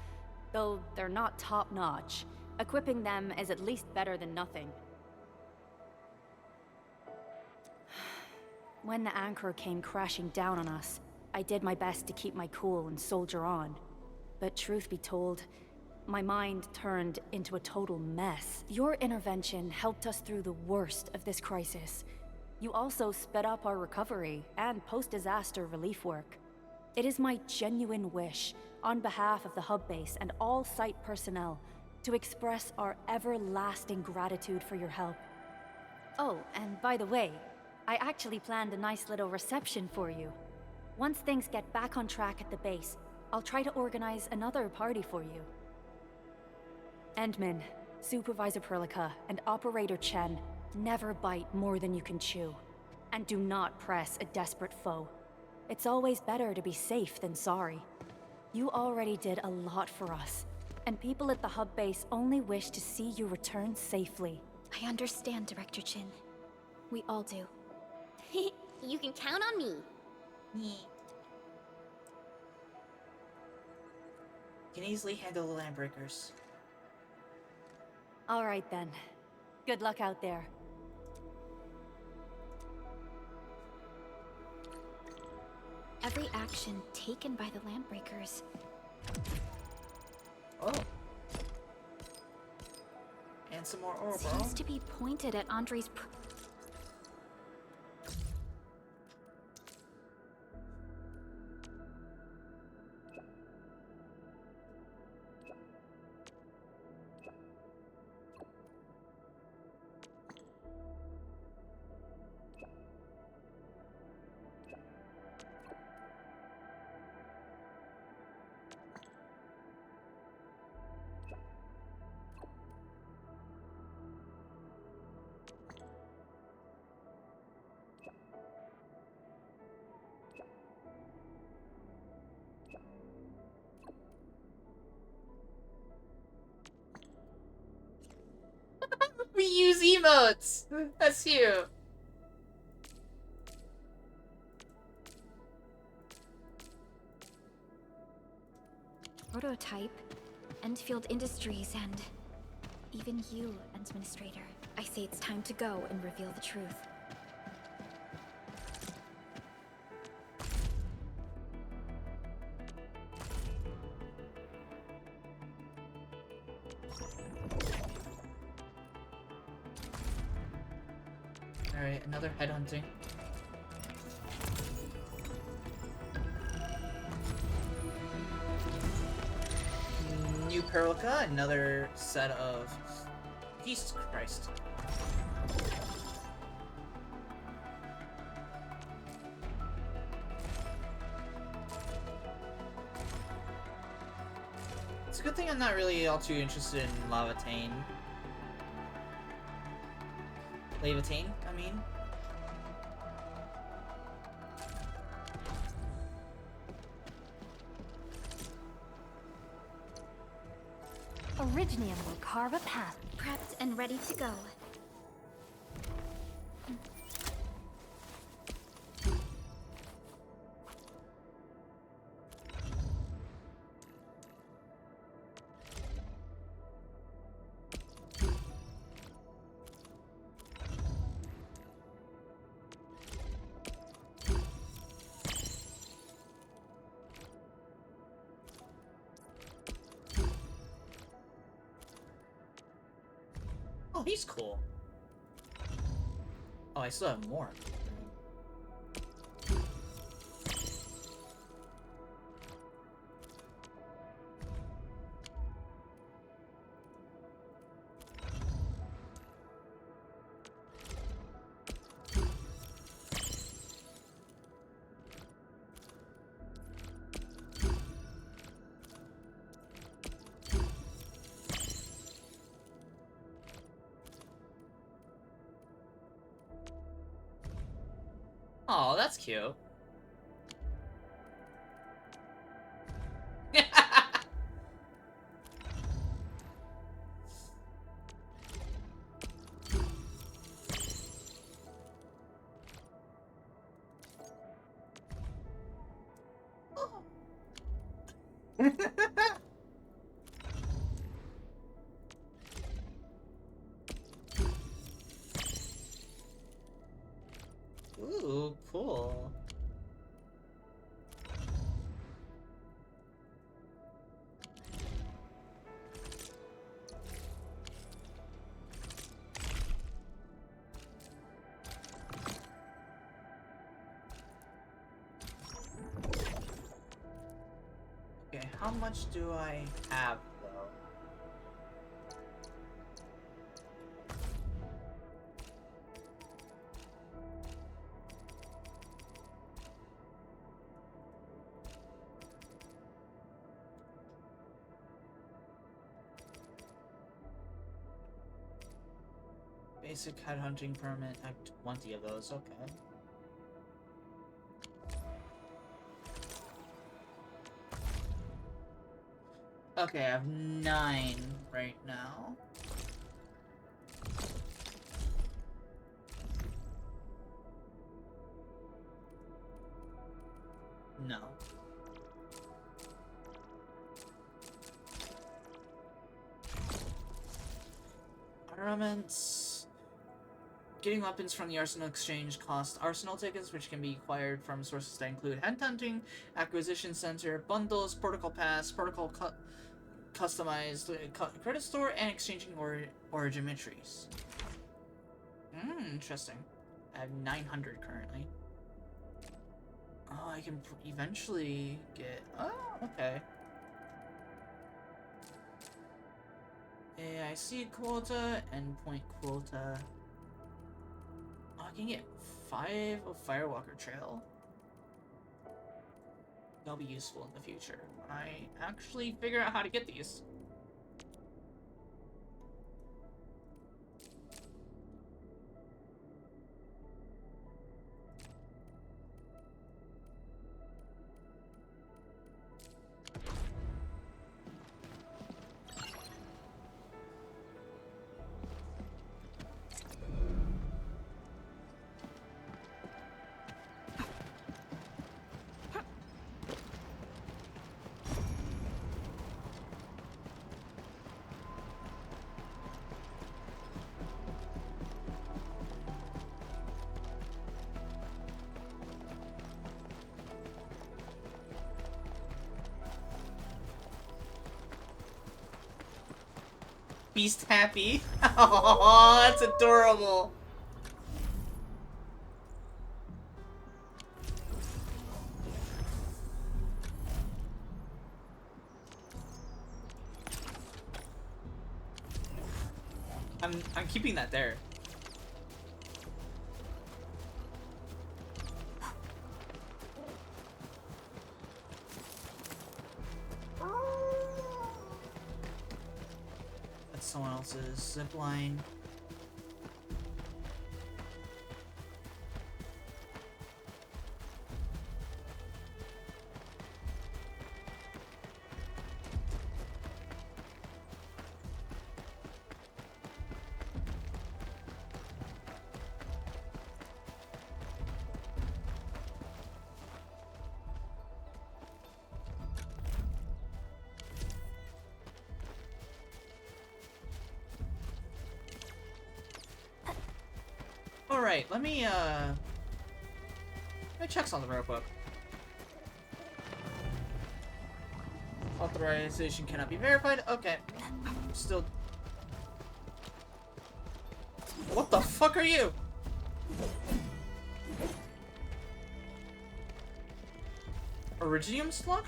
S10: though they're not top-notch. Equipping them is at least better than nothing. When the anchor came crashing down on us, I did my best to keep my cool and soldier on. But truth be told, my mind turned into a total mess. Your intervention helped us through the worst of this crisis. You also sped up our recovery and post-disaster relief work. It is my genuine wish, on behalf of the hub base and all site personnel, to express our everlasting gratitude for your help. Oh, and by the way, I actually planned a nice little reception for you. Once things get back on track at the base, I'll try to organize another party for you. Endman, Supervisor Perlica, and Operator Chen, never bite more than you can chew. And do not press a desperate foe. It's always better to be safe than sorry. You already did a lot for us, and people at the hub base only wish to see you return safely.
S4: I understand, Director Chin. We all do.
S21: You can count on me.
S1: Can easily handle the Landbreakers.
S10: All right then. Good luck out there.
S4: Every action taken by the Landbreakers.
S1: Oh. And some more ore, bro.
S4: Seems to be pointed at Andre's
S1: use emotes! That's cute.
S4: Prototype, Endfield Industries, and even you, Administrator. I say it's time to go and reveal the truth.
S1: Alright, another headhunting. New Perlica, another set of... Jesus Christ. It's a good thing I'm not really all too interested in Lavatane. Lavatane, I mean.
S9: Originium will carve a path.
S4: Prepped and ready to go.
S1: Oh, he's cool. Oh, I still have more. Oh, that's cute. Ooh, cool. Okay, how much do I have, though? Basic headhunting permit. I have 20 of those, okay. Okay, I have 9 right now. No. Armaments. Getting weapons from the Arsenal Exchange costs Arsenal tickets, which can be acquired from sources that include headhunting, acquisition center, bundles, protocol pass, protocol customized credit store, and exchanging origin entries. Interesting. I have 900 currently. Oh, I can eventually get... Oh, okay. AIC quota, endpoint quota. Oh, I can get 5 of Firewalker Trail. That'll be useful in the future when I actually figure out how to get these. Beast happy. Oh, that's adorable. I'm keeping that there. That's someone else's zip line. Alright, let me check something real quick. Authorization cannot be verified. Okay. Still. What the fuck are you? Iridium slug?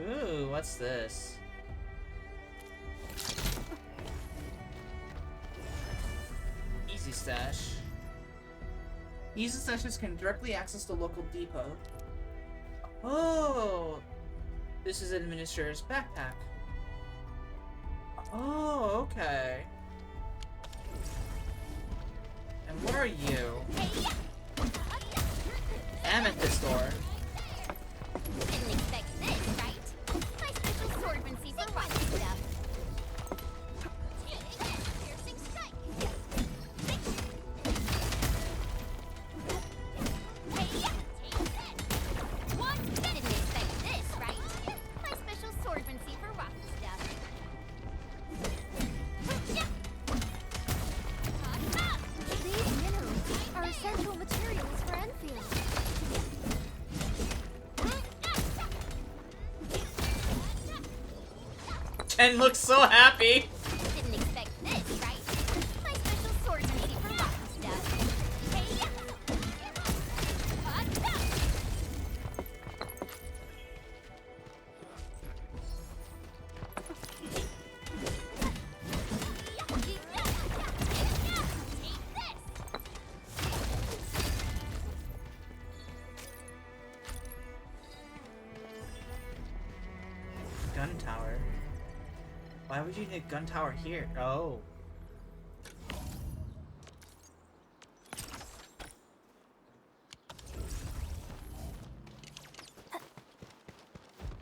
S1: Ooh, what's this? Easy Stash. Easy Stashes can directly access the local depot. Oh! This is Administrator's backpack. Oh, okay. And what are you? Amethyst Door.
S2: Didn't expect this, right? My special swordsmancy for rock stuff. Piercing strike. What? Didn't expect this, right? My special swordsmancy for rock stuff.
S20: These minerals are essential materials for Enfield.
S1: Ken looks so happy.
S2: Didn't expect this, right? My special swordsmancy for rock stuff.
S1: Gun tower. Why would you need a gun tower here? Oh.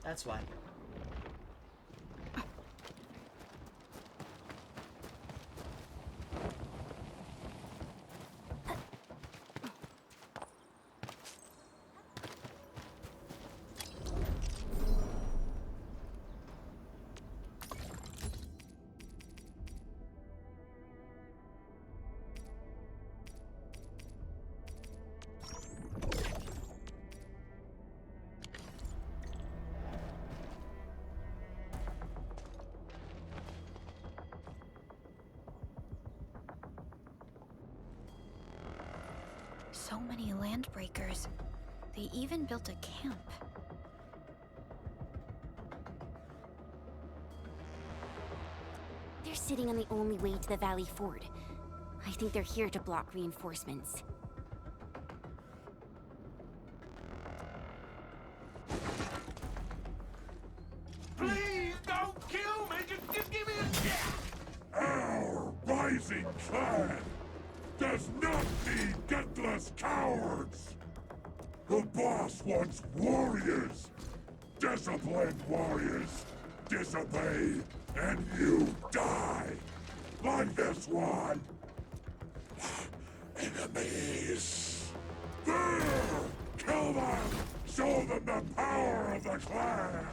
S1: That's why.
S4: So many landbreakers. They even built a camp.
S21: They're sitting on the only way to the Valley Ford. I think they're here to block reinforcements.
S15: Please don't kill me! Just give me a shot! Our rising clan does not need gutless cowards! The boss wants warriors! Disciplined warriors! Disobey, and you die! Like this one! Enemies! There! Kill them! Show them the power of the clan!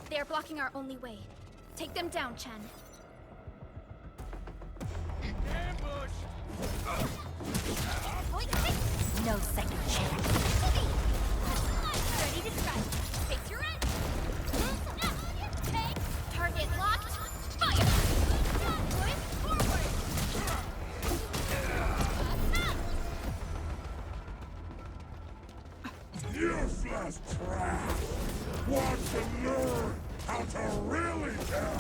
S20: They are blocking our only way. Take them down, Chen.
S15: Ambush!
S9: No second chance.
S20: Ready to strike. Face your edge. Target locked. Fire! Forward!
S15: Useless trap! Watch and learn how to really kill!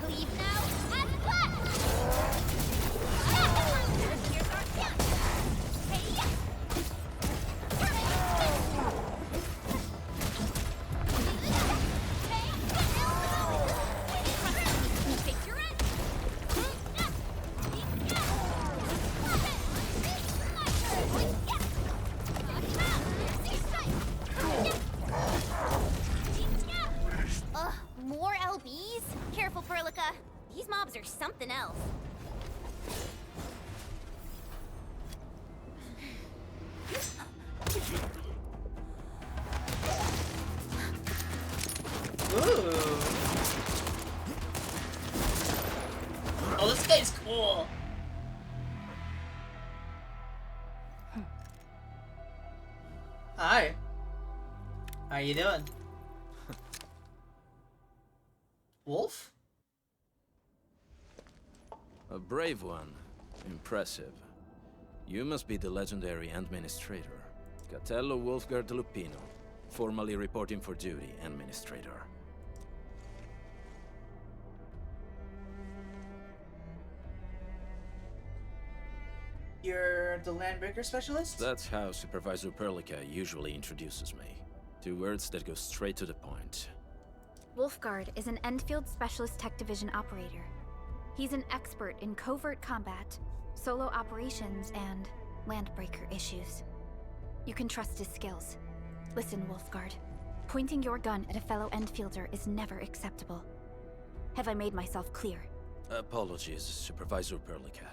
S20: Cleave now and left! Here's our chance! Hey, yes! Take your edge! Ugh, more LBs? Careful, Perlica. These mobs are something else.
S1: Ooh. Oh, this guy's cool. Hi. How you doing? Wolf?
S13: A brave one. Impressive. You must be the legendary Administrator. Catello Wolfgard Lupino, formally reporting for duty, Administrator.
S1: You're the Landbreaker Specialist?
S13: That's how Supervisor Perlica usually introduces me. 2 words that go straight to the point.
S4: Wolfguard is an Endfield Specialist Tech Division operator. He's an expert in covert combat, solo operations, and Landbreaker issues. You can trust his skills. Listen, Wolfguard. Pointing your gun at a fellow Endfielder is never acceptable. Have I made myself clear?
S13: Apologies, Supervisor Perlica.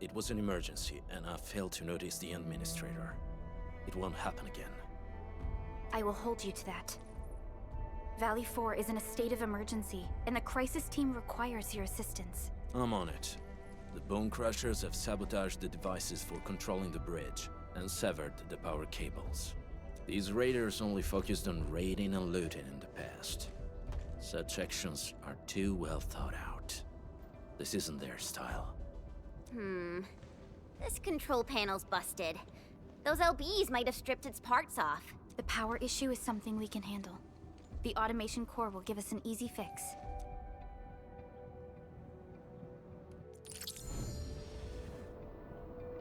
S13: It was an emergency, and I failed to notice the Administrator. It won't happen again.
S4: I will hold you to that. Valley 4 is in a state of emergency, and the crisis team requires your assistance.
S13: I'm on it. The Bone Crushers have sabotaged the devices for controlling the bridge, and severed the power cables. These raiders only focused on raiding and looting in the past. Such actions are too well thought out. This isn't their style.
S21: This control panel's busted. Those LBs might have stripped its parts off.
S4: The power issue is something we can handle. The automation core will give us an easy fix.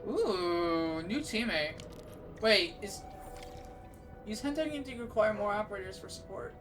S1: Ooh, new teammate. Wait, is Hentai going to require more operators for support?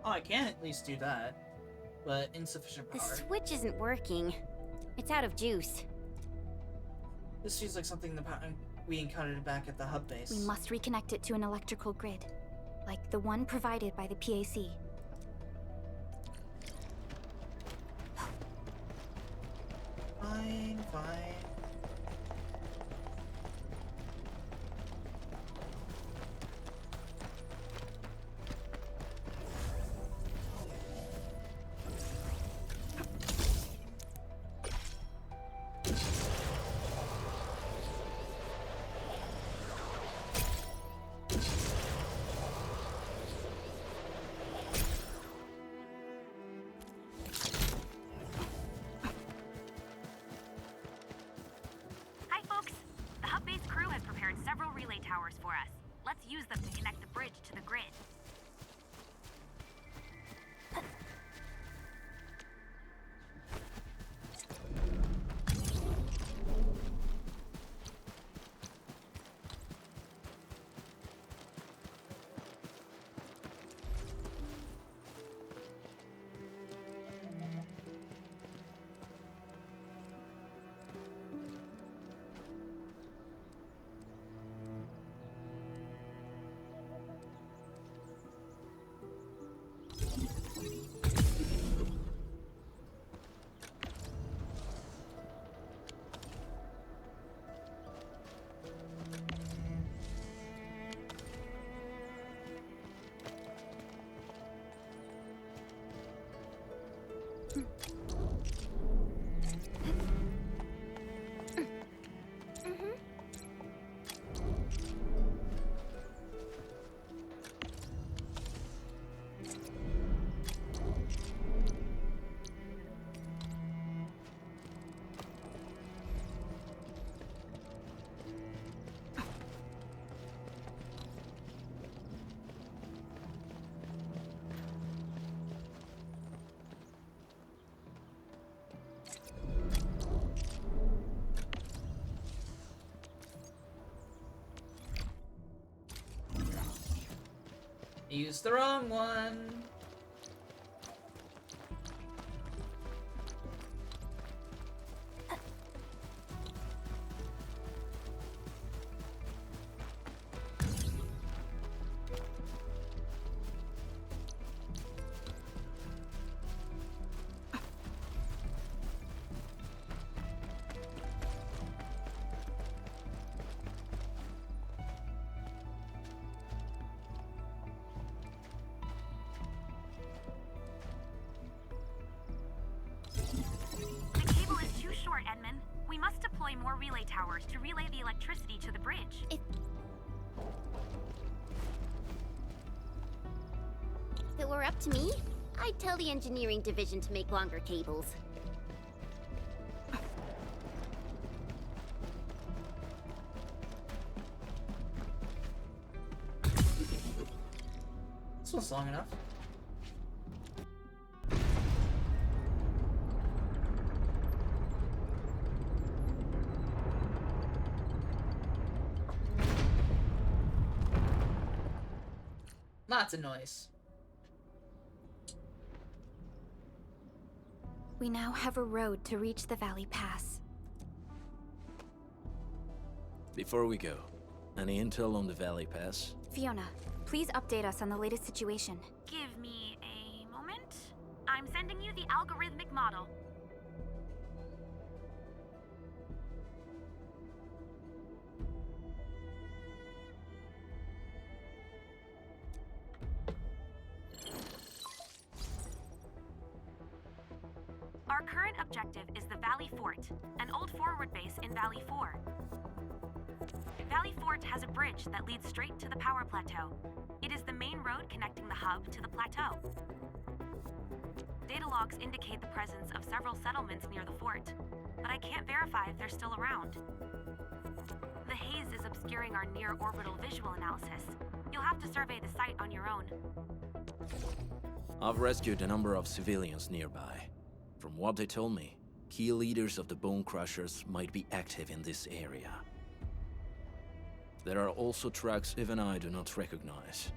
S1: Oh, I can at least do that, but insufficient
S21: The
S1: power.
S21: switch isn't working. It's out of juice.
S1: This feels like something we encountered back at the hub base.
S4: We must reconnect it to an electrical grid. like the one provided by the PAC.
S1: Fine, fine.
S8: Hi, folks. The hub-based crew has prepared several relay towers for us. Let's use them to connect the bridge to the grid. Use the wrong one. The cable is too short, Edmund. We must deploy more relay towers to relay the electricity to the bridge.
S20: If it were up to me, I'd tell the engineering division to make longer cables.
S1: This one's long enough. Lots of noise.
S4: We now have a road to reach the Valley Pass.
S13: Before we go, any intel on the Valley Pass?
S4: Fiona, please update us on the latest situation.
S8: Give me a moment. I'm sending you the algorithmic model. Our current objective is the Valley Fort, an old forward base in Valley 4. Valley Fort has a bridge that leads straight to the power plateau. It is the main road connecting the hub to the plateau. Data logs indicate the presence of several settlements near the fort, but I can't verify if they're still around. The haze is obscuring our near-orbital visual analysis. You'll have to survey the site on your own.
S13: I've rescued a number of civilians nearby. From what they told me, key leaders of the Bone Crushers might be active in this area. There are also tracks even I do not recognize,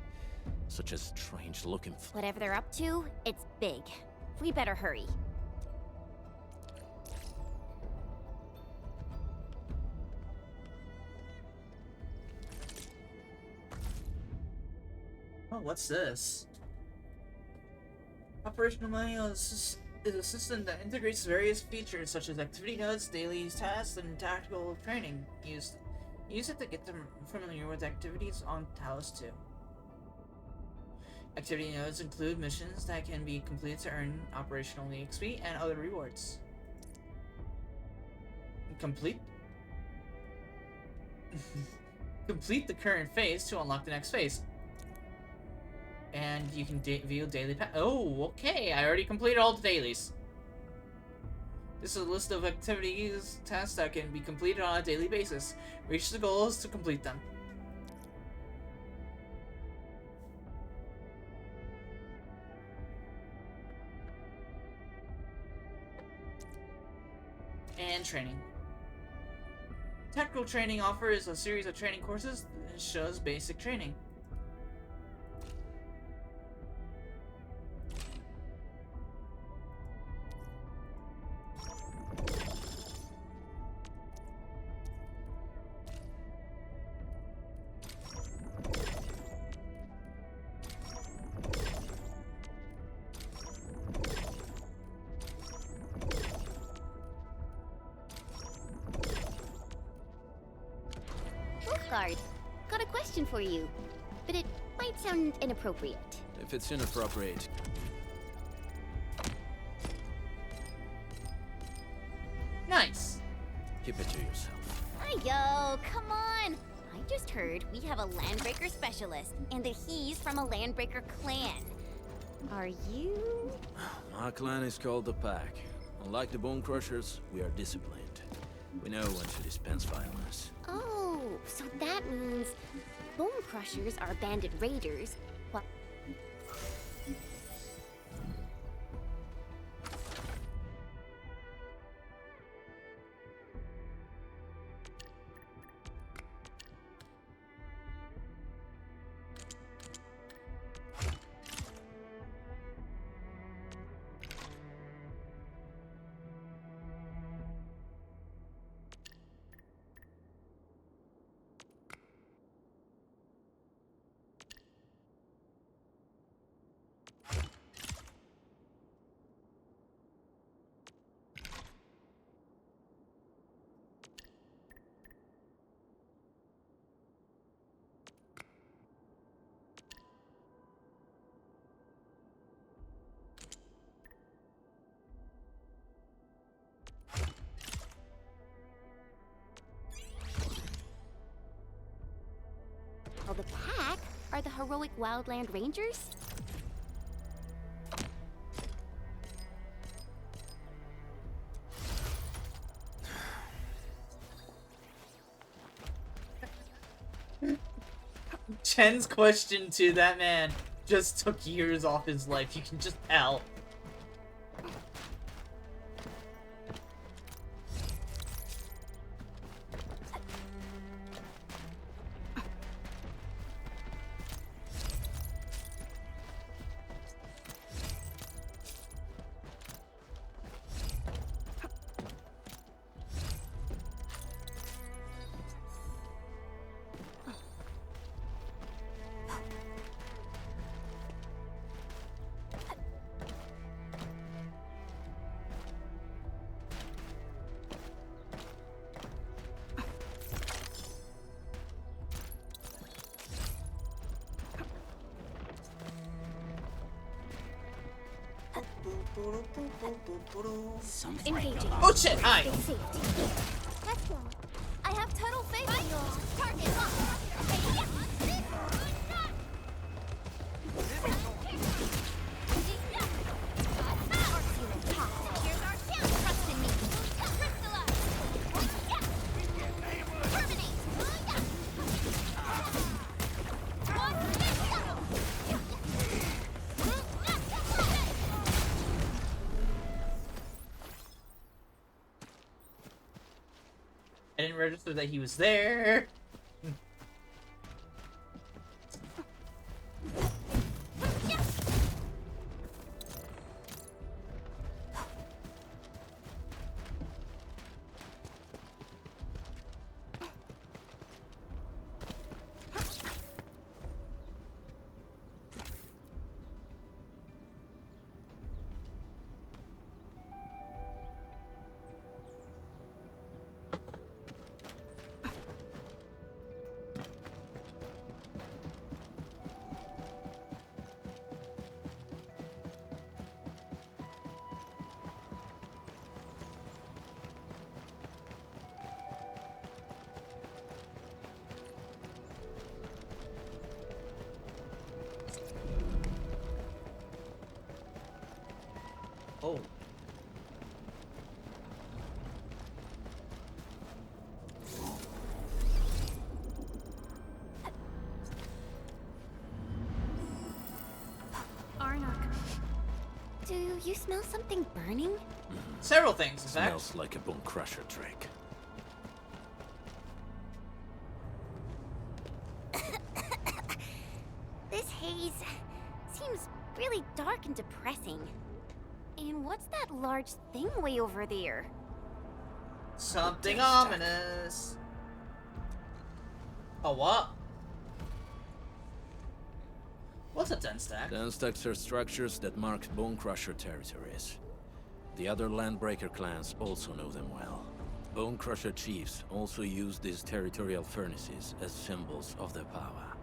S13: such as strange-looking...
S20: Whatever they're up to, it's big. We better hurry.
S1: Oh, Oh, what's this? Operational manual is a system that integrates various features such as activity notes, daily tasks, and tactical training. Use it to get them familiar with activities on Talos 2. Activity nodes include missions that can be completed to earn operational EXP and other rewards. Complete the current phase to unlock the next phase. And you can view daily oh, okay, I already completed all the dailies. This is a list of activities, tasks that can be completed on a daily basis. Reach the goals to complete them. And training. Technical training offers a series of training courses that shows basic training.
S21: Guard, got a question for you, but it might sound inappropriate.
S13: If it's inappropriate.
S1: Nice.
S13: Keep it to yourself.
S21: Yo, come on! I just heard we have a Landbreaker specialist, and that he's from a Landbreaker clan. Are you?
S13: My clan is called the Pack. Unlike the Bone Crushers, we are disciplined. We know when to dispense violence.
S21: Oh, so that means Bone Crushers are bandit raiders. What? Well, the Pack are the heroic Wildland Rangers?
S1: Chen's question to that man just took years off his life. You can just tell.
S6: Engaging.
S1: Oh shit, hi!
S6: Excellent. I have total faith in you. Target locked. Hey, yeah. Here's our chance. Trust in me. Crystallize. Terminate.
S1: I didn't register that he was there. Oh.
S21: Arnok, do you smell something burning?
S1: Several things, in fact.
S13: Smells like a bone crusher trick.
S21: This haze seems really dark and depressing. And what's that large thing way over there?
S1: Something ominous. A what? What's a den stack?
S13: Den stacks are structures that mark bone crusher territories. The other landbreaker clans also know them well. Bone crusher chiefs also use these territorial furnaces as symbols of their power.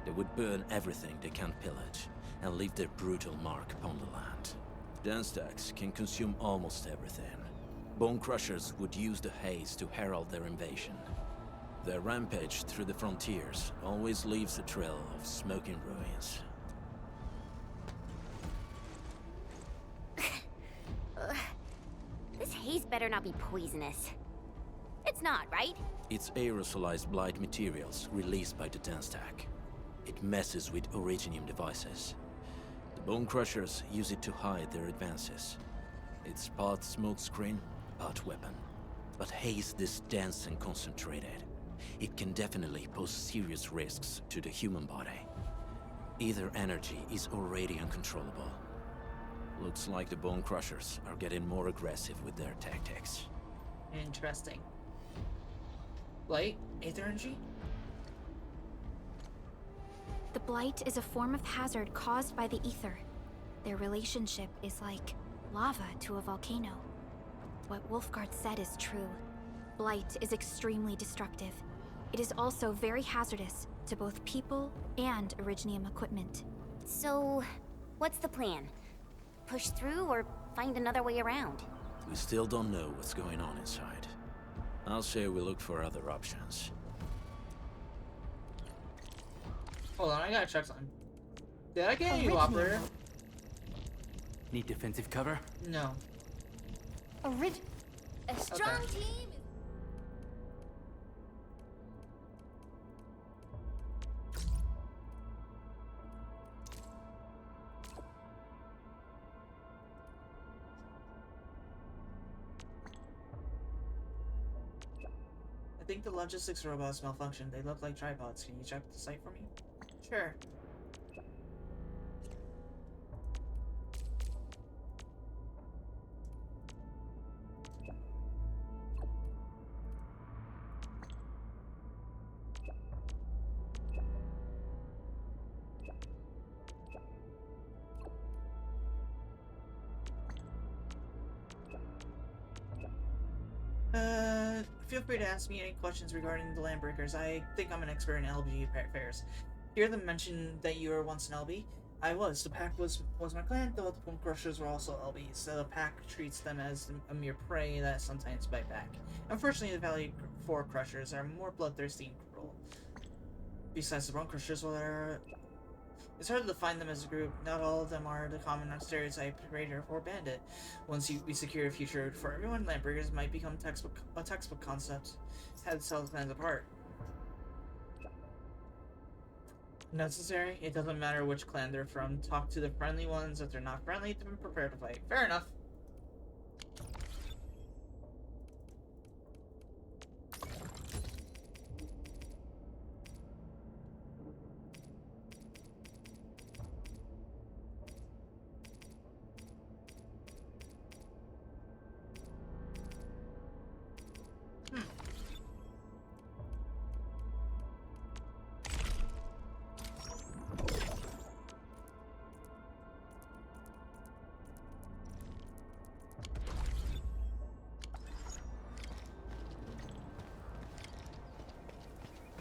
S13: They would burn everything they can't pillage, and leave their brutal mark upon the land. Den stacks can consume almost everything. Bone crushers would use the haze to herald their invasion. Their rampage through the frontiers always leaves a trail of smoking ruins.
S21: This haze better not be poisonous. It's not, right?
S13: It's aerosolized blight materials released by the den stack. It messes with originium devices. The bone crushers use it to hide their advances. It's part smokescreen, part weapon. But haze this dense and concentrated. It can definitely pose serious risks to the human body. Either energy is already uncontrollable. Looks like the bone crushers are getting more aggressive with their tactics.
S1: Interesting. Light? Aether energy?
S4: The blight is a form of hazard caused by the ether. Their relationship is like lava to a volcano. What Wolfguard said is true. Blight is extremely destructive. It is also very hazardous to both people and Originium equipment.
S21: So, what's the plan? Push through or find another way around?
S13: We still don't know what's going on inside. I'll say we look for other options.
S1: Hold on, I gotta check something. Did I get you, operator?
S12: Need defensive cover?
S1: No.
S6: A strong team.
S1: I think the logistics robots malfunctioned. They look like tripods. Can you check the site for me? Sure. Feel free to ask me any questions regarding the Landbreakers. I think I'm an expert in LB affairs. Hear them mention that you were once an LB? I was. The pack was my clan, though the Bone Crushers were also LBs, so the pack treats them as a mere prey that sometimes bite back. Unfortunately, the Valley 4 Crushers are more bloodthirsty and cruel. Besides the Bone Crushers, it's hard to find them as a group. Not all of them are the common stereotype raider or bandit. Once we secure a future for everyone, Landbreakers might become a textbook concept. Had to tell the clans apart. Necessary? It doesn't matter which clan they're from. Talk to the friendly ones. If they're not friendly, then prepare to fight. Fair enough.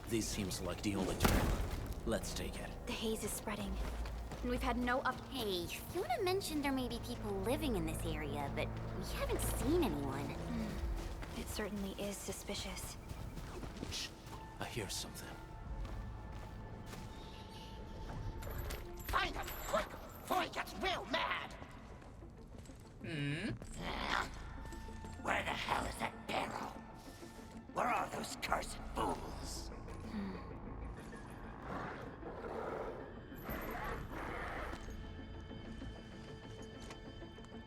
S13: This seems like the only trail. Let's take it.
S4: The haze is spreading, and we've had no up.
S21: Hey, Fiona mentioned there may be people living in this area, but we haven't seen anyone.
S4: It certainly is suspicious.
S13: Shh. I hear something.
S15: Find him, quick, before he gets real mad! Where the hell is that barrel? Where are those cursed fools?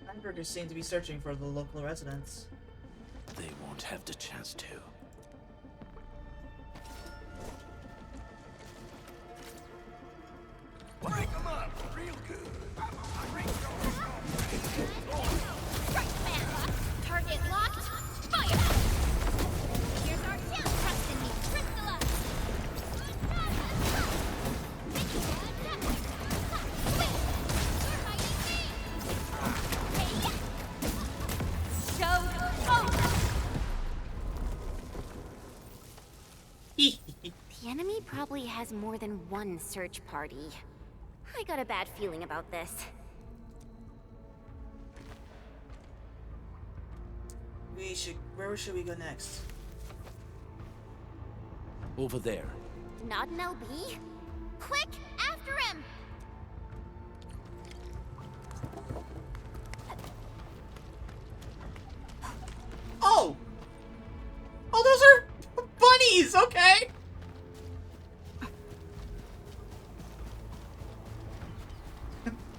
S1: Landbreakers seem to be searching for the local residents.
S13: They won't have the chance to.
S15: Break them up real good.
S20: Target locked. Fire! Here's our chance. Trust in me. Crystalla!
S21: The enemy probably has more than one search party. I got a bad feeling about this.
S1: Where should we go next?
S13: Over there.
S21: Not an LB?
S20: Quick, after him!
S1: Oh! Oh, those are bunnies! Okay!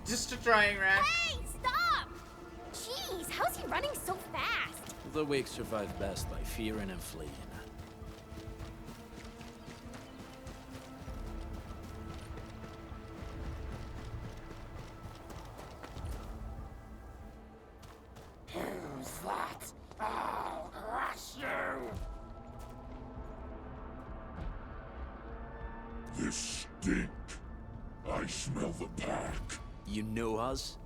S1: Just a trying rack.
S20: Hey, stop! Jeez, how's he running so fast?
S13: The weak survive best by fearing and fleeing.
S15: Who's that? I'll crush you!
S11: This stink. I smell the pack.
S13: You know us?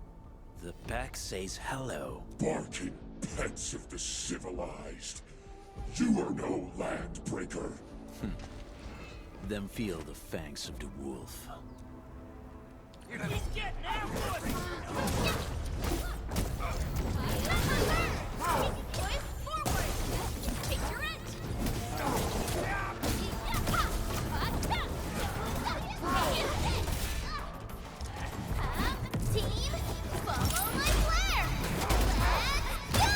S13: The pack says hello.
S11: Barking pets of the civilized. You are no landbreaker.
S13: Then feel the fangs of the wolf.
S15: He's getting ambushed!
S20: Boys, forward! Take your edge! Team, follow my flare! Let's go!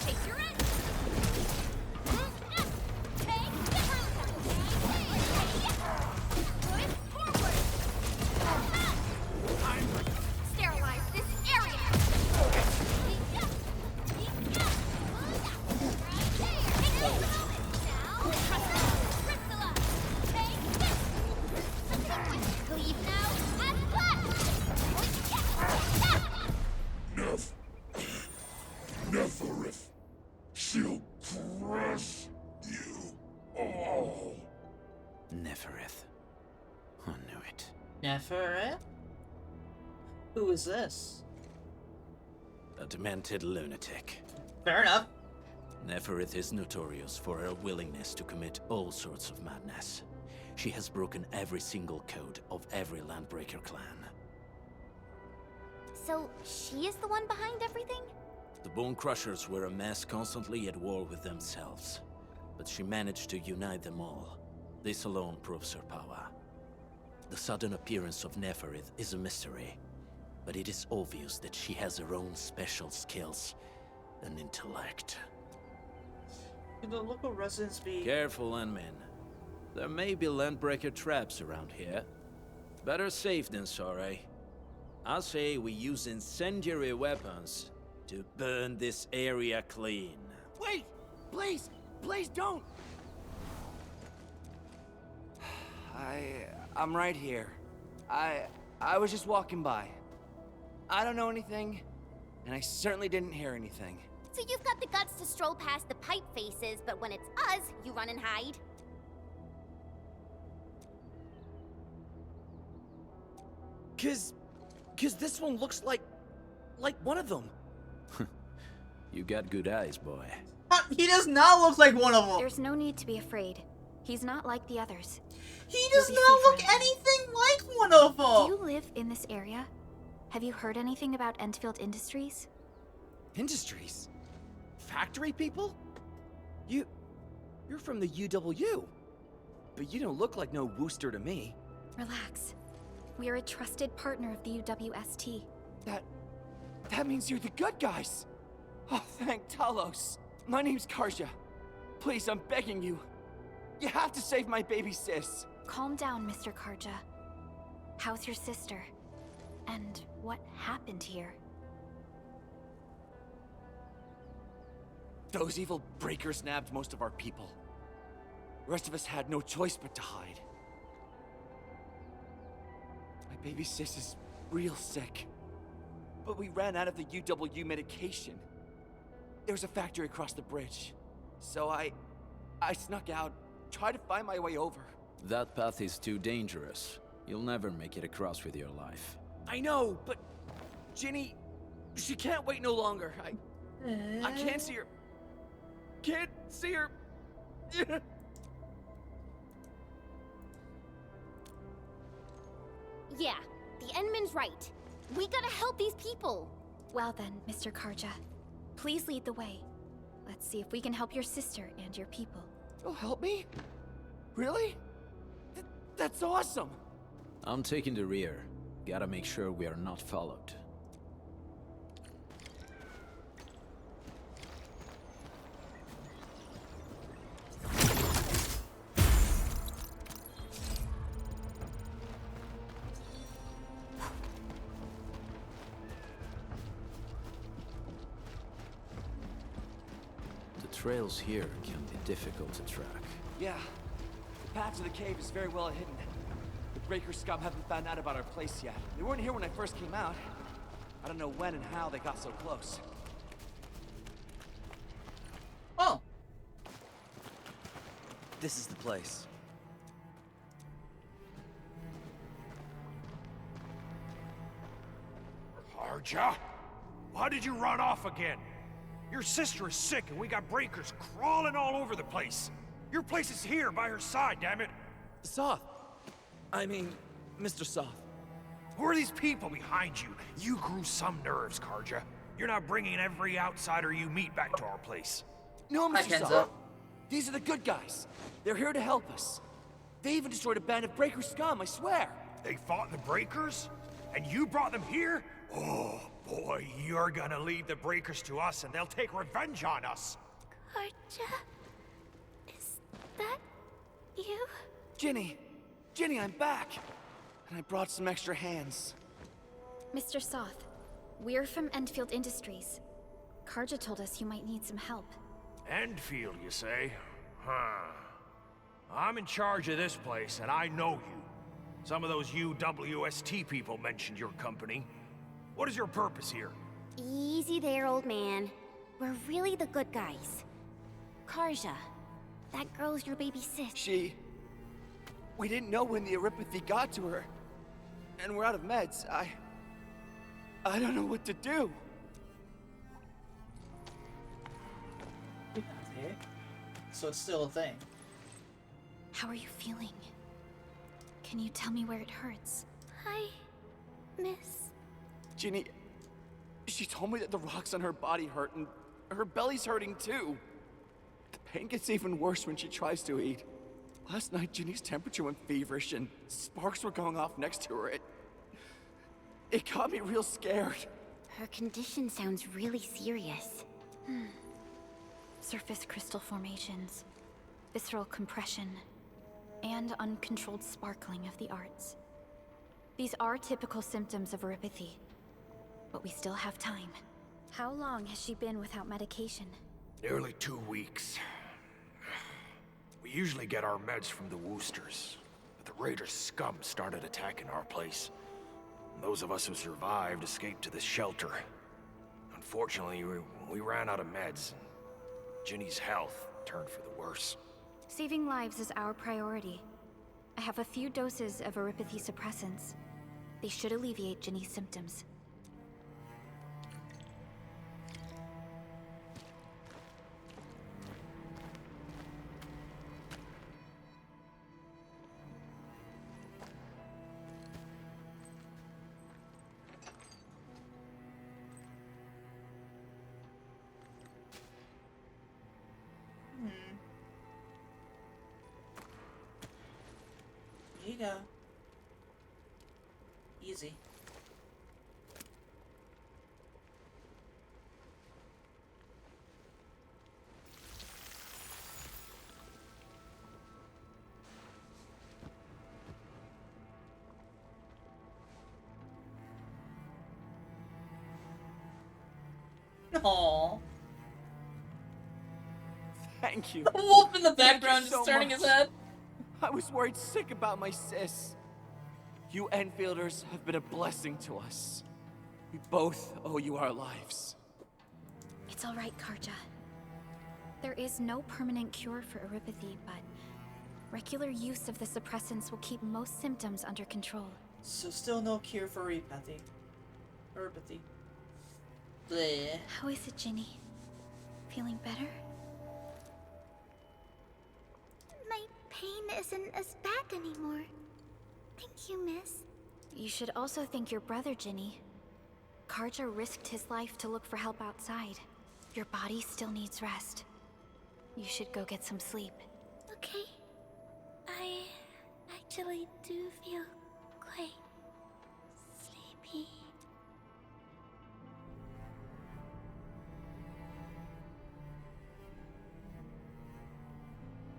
S20: Take your edge! Sterilize this area! Leave now and
S11: Neferith. She'll crush you all.
S13: Neferith. I knew it.
S1: Nefereth? Who is this?
S13: A demented lunatic.
S1: Fair enough.
S13: Neferith is notorious for her willingness to commit all sorts of madness. She has broken every single code of every Landbreaker clan.
S21: So, she is the one behind everything?
S13: The Bone Crushers were a mess constantly at war with themselves. But she managed to unite them all. This alone proves her power. The sudden appearance of Neferith is a mystery. But it is obvious that she has her own special skills and intellect.
S1: Can the local residents be...
S13: Careful, Landmen. There may be Landbreaker traps around here. Better safe than sorry. I say we use incendiary weapons to burn this area clean.
S12: Wait! Please! Please don't! I'm right here. I was just walking by. I don't know anything, and I certainly didn't hear anything.
S21: So you've got the guts to stroll past the pipe faces, but when it's us, you run and hide?
S12: Cause this one looks like one of them.
S13: You got good eyes, boy.
S1: He does not look like one of them.
S4: There's no need to be afraid. He's not like the others.
S1: He does not look anything like one of them.
S4: Do you live in this area? Have you heard anything about Endfield Industries?
S12: Industries? Factory people? You're from the UW. but you don't look like no Wooster to me.
S4: Relax. We are a trusted partner of the UWST.
S12: That means you're the good guys! Oh, thank Talos. My name's Karja. Please, I'm begging you. You have to save my baby sis.
S4: Calm down, Mr. Karja. How's your sister? And what happened here?
S12: Those evil breakers nabbed most of our people. The rest of us had no choice but to hide. My baby sis is real sick. But we ran out of the UW medication. There was a factory across the bridge. So I snuck out, tried to find my way over.
S13: That path is too dangerous. You'll never make it across with your life.
S12: I know, but Ginny, she can't wait no longer. I can't see her. Can't see her.
S21: Yeah, the Endman's right. We gotta help these people.
S4: Well then, Mr. Karja, please lead the way. Let's see if we can help your sister and your people.
S12: You'll help me? Really? That's awesome!
S13: I'm taking the rear. Gotta make sure we are not followed. The trails here can be difficult to track.
S12: Yeah, the path to the cave is very well hidden. The Breaker scum haven't found out about our place yet. They weren't here when I first came out. I don't know when and how they got so close.
S1: Oh!
S12: This is the place.
S5: Karja? Why did you run off again? Your sister is sick and we got breakers crawling all over the place. Your place is here by her side, damn it.
S12: Soth. I mean, Mr. Soth.
S5: Who are these people behind you? You grew some nerves, Karja. You're not bringing every outsider you meet back to our place.
S12: No,
S1: Hi,
S12: Mr.
S1: Kenzo.
S12: Soth. These are the good guys. They're here to help us. They even destroyed a band of Breaker scum, I swear.
S5: They fought the Breakers? And you brought them here? Oh, boy, you're gonna lead the Breakers to us and they'll take revenge on us.
S20: Karja? Is that you?
S12: Ginny, I'm back. And I brought some extra hands.
S4: Mr. Soth, we're from Endfield Industries. Karja told us you might need some help.
S5: Endfield, you say? Huh. I'm in charge of this place, and I know you. Some of those UWST people mentioned your company. What is your purpose here?
S21: Easy there, old man. We're really the good guys. Karja, that girl's your baby sis.
S12: We didn't know when the Eripathy got to her. And we're out of meds. I don't know what to do.
S1: So it's still a thing.
S4: How are you feeling? Can you tell me where it hurts?
S20: Hi, miss.
S12: Ginny, she told me that the rocks on her body hurt and her belly's hurting too. The pain gets even worse when she tries to eat. Last night, Ginny's temperature went feverish and sparks were going off next to her. It got me real scared.
S21: Her condition sounds really serious.
S4: Surface crystal formations, visceral compression, and uncontrolled sparkling of the arts. These are typical symptoms of Eripathy, but we still have time. How long has she been without medication?
S5: Nearly 2 weeks. We usually get our meds from the Woosters, but the Raiders' scum started attacking our place. Those of us who survived escaped to this shelter. Unfortunately, we ran out of meds. Ginny's health turned for the worse.
S4: Saving lives is our priority. I have a few doses of Eripathy suppressants. They should alleviate Ginny's symptoms.
S1: you go. Easy. Aww.
S12: Thank you.
S1: The wolf in the
S12: Thank you
S1: background
S12: so
S1: just turning
S12: much.
S1: his head.
S12: I was worried sick about my sis. You Enfielders have been a blessing to us. We both owe you our lives.
S4: It's all right, Karja. There is no permanent cure for erypathy, but regular use of the suppressants will keep most symptoms under control.
S1: So still no cure for erypathy. Erypathy. Bleh.
S4: How is it, Ginny? Feeling better?
S20: My pain isn't as bad anymore. Thank you, miss.
S4: You should also thank your brother, Ginny. Karja risked his life to look for help outside. Your body still needs rest. You should go get some sleep.
S20: Okay. I actually do feel quite sleepy.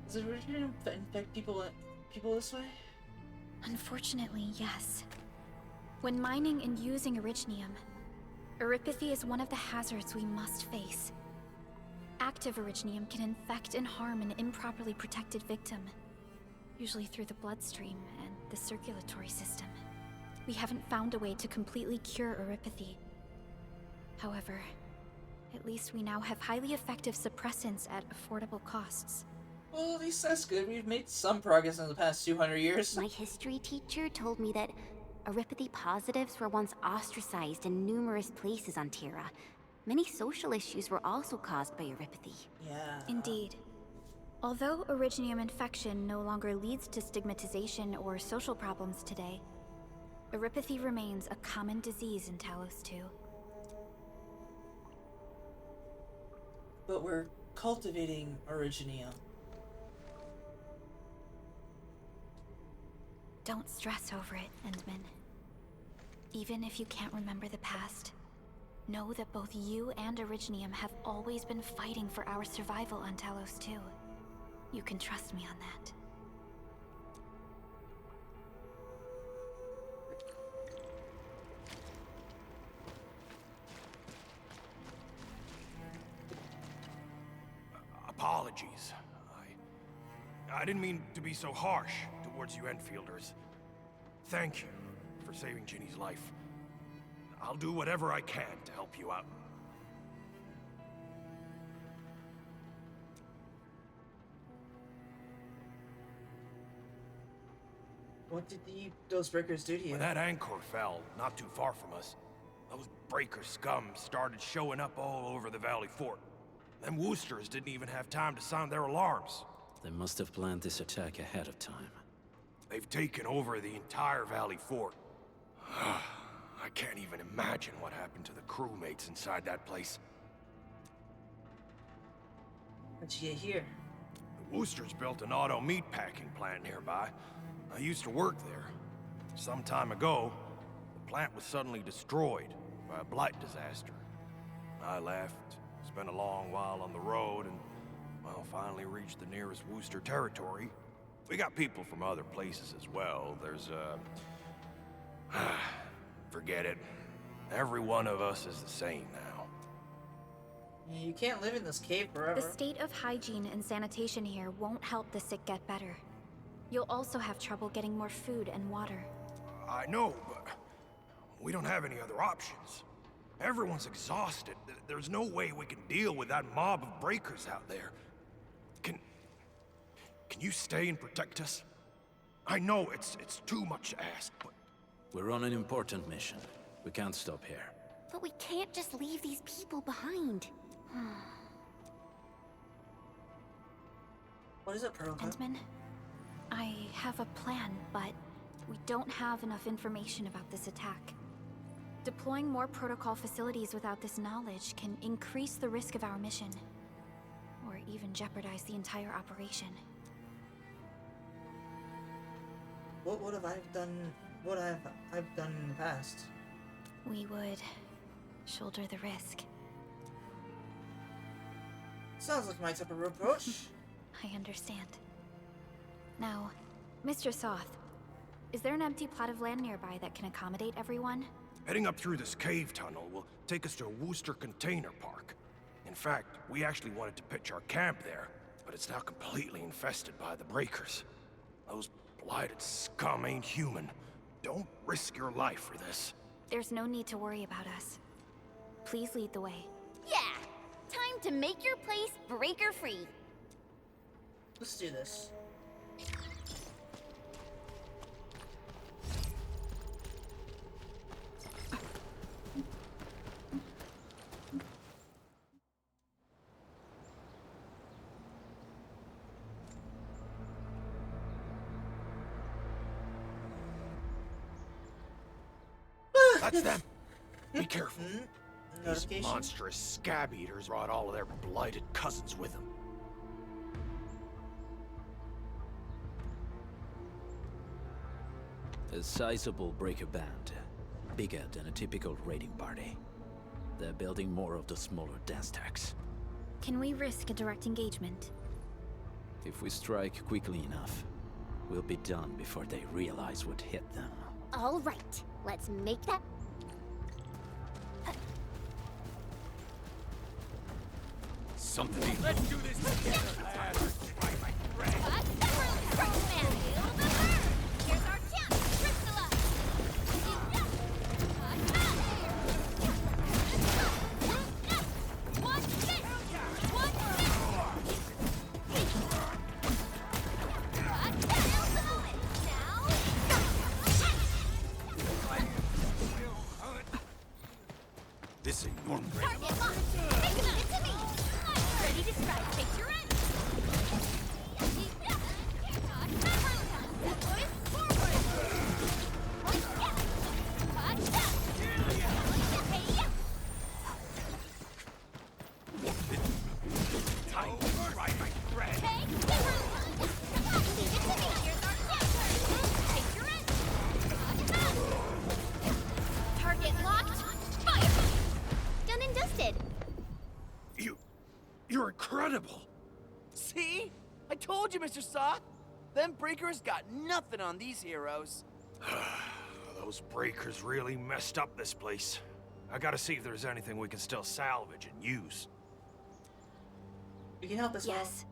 S1: Does it really infect people this way?
S4: Unfortunately, yes. When mining and using originium, erypathy is one of the hazards we must face. Active originium can infect and harm an improperly protected victim, usually through the bloodstream and the circulatory system. We haven't found a way to completely cure erypathy. However, at least we now have highly effective suppressants at affordable costs.
S1: Well, at least that's good. We've made some progress in the past 200 years.
S21: My history teacher told me that erypathy positives were once ostracized in numerous places on Terra. Many social issues were also caused by erypathy.
S1: Yeah.
S4: Indeed. Although originium infection no longer leads to stigmatization or social problems today, erypathy remains a common disease in Talos 2.
S1: But we're cultivating originium.
S4: Don't stress over it, Endman. Even if you can't remember the past, know that both you and Originium have always been fighting for our survival on Talos 2. You can trust me on that.
S7: Apologies. I didn't mean to be so harsh towards you Enfielders. Thank you for saving Ginny's life. I'll do whatever I can to help you out.
S1: What did those breakers do to you?
S7: When that anchor fell, not too far from us, those breaker scum started showing up all over the Valley Fort. Them Woosters didn't even have time to sound their alarms.
S13: They must have planned this attack ahead of time.
S7: They've taken over the entire Valley Fort. I can't even imagine what happened to the crewmates inside that place.
S1: How'd you get here?
S7: The Woosters built an auto meatpacking plant nearby. I used to work there. Some time ago, the plant was suddenly destroyed by a blight disaster. I left, spent a long while on the road, and, well, finally reached the nearest Wooster territory. We got people from other places as well. There's, forget it. Every one of us is the same now.
S1: Yeah, you can't live in this cave forever.
S4: The state of hygiene and sanitation here won't help the sick get better. You'll also have trouble getting more food and water.
S7: I know, but we don't have any other options. Everyone's exhausted. There's no way we can deal with that mob of breakers out there. Can you stay and protect us? I know it's too much to ask, but...
S13: We're on an important mission. We can't stop here.
S21: But we can't just leave these people behind.
S1: What is it, Program?
S4: Endman, I have a plan, but we don't have enough information about this attack. Deploying more protocol facilities without this knowledge can increase the risk of our mission, or even jeopardize the entire operation.
S1: what would have I done? What have I've done in the past?
S4: We would shoulder the risk.
S1: Sounds like my type of approach.
S4: I understand. Now, Mr. Soth, is there an empty plot of land nearby that can accommodate everyone?
S7: Heading up through this cave tunnel will take us to Wooster Container Park. In fact, we actually wanted to pitch our camp there, but it's now completely infested by the breakers. Those blighted scum ain't human. Don't risk your life for this.
S4: There's no need to worry about us. Please lead the way.
S2: Yeah! Time to make your place breaker-free.
S1: Let's do this.
S7: That's them! Be careful. These
S1: Notification.
S7: monstrous scab eaters brought all of their blighted cousins with them.
S13: A sizable breaker band, bigger than a typical raiding party. They're building more of the smaller dance tags.
S4: Can we risk a direct engagement?
S13: If we strike quickly enough, we'll be done before they realize what hit them.
S2: All right, let's make that...
S7: Something.
S15: Let's do this together, lads.
S6: Here's our chance, crystallize! One hit! One hit!
S7: This ain't normal.
S6: Target locked! Take it to me! Ready to strike, take your end! Target locked! Fire!
S2: Done and dusted.
S7: You're incredible!
S12: See? I told you, Mr. Soth. Them breakers got nothing on these heroes.
S7: Those breakers really messed up this place. I gotta see if there's anything we can still salvage and use.
S1: You can help us.
S4: Yes.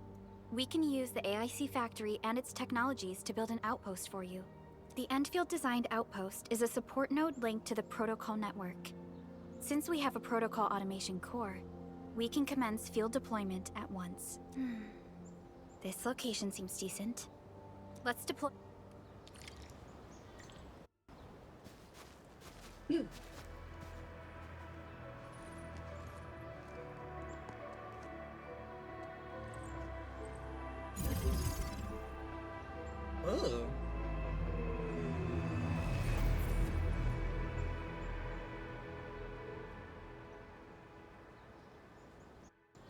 S4: We can use the AIC factory and its technologies to build an outpost for you. The Endfield designed outpost is a support node linked to the protocol network. Since we have a protocol automation core, we can commence field deployment at once. This location seems decent. Let's deploy.
S1: Oh.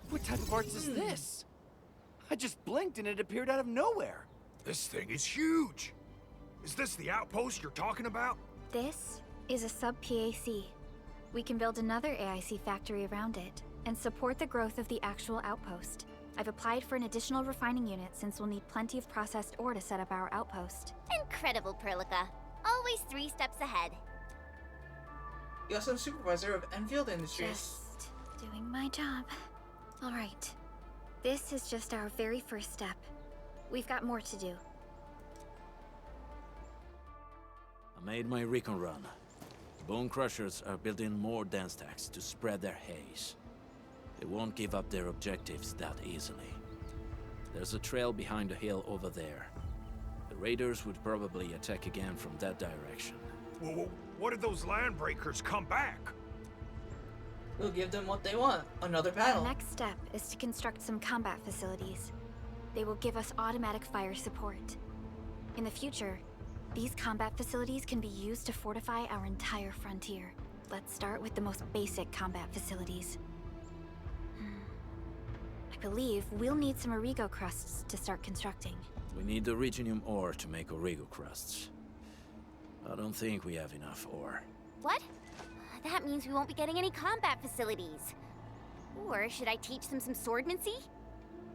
S12: What type of arts is this? I just blinked and it appeared out of nowhere.
S7: This thing is huge! Is this the outpost you're talking about?
S4: This is a sub-PAC. We can build another AIC factory around it and support the growth of the actual outpost. I've applied for an additional refining unit since we'll need plenty of processed ore to set up our outpost.
S2: Incredible, Perlica. Always 3 steps ahead.
S1: You're some supervisor of Enfield Industries.
S4: Just doing my job. All right. This is just our very first step. We've got more to do.
S13: I made my recon run. Bone Crushers are building more dance stacks to spread their haze. They won't give up their objectives that easily. There's a trail behind the hill over there. The raiders would probably attack again from that direction.
S7: Well, what if those land breakers come back?
S1: We'll give them what they want. Another battle.
S4: The next step is to construct some combat facilities. They will give us automatic fire support. In the future, these combat facilities can be used to fortify our entire frontier. Let's start with the most basic combat facilities. I believe we'll need some Origo crusts to start constructing.
S13: We need the Originium ore to make Origo crusts. I don't think we have enough ore.
S21: What? That means we won't be getting any combat facilities. Or should I teach them some swordmancy?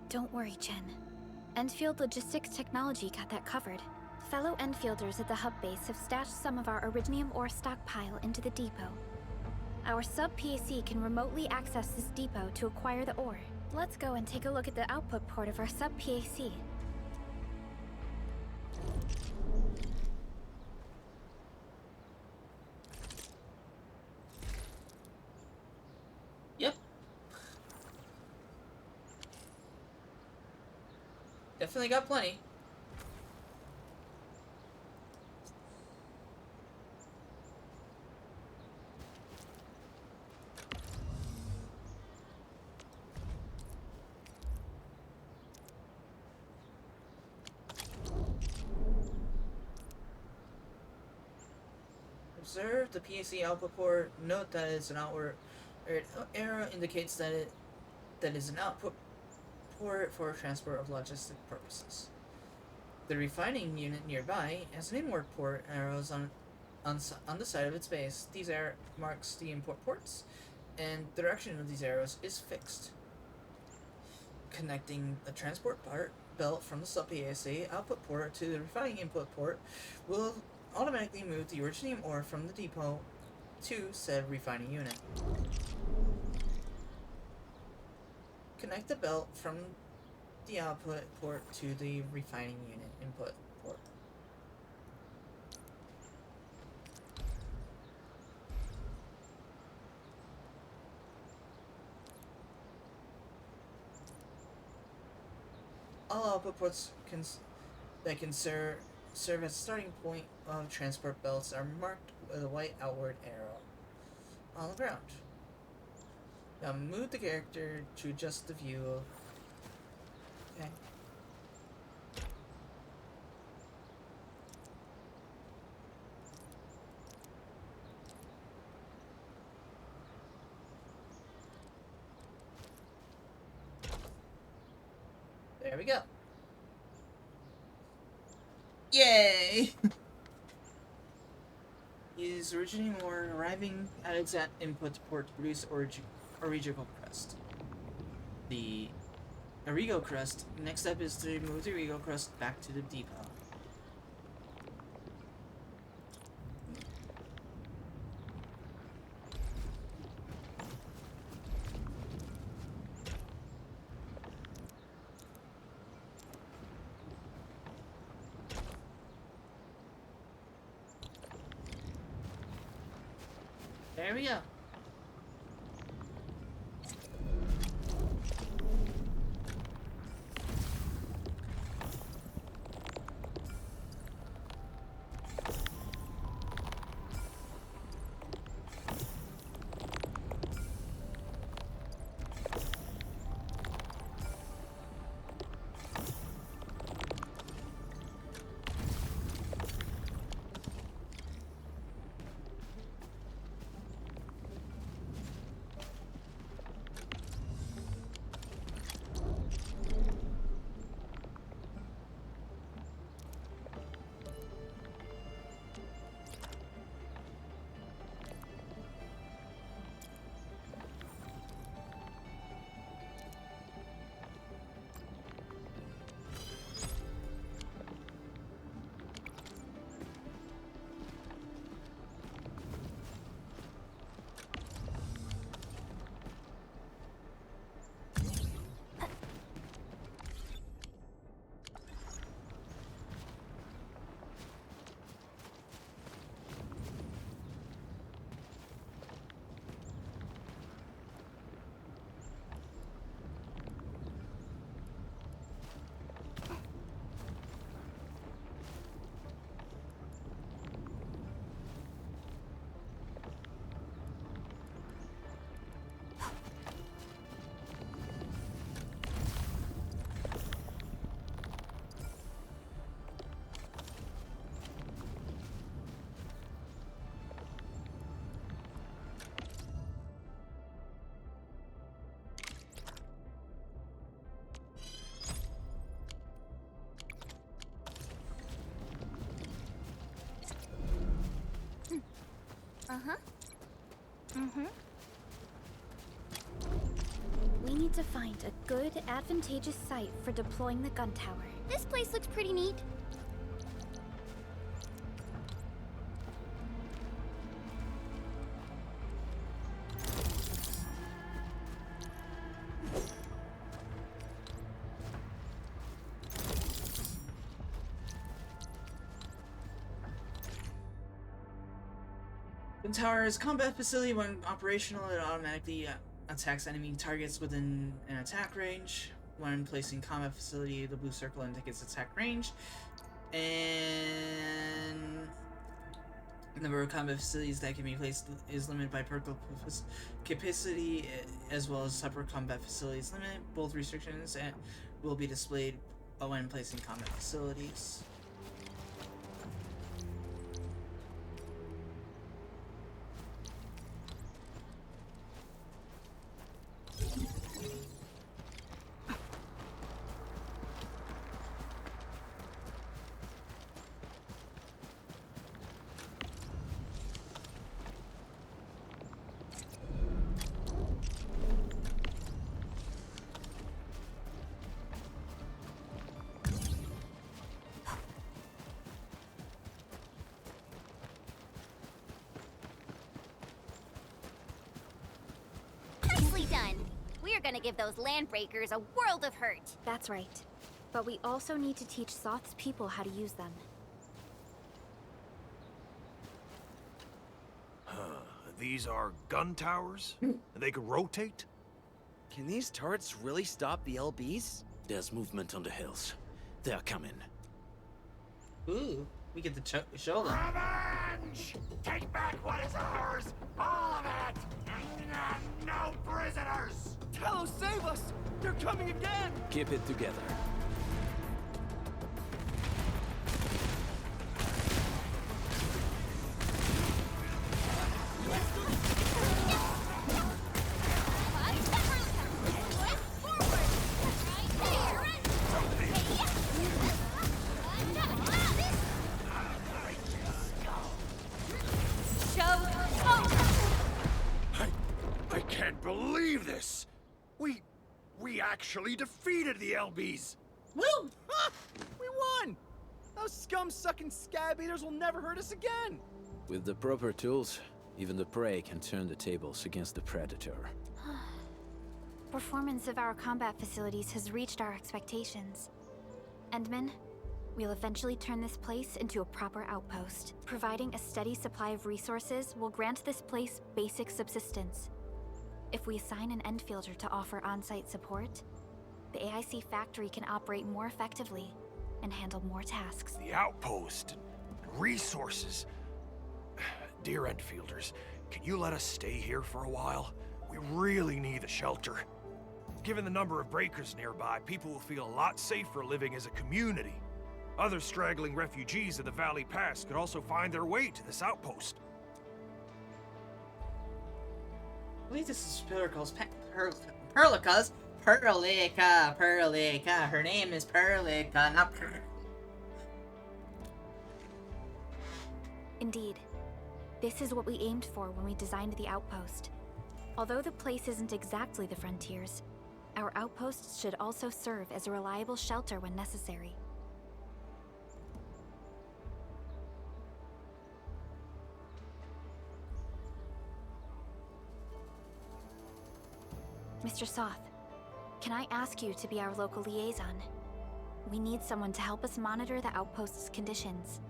S4: Don't worry, Jen. Endfield Logistics Technology got that covered. Fellow Enfielders at the hub base have stashed some of our Originium ore stockpile into the depot. Our sub-PAC can remotely access this depot to acquire the ore. Let's go and take a look at the output port of our sub-PAC.
S1: Yep. Definitely got plenty. Observe the PAC output port. Note that it's an outward arrow indicates that it is an output port for transport of logistic purposes. The refining unit nearby has an inward port arrows on the side of its base. These marks the import ports, and the direction of these arrows is fixed. Connecting the transport belt from the sub-PAC output port to the refining input port will automatically move the originium ore from the depot to said refining unit. Connect the belt from the output port to the refining unit input port. All output ports that can serve as a starting point of transport belts are marked with a white outward arrow on the ground. Now move the character to adjust the view of... Okay. There we go. Yay! Is originating ore arriving at its input port to produce Origo crest. The Origo crest. Next step is to move the Origo crest back to the depot. There we go.
S4: We need to find a good, advantageous site for deploying the gun tower.
S20: This place looks pretty neat.
S1: Gun tower is a combat facility. When operational, it automatically attacks enemy targets within an attack range. When placing combat facility, the blue circle indicates attack range. And the number of combat facilities that can be placed is limited by per capacity, as well as separate combat facilities limit. Both restrictions will be displayed when placing combat facilities.
S20: Nicely done. We're gonna give those landbreakers a world of hurt.
S4: That's right. But we also need to teach Soth's people how to use them.
S7: These are gun towers? They could rotate?
S14: Can these turrets really stop the LBs?
S13: There's movement on the hills. They are coming.
S1: Ooh, we get to show them.
S15: Revenge! Take back what is ours! All of it! No prisoners!
S12: Talos, save us! They're coming again!
S13: Keep it together.
S7: I can't believe this! We actually defeated the LBs!
S12: Woo! Ha! We won! Those scum-sucking scab eaters will never hurt us again!
S13: With the proper tools, even the prey can turn the tables against the predator.
S4: Performance of our combat facilities has reached our expectations. Endman, we'll eventually turn this place into a proper outpost. Providing a steady supply of resources will grant this place basic subsistence. If we assign an Endfielder to offer on-site support, the AIC factory can operate more effectively and handle more tasks.
S7: The outpost and resources. Dear Endfielders, can you let us stay here for a while? We really need the shelter. Given the number of breakers nearby, people will feel a lot safer living as a community. Other straggling refugees of the Valley Pass could also find their way to this outpost.
S1: I believe this is Perlica's. Perlica. Her name is Perlica, not
S4: Indeed. This is what we aimed for when we designed the outpost. Although the place isn't exactly the frontiers, our outposts should also serve as a reliable shelter when necessary. Mr. Soth, can I ask you to be our local liaison? We need someone to help us monitor the outpost's conditions.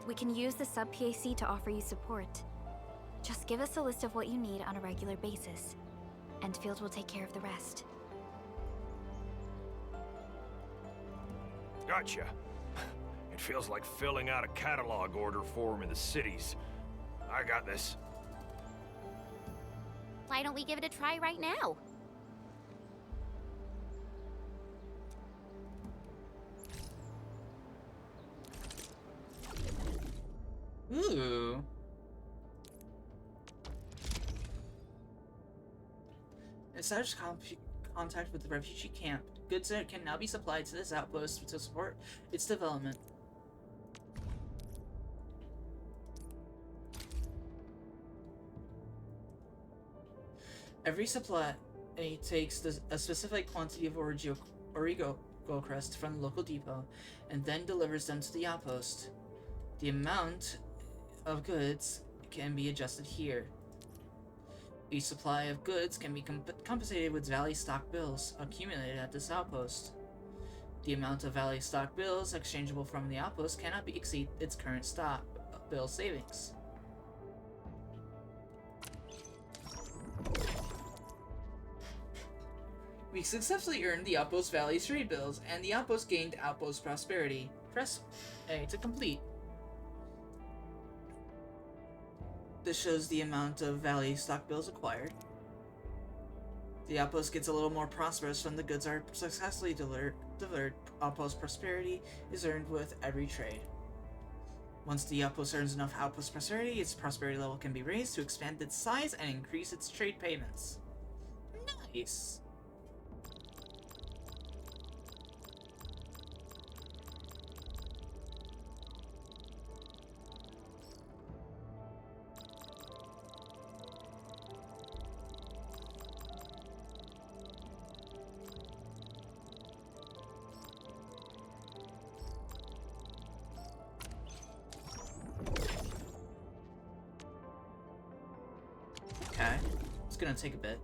S4: We can use the sub-PAC to offer you support. Just give us a list of what you need on a regular basis. Endfield will take care of the rest.
S7: Gotcha. It feels like filling out a catalog order form in the cities. I got this.
S20: Why don't we give it a try right now?
S1: Ooh. Establish contact with the refugee camp. Goods can now be supplied to this outpost to support its development. Every supply takes a specific quantity of Origo crest from the local depot and then delivers them to the outpost. The amount of goods can be adjusted here. Each supply of goods can be compensated with Valley stock bills accumulated at this outpost. The amount of Valley stock bills exchangeable from the outpost cannot exceed its current stock bill savings. We successfully earned the Outpost Valley trade bills, and the outpost gained Outpost Prosperity. Press A to complete. This shows the amount of Valley stock bills acquired. The outpost gets a little more prosperous when the goods are successfully delivered. Outpost Prosperity is earned with every trade. Once the outpost earns enough Outpost Prosperity, its prosperity level can be raised to expand its size and increase its trade payments. Nice! Okay, it's gonna take a bit.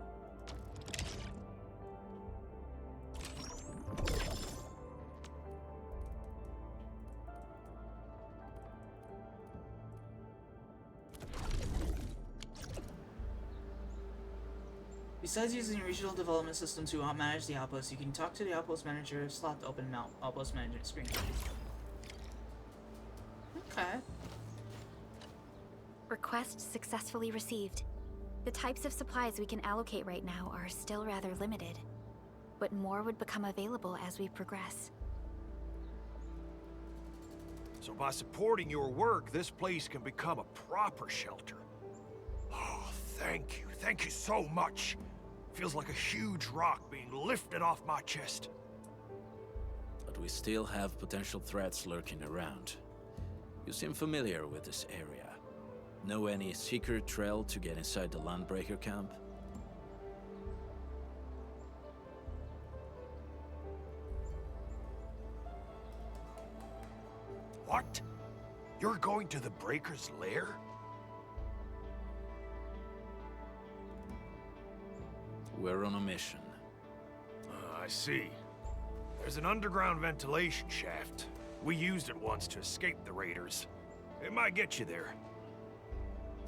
S1: Besides using regional development system to manage the outpost, you can talk to the outpost manager slot to open outpost management screen. Okay.
S4: Request successfully received. The types of supplies we can allocate right now are still rather limited, but more would become available as we progress.
S7: So by supporting your work, this place can become a proper shelter. Oh, thank you. Thank you so much. Feels like a huge rock being lifted off my chest.
S13: But we still have potential threats lurking around. You seem familiar with this area. Know any secret trail to get inside the Landbreaker camp?
S7: What? You're going to the Breaker's lair?
S13: We're on a mission.
S7: I see. There's an underground ventilation shaft. We used it once to escape the raiders. It might get you there.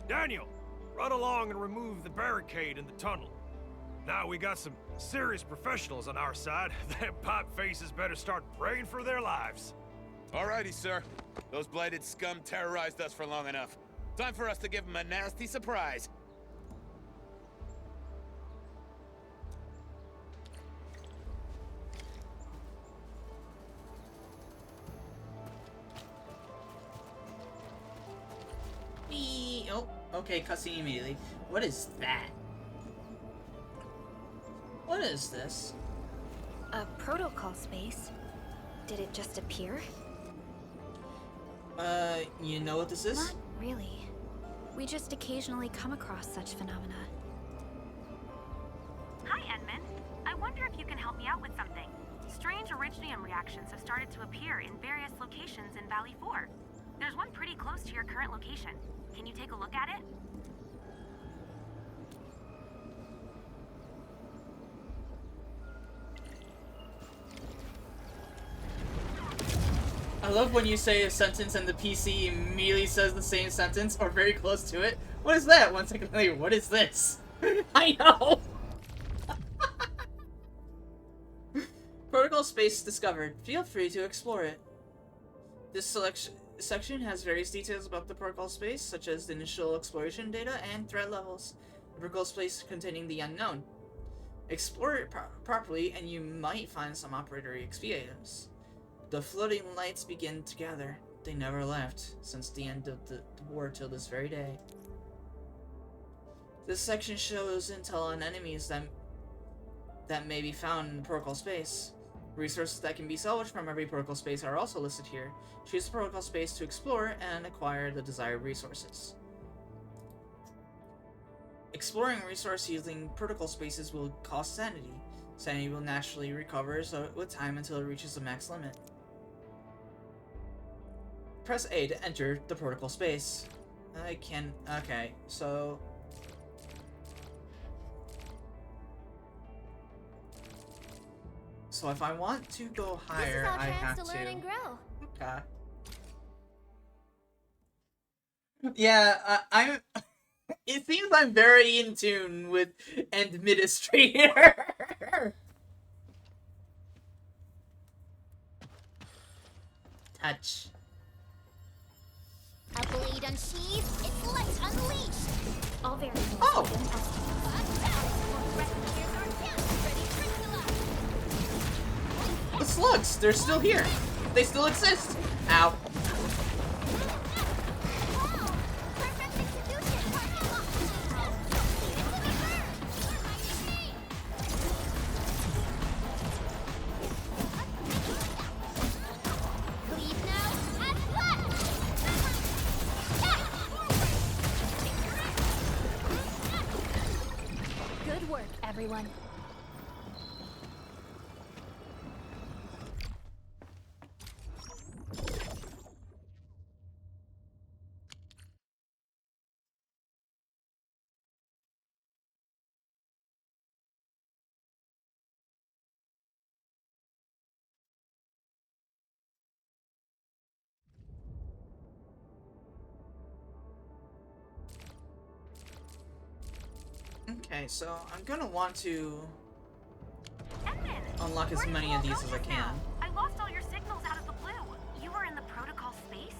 S7: Daniel, run along and remove the barricade in the tunnel. Now we got some serious professionals on our side. Them pipe faces better start praying for their lives.
S19: Alrighty, sir. Those blighted scum terrorized us for long enough. Time for us to give them a nasty surprise.
S1: Oh, okay, cutscene immediately. What is that? What is this?
S4: A protocol space? Did it just appear?
S1: You know what this is?
S4: Not really. We just occasionally come across such phenomena.
S8: Hi, Edmund. I wonder if you can help me out with something. Strange originium reactions have started to appear in various locations in Valley 4. There's one pretty close to your current location. Can you take a look at it?
S1: I love when you say a sentence and the PC immediately says the same sentence or very close to it. What is that? 1 second later, what is this? I know! Protocol space discovered. Feel free to explore it. This section has various details about the protocol space, such as the initial exploration data and threat levels. The protocol space containing the unknown. Explore it properly and you might find some operator XP items. The floating lights begin to gather. They never left since the end of the war till this very day. This section shows intel on enemies that may be found in the protocol space. Resources that can be salvaged from every protocol space are also listed here. Choose the protocol space to explore and acquire the desired resources. Exploring resource using protocol spaces will cost sanity. Sanity will naturally recover with time until it reaches the max limit. Press A to enter the protocol space. I can... Okay, so... So if I want to go higher, I have
S6: to learn and grow.
S1: Okay. Yeah, I'm... It seems I'm very in tune with Administrator. Touch.
S6: A blade unsheathed, its light unleashed.
S3: All variables.
S1: Oh! The slugs! They're still here! They still exist! Ow.
S6: Good work, everyone.
S1: Okay, so I'm gonna want to
S8: Edmund,
S1: unlock as
S8: where did
S1: many
S8: you
S1: of
S8: all
S1: these
S8: go
S1: as I
S8: just
S1: can.
S8: now? I lost all your signals out of the blue. You were in the protocol space?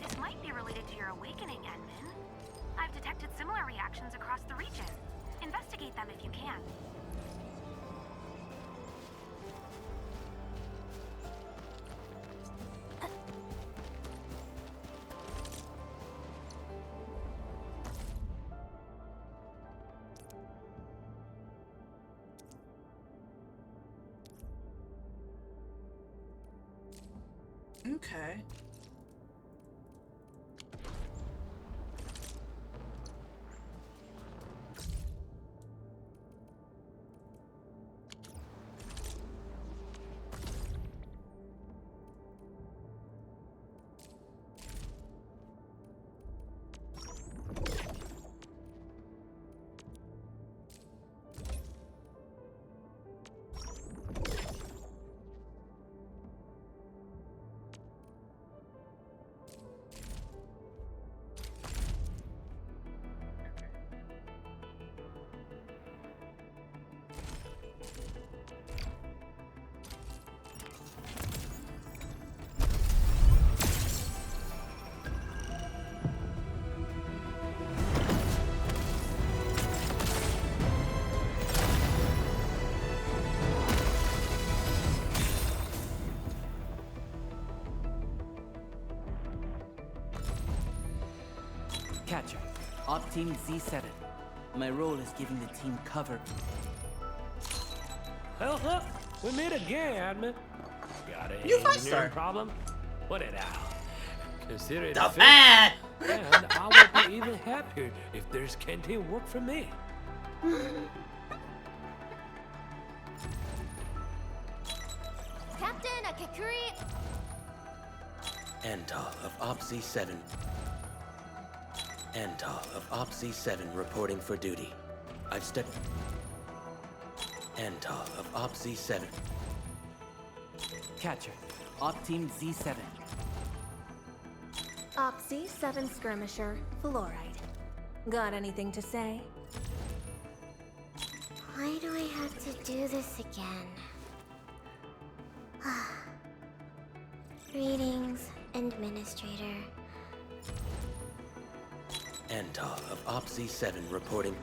S8: This might be related to your awakening, Edmund. I've detected similar reactions across the region. Investigate them if you can.
S1: Okay.
S17: Catcher, Op Team Z7. My role is giving the team cover.
S22: Well, we meet again, Admin. Got a
S1: You five-star.
S22: engineering problem? Put it out. Consider it
S1: The
S22: a fix,
S1: bad!
S22: and I will be even happier if there's canteen work for me.
S6: Captain Akakuri.
S17: Antal of Op Z7. Antal of Op Z7 reporting for duty. I've stepped... Antal of Op Z7. Catcher, Op Team Z7.
S23: Op Z7 Skirmisher, Fluoride. Got anything to say?
S3: Why do I have to do this again? Greetings, Administrator.
S17: Antal of Op Z7 reporting...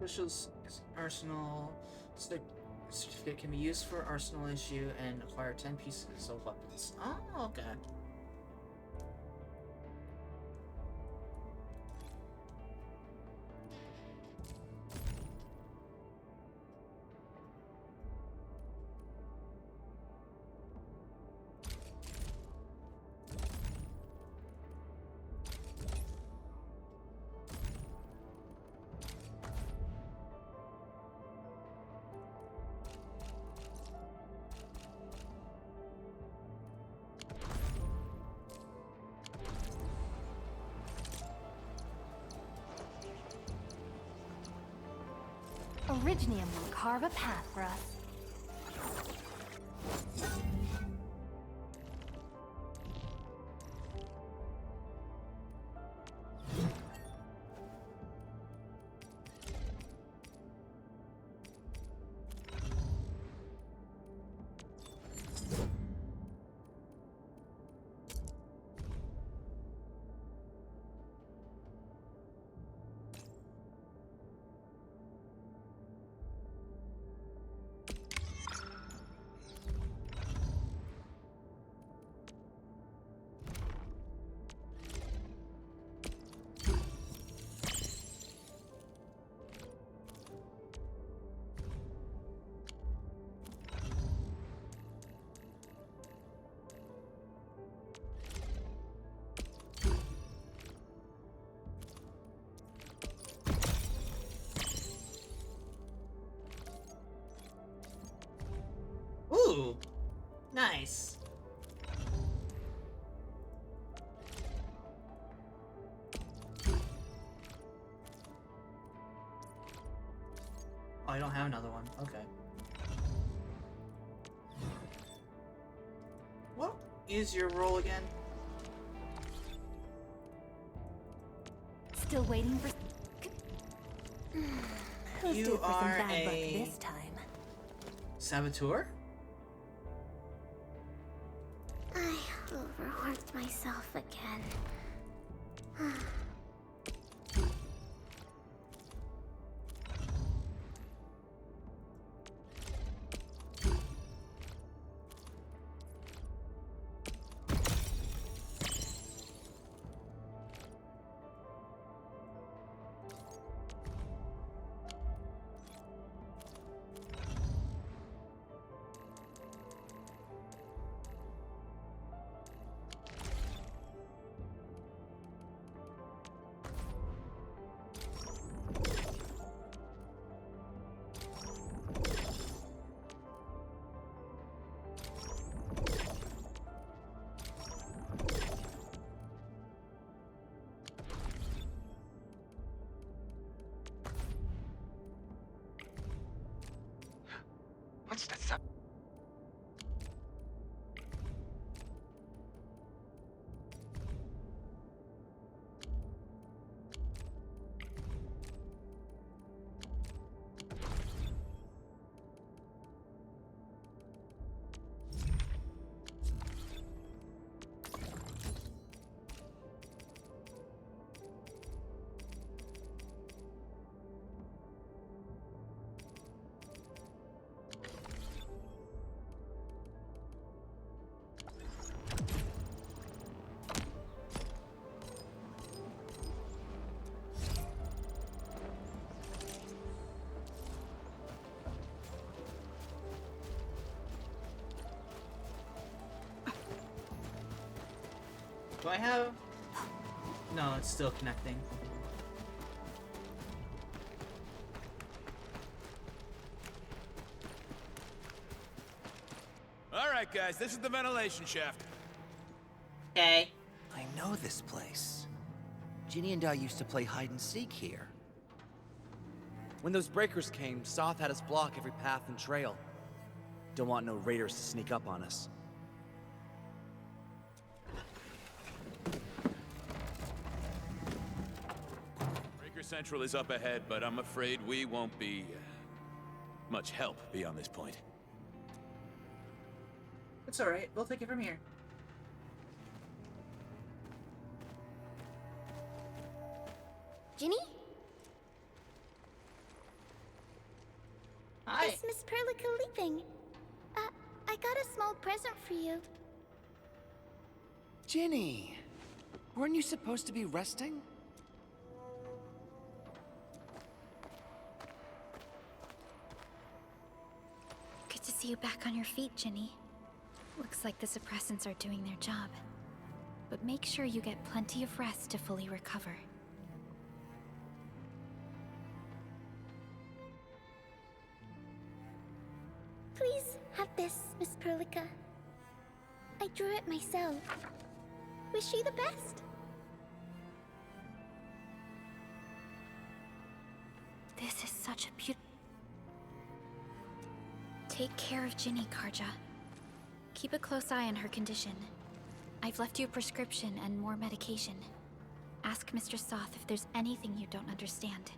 S1: Officials arsenal certificate can be used for arsenal issue and acquire 10 pieces of weapons. Oh, okay.
S9: Originium will carve a path for us.
S1: Ooh, nice. Oh, I don't have another one. Okay. What is your role again?
S9: Still waiting for. Who's
S1: You
S9: due for some
S1: are
S9: bad luck
S1: a
S9: this time?
S1: saboteur?
S3: I overworked myself again.
S5: What's that sound?
S1: Do I have... No, it's still connecting.
S19: Alright guys, this is the ventilation shaft.
S1: Okay.
S14: I know this place. Ginny and I used to play hide and seek here. When those breakers came, Soth had us block every path and trail. Don't want no raiders to sneak up on us.
S19: Breaker Central is up ahead, but I'm afraid we won't be much help beyond this point.
S1: It's alright, we'll take it from here.
S20: Ginny? is Miss Perlica leaving? I got a small present for you.
S14: Ginny! Weren't you supposed to be resting?
S4: Good to see you back on your feet, Ginny. Looks like the suppressants are doing their job. But make sure you get plenty of rest to fully recover.
S20: Please have this, Miss Perlica. I drew it myself. Wish you the best.
S4: This is such a beautiful... Take care of Ginny, Karja. Keep a close eye on her condition. I've left you a prescription and more medication. Ask Mr. Soth if there's anything you don't understand.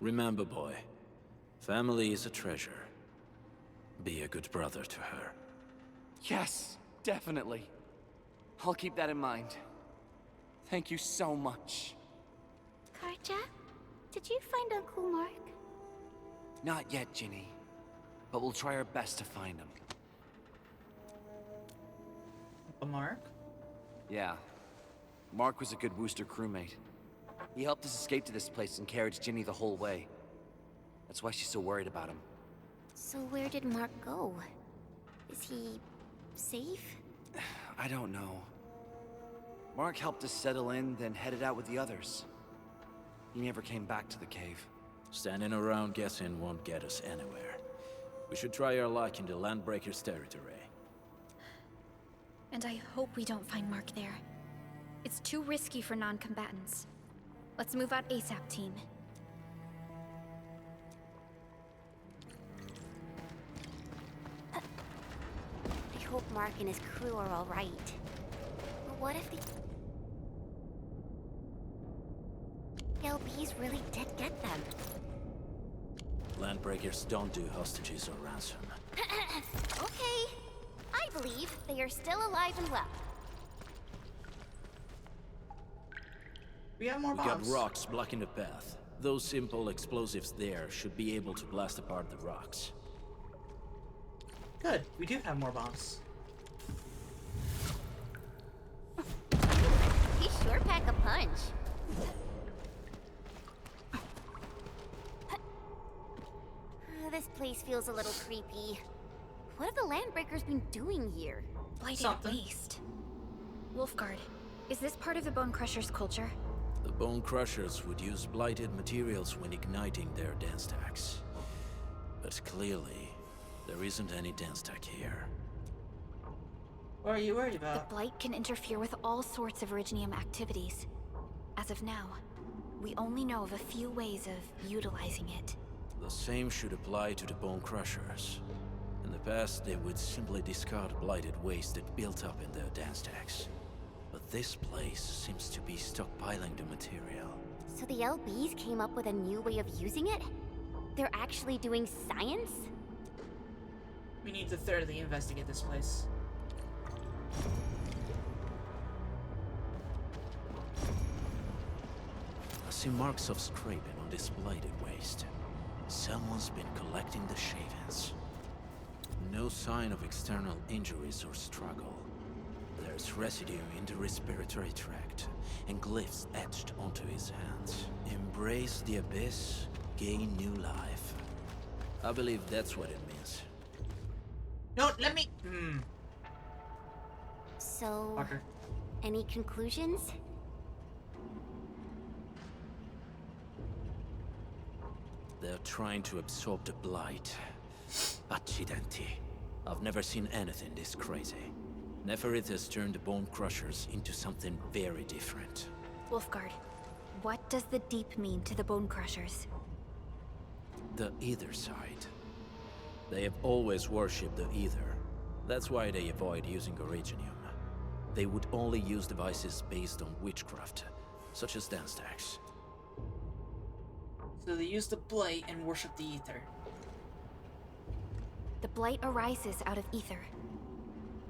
S13: Remember, boy, family is a treasure. Be a good brother to her.
S14: Yes, definitely. I'll keep that in mind. Thank you so much.
S20: Karja, did you find Uncle Mark?
S14: Not yet, Ginny. But we'll try our best to find him.
S1: Mark?
S14: Yeah. Mark was a good Wooster crewmate. He helped us escape to this place and carried Ginny the whole way. That's why she's so worried about him.
S21: So where did Mark go? Is he... safe?
S14: I don't know. Mark helped us settle in, then headed out with the others. He never came back to the cave.
S13: Standing around guessing won't get us anywhere. We should try our luck in the Landbreakers' territory.
S4: And I hope we don't find Mark there. It's too risky for non-combatants. Let's move out ASAP, team.
S21: I hope Mark and his crew are all right. But what if the LBs really did get them?
S13: Landbreakers don't do hostages or ransom.
S21: Okay. I believe they are still alive and well.
S1: We have more
S13: We
S1: bombs.
S13: got rocks blocking the path. Those simple explosives there should be able to blast apart the rocks.
S1: Good, we do have more bombs.
S21: He sure pack a punch. This place feels a little creepy. What have the Landbreakers been doing here?
S4: Blighted waste. Wolfguard, is this part of the Bone Crusher's culture?
S13: The Bone Crushers would use blighted materials when igniting their dance stacks. But clearly, there isn't any dance stack here.
S1: What are you worried about?
S4: The Blight can interfere with all sorts of Originium activities. As of now, we only know of a few ways of utilizing it.
S13: The same should apply to the Bone Crushers. In the past, they would simply discard blighted waste that built up in their dance stacks. But this place seems to be stockpiling the material.
S21: So the LBs came up with a new way of using it? They're actually doing science?
S1: We need to thoroughly investigate this place.
S13: I see marks of scraping on this blighted waste. Someone's been collecting the shavings. No sign of external injuries or struggle. There's residue in the respiratory tract, and glyphs etched onto his hands. Embrace the abyss, gain new life. I believe that's what it means.
S1: No, let me...
S21: So...
S1: Parker.
S21: Any conclusions?
S13: They're trying to absorb the blight. Accidenti. I've never seen anything this crazy. Neferith has turned the Bone Crushers into something very different.
S4: Wolfguard, what does the Deep mean to the Bone Crushers?
S13: The Ether side. They have always worshipped the Ether. That's why they avoid using Originium. They would only use devices based on witchcraft, such as dance stacks.
S1: So they use the Blight and worship the Ether.
S4: The Blight arises out of Ether.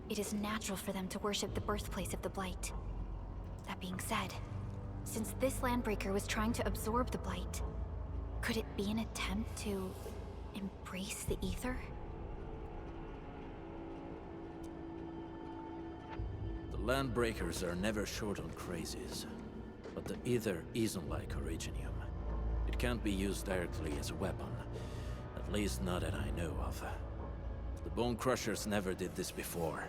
S4: It is natural for them to worship the birthplace of the Blight. That being said, since this Landbreaker was trying to absorb the Blight, Could it be an attempt to embrace the ether?
S13: The Landbreakers are never short on crazes, but the ether isn't like Originium. It can't be used directly as a weapon, at least not that I know of. The Bone Crushers never did this before.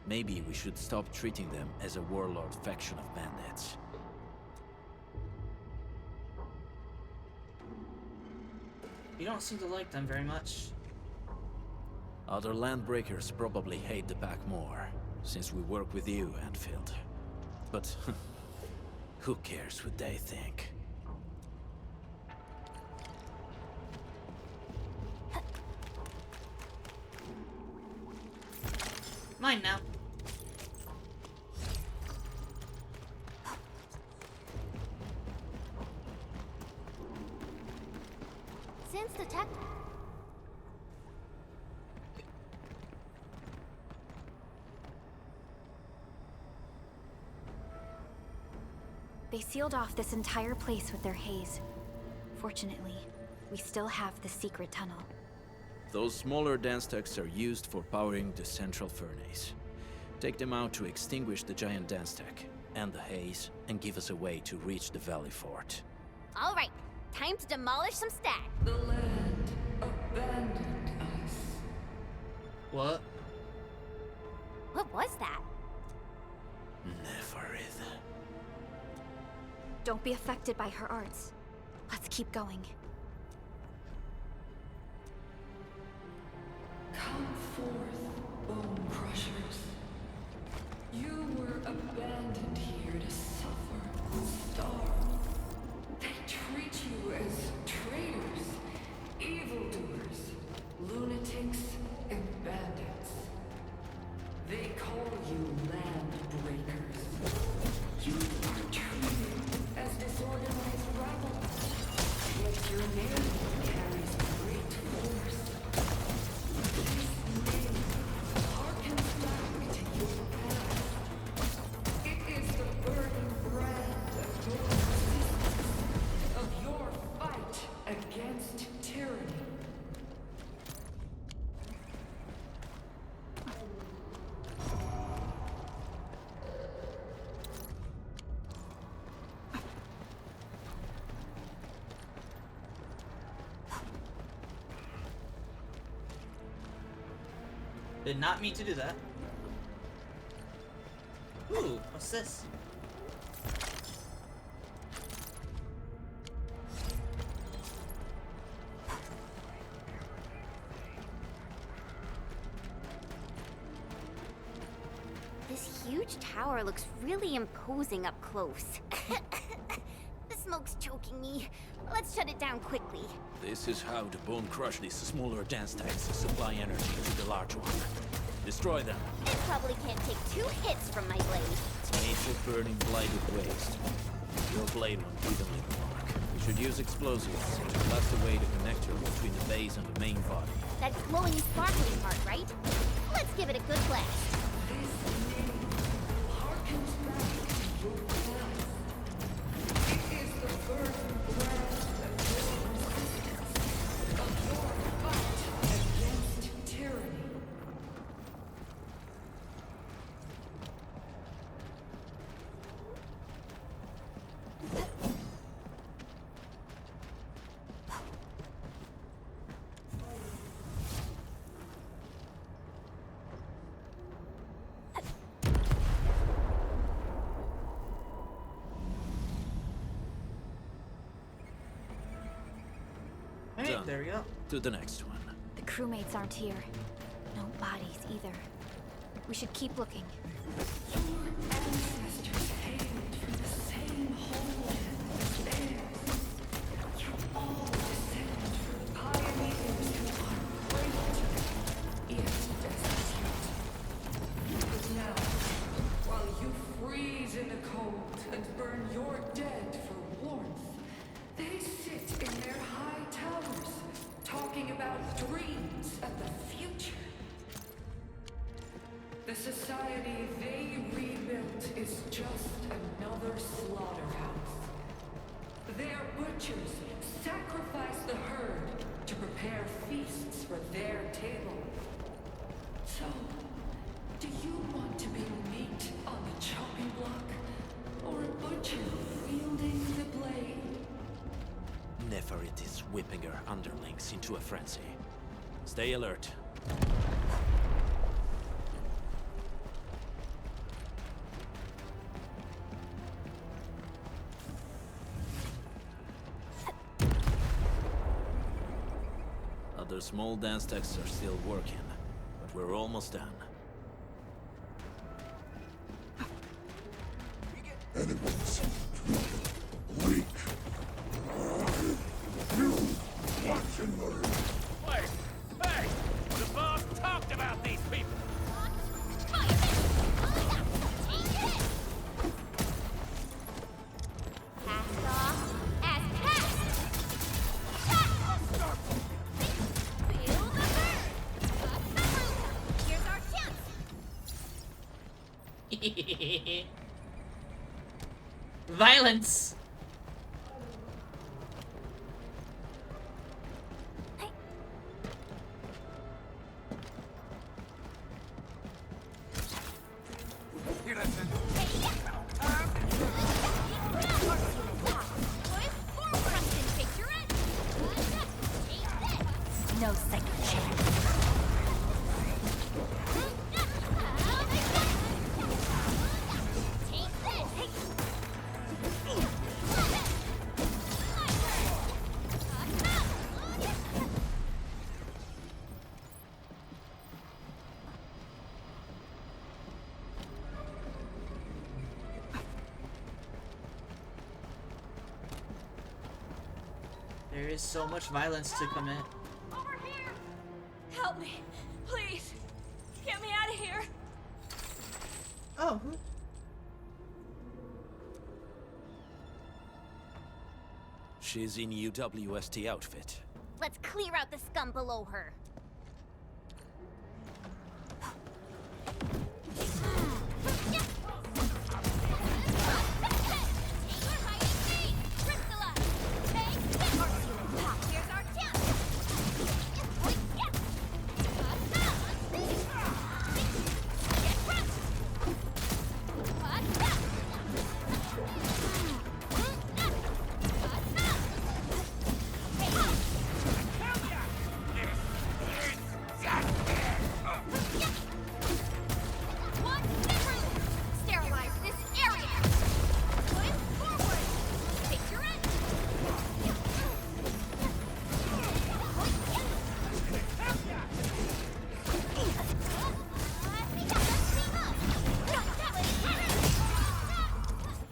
S13: Maybe we should stop treating them as a warlord faction of bandits.
S1: You don't seem to like them very much.
S13: Other Landbreakers probably hate the pack more, since we work with you, Endfield. But who cares what they think?
S1: Mine now.
S20: Since the tech...
S4: They sealed off this entire place with their haze. Fortunately, we still have the secret tunnel.
S13: Those smaller dance techs are used for powering the central furnace. Take them out to extinguish the giant dance tech and the haze, and give us a way to reach the Valley Fort.
S2: All right, time to demolish some stack.
S10: The land abandoned us.
S1: What?
S2: What was that?
S13: Neverith.
S4: Don't be affected by her arts. Let's keep going.
S10: Come forth, Bone Crushers. You were abandoned here to suffer and starve. They treat you as traitors, evildoers, lunatics, and bandits. They call you Landbreakers. You are treated as disorganized rabble. Yet your name carries great force. This name harkens back to your past. It is the burning brand of your resistance, of your fight against tyranny.
S1: Did not mean to do that. Ooh, what's this?
S2: This huge tower looks really imposing up close. The smoke's choking me. Let's shut it down quickly.
S13: This is how the Bone Crush these smaller dance techs supply energy to the large one. Destroy them.
S2: It probably can't take 2 hits from my blade.
S13: It's made for burning blighted waste. Your blade won't even leave a mark. We should use explosives to blast away the connector between the base and the main body.
S2: That glowing sparkling part, right? Let's give it a good blast.
S10: Harkens back to your past. It is the burning brand of your resistance, of your fight against tyranny.
S1: Hey,
S13: Done.
S1: there we go.
S13: To the next one.
S4: The crewmates aren't here. No bodies either. We should keep looking.
S10: Ancestors hailed from the same homeland as theirs. You all descend from pioneers who are great, yet destitute. But now, while you freeze in the cold and burn your dead for warmth, they sit in their high towers, talking about dreams of the future. The society they rebuilt is just another slaughterhouse. Their butchers sacrifice the herd to prepare feasts for their table. So, do you want to be meat on the chopping block, or a butcher wielding the blade?
S13: Neferit is whipping her underlings into a frenzy. Stay alert. Other small dance techs are still working, but we're almost done.
S15: Enemies. Weak. You watch and learn.
S19: Wait! Hey! The boss talked about these people!
S2: Cast off as cast! Feel the burn! Here's our chance!
S1: Violence!
S2: No second chance.
S1: There is so much violence to commit.
S6: Help me, please. Get me out of here.
S1: Oh.
S13: She's in UWST outfit.
S2: Let's clear out the scum below her. Sterilize this area. Push forward. Picture it.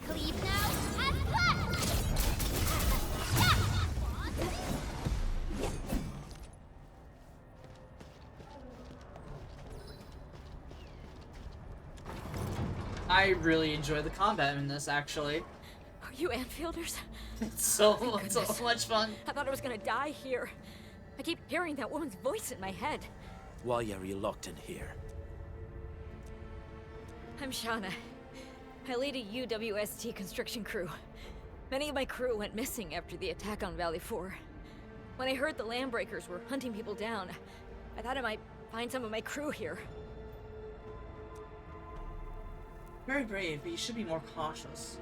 S2: Cleave now as left.
S1: I really enjoy the combat in this, actually.
S6: Are you Anfielders?
S1: It's so
S6: Goodness.
S1: much fun.
S6: I thought I was gonna die here. I keep hearing that woman's voice in my head.
S13: Why are you locked in here?
S6: I'm Shauna. I lead a UWST construction crew. Many of my crew went missing after the attack on Valley 4. When I heard the Landbreakers were hunting people down, I thought I might find some of my crew here.
S1: Very brave, but you should be more cautious.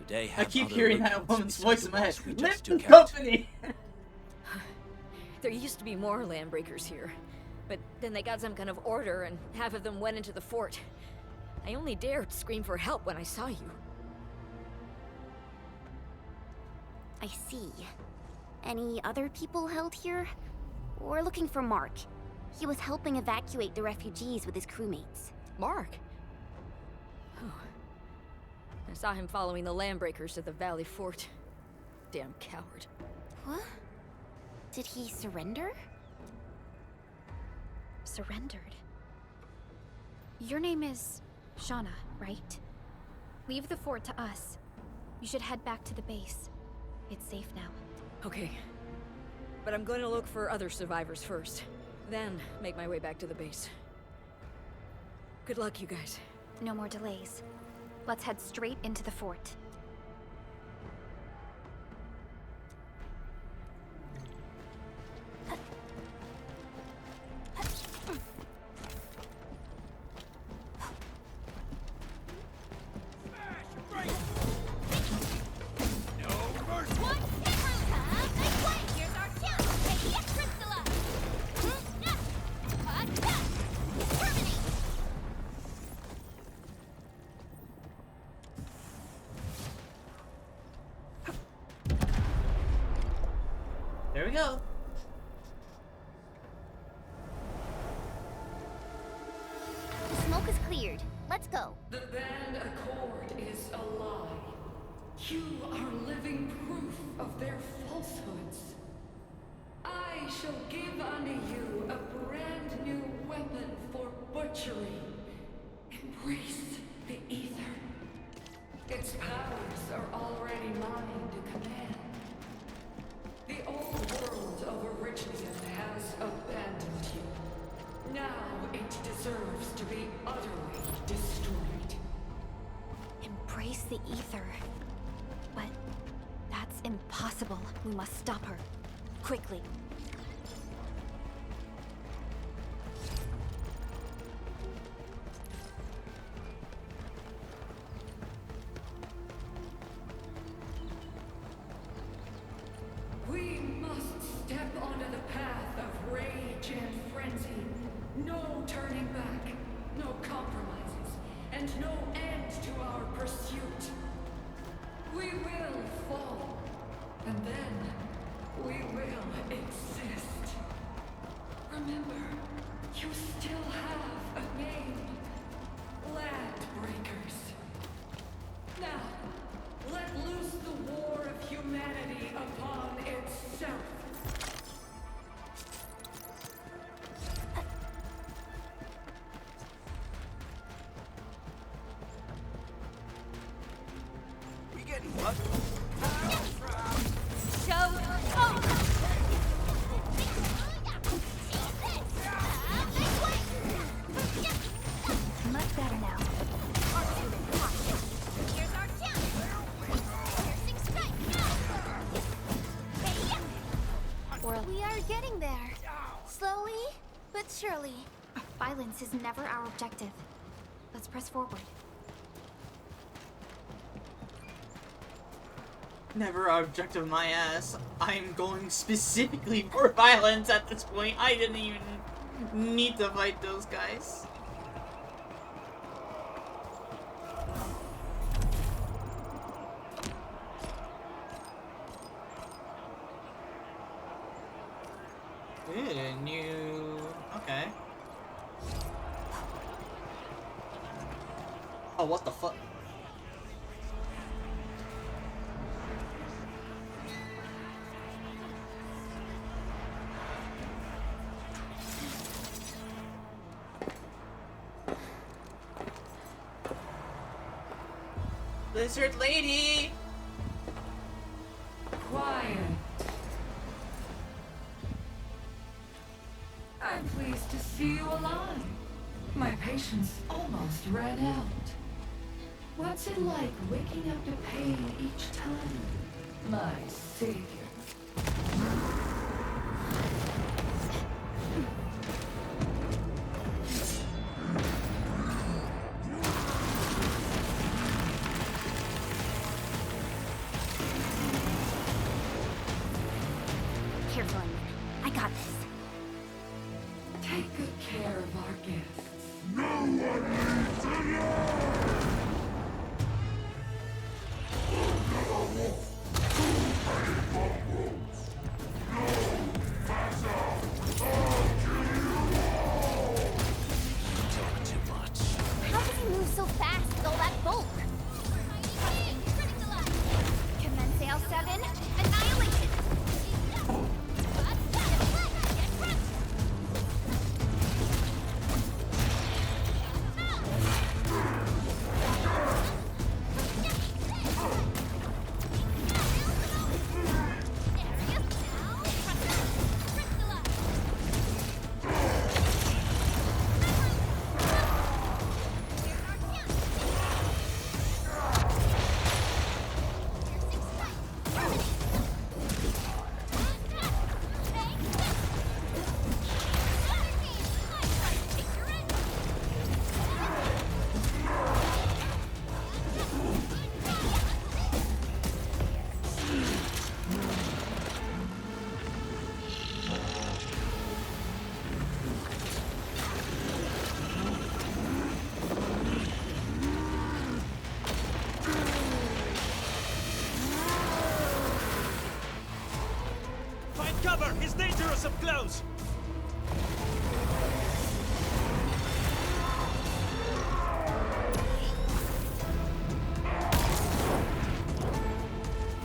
S13: They
S1: I
S13: have
S1: keep
S13: other
S1: hearing that
S13: lookings
S1: woman's
S13: besides
S1: voice in
S13: the
S1: my head.
S13: boss we
S1: Lift
S13: just
S1: the
S13: took out.
S1: company!
S6: There used to be more Landbreakers here, but then they got some kind of order and half of them went into the fort. I only dared scream for help when I saw you.
S21: I see. Any other people held here? We're looking for Mark. He was helping evacuate the refugees with his crewmates.
S6: Mark? Oh. I saw him following the Landbreakers to the Valley Fort. Damn coward.
S21: What? Did he surrender?
S4: Surrendered? Your name is Shauna, right? Leave the fort to us. You should head back to the base. It's safe now.
S6: Okay. But I'm going to look for other survivors first. Then make my way back to the base. Good luck, you guys.
S4: No more delays. Let's head straight into the fort.
S1: we go.
S20: The smoke is cleared. Let's go.
S10: The band accord is a lie. You are living proof of their falsehoods. I shall give unto you a brand new weapon for butchery. Embrace the ether. Its powers are already mine to command. The old world of Arknights has abandoned you. Now it deserves to be utterly destroyed.
S4: Embrace the ether. But that's impossible. We must stop her. Quickly.
S10: We must step onto the path of rage and frenzy. No turning back, no compromises, and no end to our pursuit. We will fall, and then we will exist. Remember, you still have a name. Landbreakers. Now, let loose the war of humanity upon itself.
S14: We getting what?
S4: Much better now.
S20: Here's our chance. Piercing strike. We are getting there. Slowly, but surely.
S4: Violence is never our objective. Let's press forward.
S1: Never our objective, my ass. I'm going specifically for violence at this point. I didn't even need to fight those guys. Ooh, new... Okay. Oh, what the fuck? Lizard lady!
S10: Quiet. I'm pleased to see you alive. My patience almost ran out. What's it like waking up to pain each time, my savior?
S4: Careful, Amy. I got this.
S10: Take good care of our guests.
S15: No one needs to know!
S20: How does he move so fast with all that bulk? Commence L7, annihilation!
S15: dangerous up close!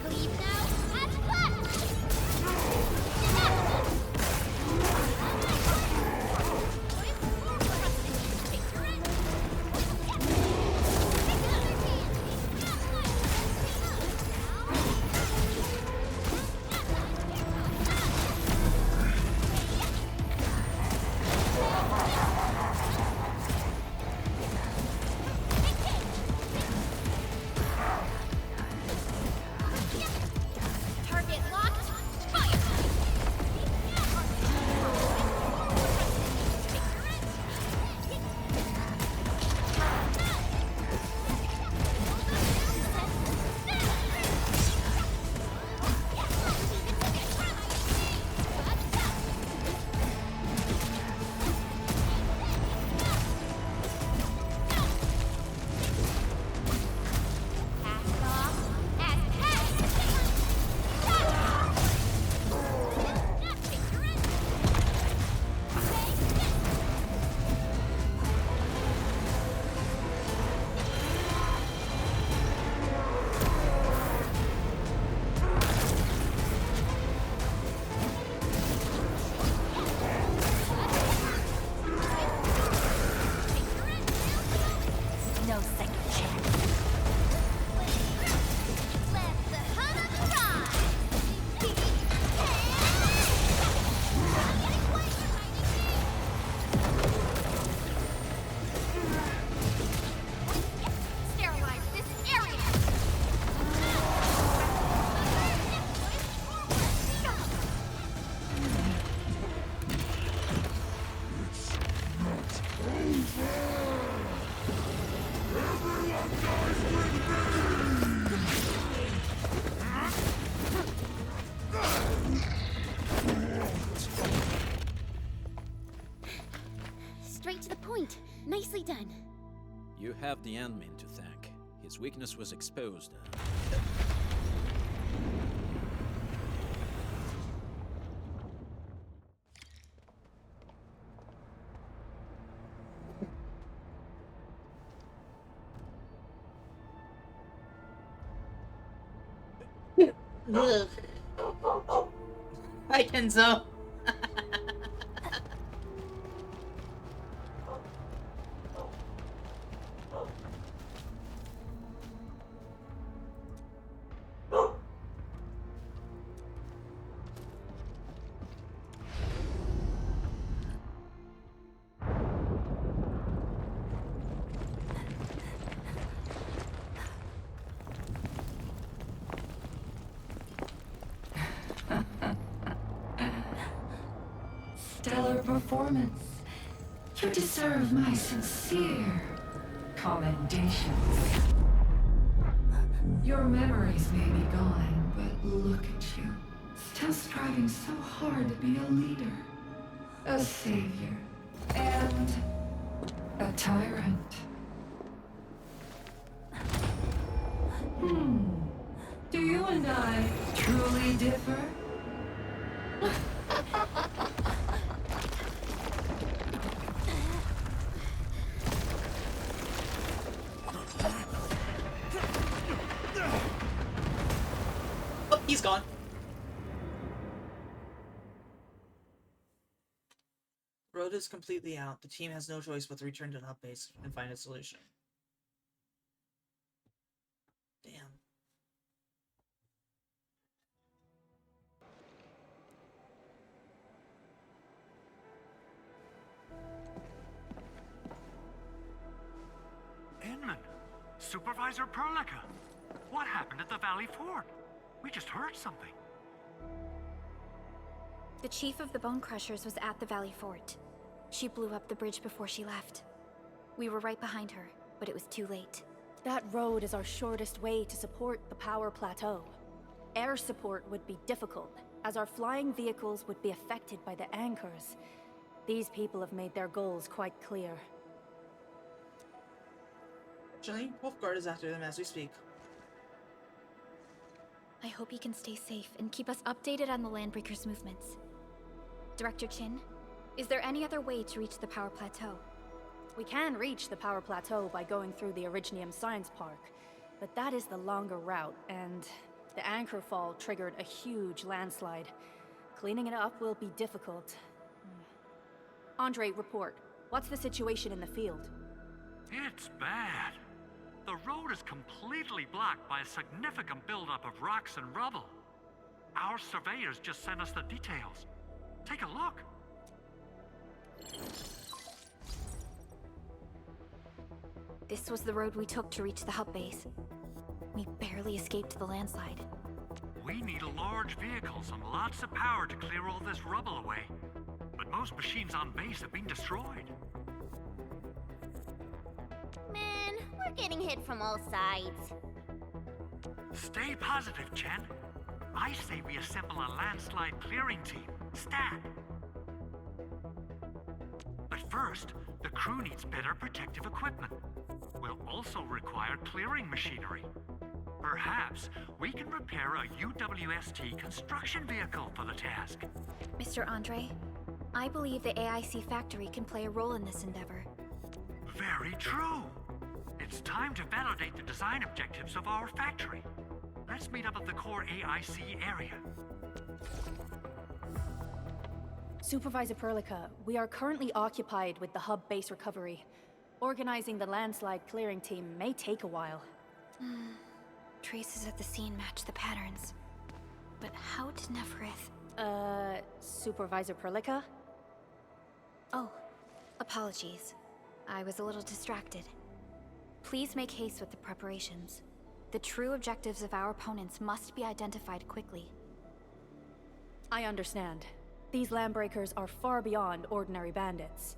S20: Leave now and left! Target locked. Fire!
S21: No second chance.
S20: Let the hunt rise! Sterilize this area! Straight to the point. Nicely done.
S13: You have the admin to thank. His weakness was exposed.
S1: Ugh. Hi, Kenzo.
S10: Stellar performance. You deserve my sincere commendations. Your memories may be gone, but look at you. Still striving so hard to be a leader, a savior, and a tyrant. Do you and I truly differ?
S1: Oh, he's gone. Road is completely out. The team has no choice but to return to the hub base and find a solution. Damn.
S5: Inman, Supervisor Perlica, what happened at the Valley Fort? We just heard something.
S4: The chief of the Bone Crushers was at the Valley Fort. She blew up the bridge before she left. We were right behind her, but it was too late.
S11: That road is our shortest way to support the power plateau. Air support would be difficult, as our flying vehicles would be affected by the anchors. These people have made their goals quite clear.
S1: Fortunately, Wolfguard is after them as we speak.
S4: I hope he can stay safe and keep us updated on the Landbreakers' movements. Director Chin, is there any other way to reach the power plateau?
S11: We can reach the power plateau by going through the Originium Science Park, but that is the longer route, and the anchor fall triggered a huge landslide. Cleaning it up will be difficult. Andre, report. What's the situation in the field?
S12: It's bad. The road is completely blocked by a significant buildup of rocks and rubble. Our surveyors just sent us the details. Take a look.
S4: This was the road we took to reach the hub base. We barely escaped the landslide.
S12: We need large vehicles and lots of power to clear all this rubble away. But most machines on base have been destroyed.
S21: Man, we're getting hit from all sides.
S12: Stay positive, Chen. I say we assemble a landslide clearing team, stat. But first, the crew needs better protective equipment. We'll also require clearing machinery. Perhaps we can repair a UWST construction vehicle for the task.
S4: Mr. Andre, I believe the AIC factory can play a role in this endeavor.
S12: Very true. It's time to validate the design objectives of our factory. Let's meet up at the core AIC area.
S11: Supervisor Perlica, we are currently occupied with the hub base recovery. Organizing the landslide clearing team may take a while.
S4: Traces at the scene match the patterns. But how did Neferith...
S11: Supervisor Perlica?
S4: Oh, apologies. I was a little distracted. Please make haste with the preparations. The true objectives of our opponents must be identified quickly.
S11: I understand. These landbreakers are far beyond ordinary bandits.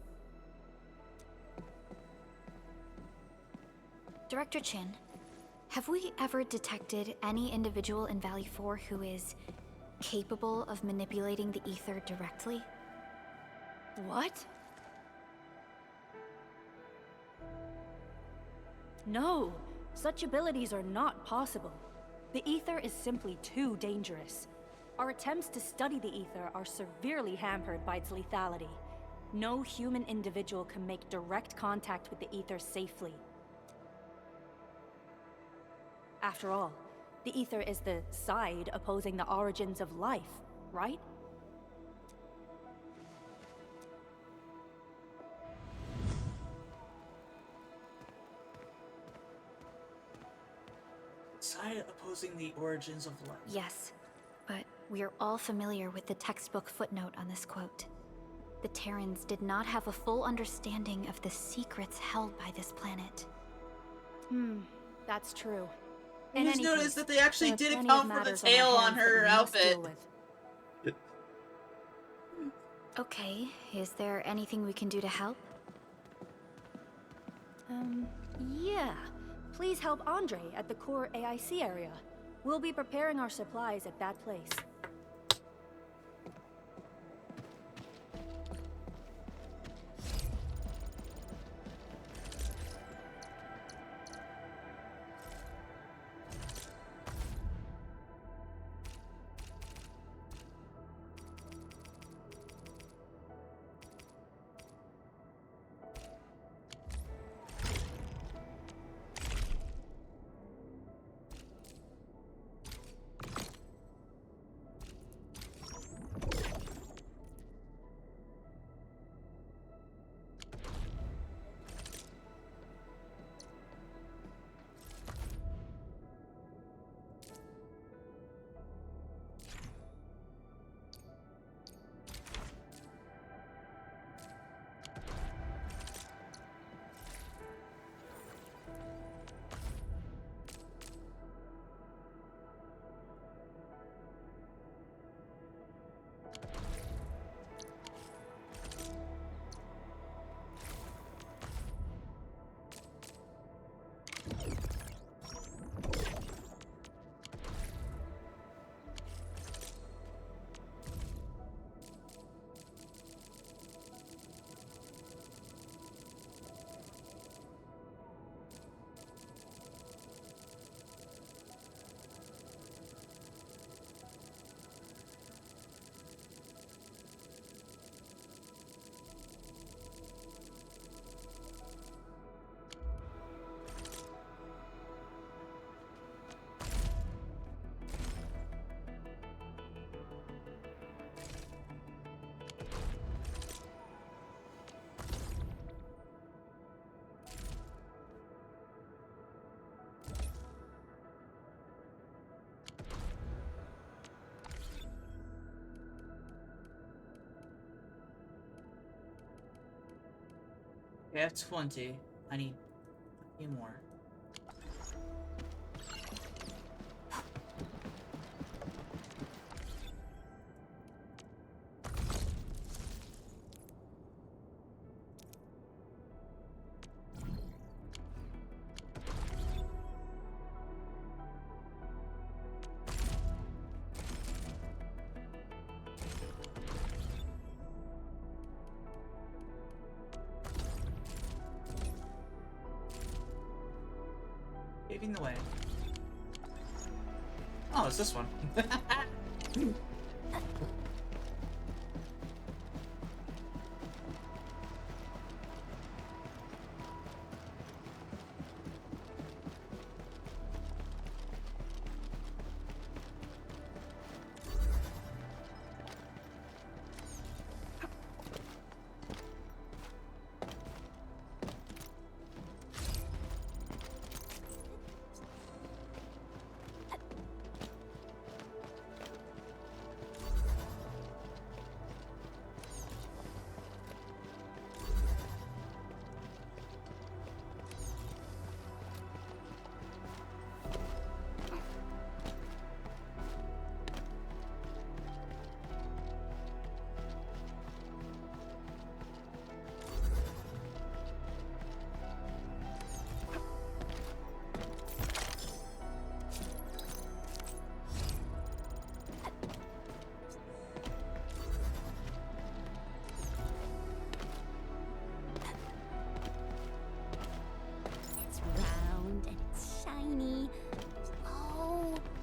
S4: Director Chin, have we ever detected any individual in Valley 4 who is capable of manipulating the ether directly?
S11: What? No, such abilities are not possible. The ether is simply too dangerous. Our attempts to study the ether are severely hampered by its lethality. No human individual can make direct contact with the ether safely. After all, the ether is the side opposing the origins of life, right?
S1: Side opposing the origins of life.
S4: Yes, but we are all familiar with the textbook footnote on this quote. The Terrans did not have a full understanding of the secrets held by this planet.
S11: That's true.
S1: I just noticed that they actually did account for the tail on her outfit.
S4: Okay, is there anything we can do to help?
S11: Yeah. Please help Andre at the core AIC area. We'll be preparing our supplies at that place.
S1: We have 20. I need a few more. Paving the way. Oh, it's this one.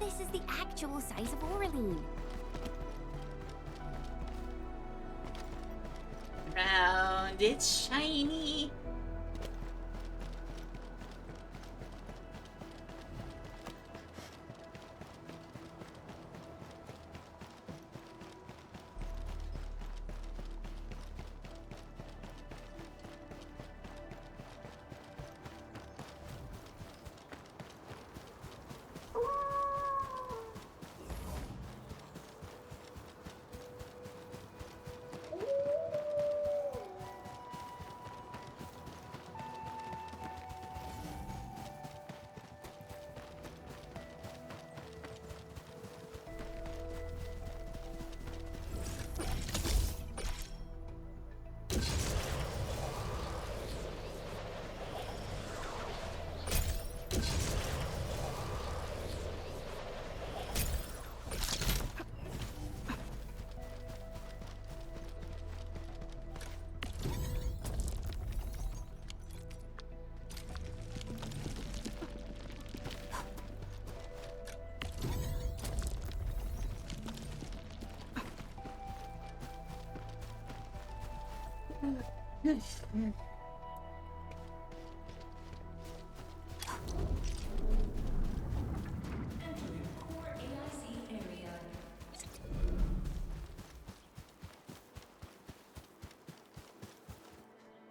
S21: This is the actual size of Oraline.
S1: Round, it's shiny.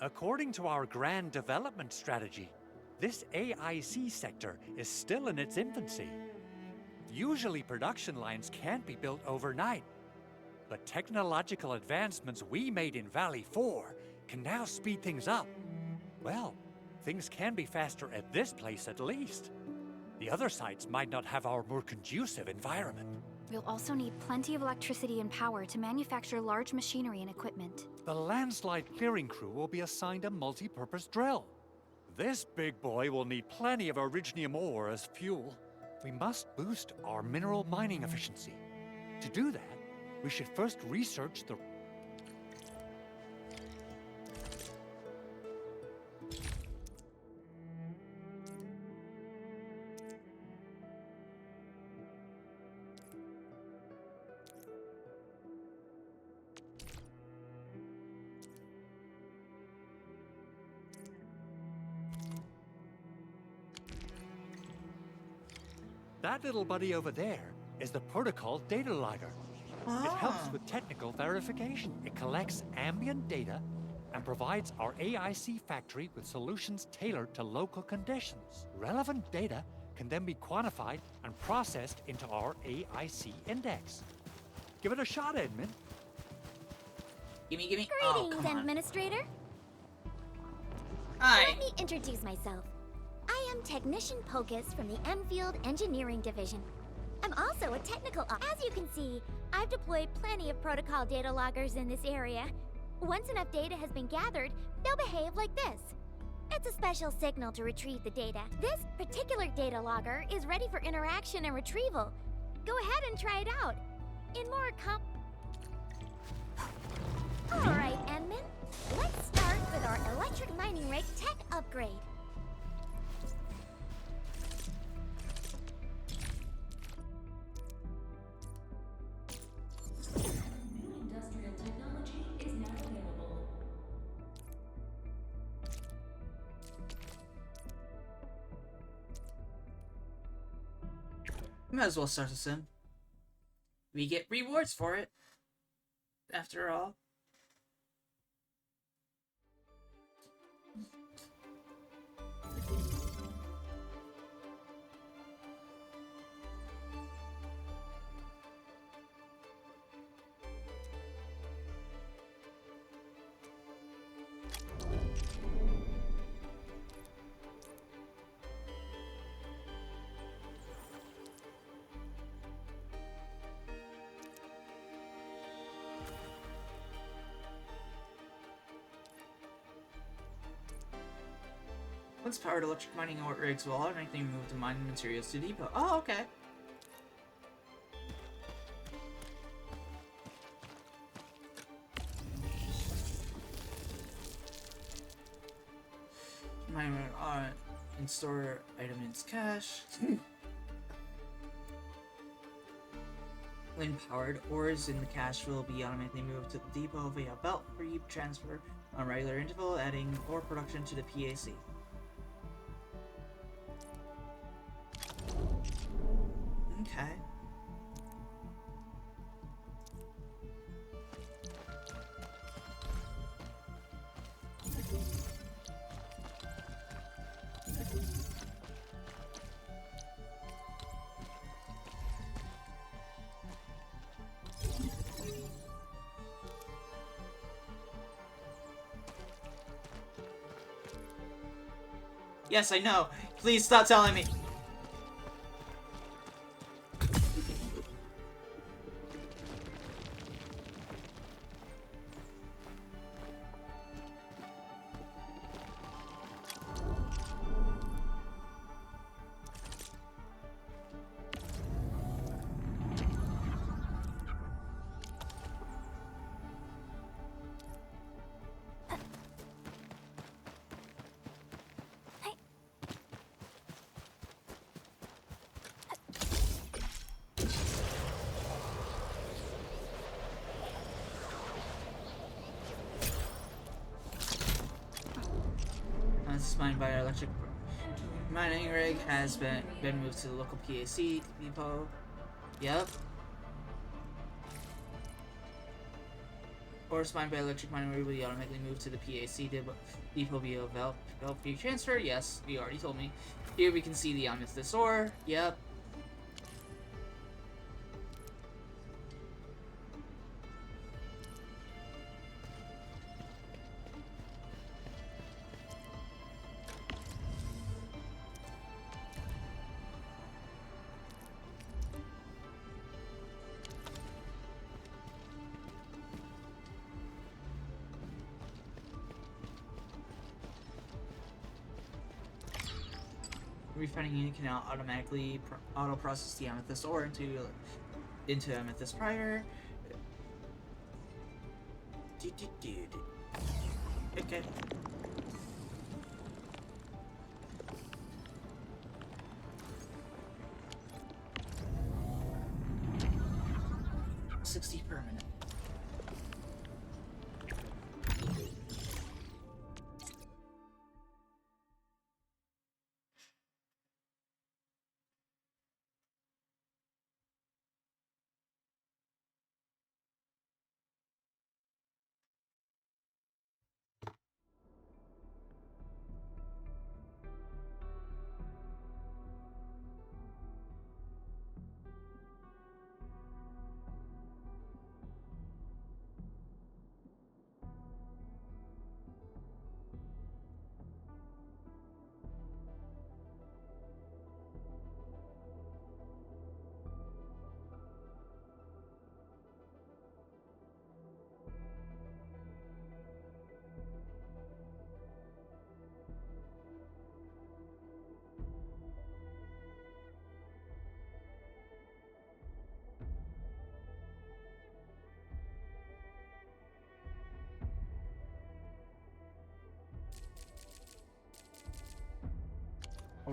S5: According to our grand development strategy, this AIC sector is still in its infancy. Usually production lines can't be built overnight, but technological advancements we made in Valley 4 can now speed things up. Well, things can be faster at this place at least. The other sites might not have our more conducive environment.
S4: We'll also need plenty of electricity and power to manufacture large machinery and equipment.
S5: The landslide clearing crew will be assigned a multi-purpose drill. This big boy will need plenty of originium ore as fuel. We must boost our mineral mining efficiency. To do that, we should first research the... That little buddy over there is the protocol data logger. It helps with technical verification. It collects ambient data and provides our AIC factory with solutions tailored to local conditions. Relevant data can then be quantified and processed into our AIC index. Give it a shot, Edmund.
S1: Gimme.
S20: Greetings, Administrator.
S1: Hi.
S20: Let me introduce myself. I am Technician Pocus from the Enfield Engineering Division. I'm also a technical As you can see, I've deployed plenty of protocol data loggers in this area. Once enough data has been gathered, they'll behave like this. It's a special signal to retrieve the data. This particular data logger is ready for interaction and retrieval. Go ahead and try it out. In more Alright, Enman. Let's start with our electric mining rig tech upgrade.
S10: New industrial technology is now available.
S1: Might as well start a sim. We get rewards for it, after all. Once powered, electric mining rigs will automatically move the mining materials to the depot. Oh, okay. Mine and store item in its cache. When powered, ores in the cache will be automatically moved to the depot via belt free transfer on regular interval, adding ore production to the PAC. Okay. Yes, I know. Please stop telling me. This is mined by our electric mining rig has been moved to the local PAC depot. Yep. Ores mined by electric mining rig will be automatically moved to the PAC depot via belt free transfer. Yes, you already told me. Here we can see the amethyst ore. Yep. Refining unit can now automatically auto-process the amethyst ore into amethyst prior. Okay. $60 per minute.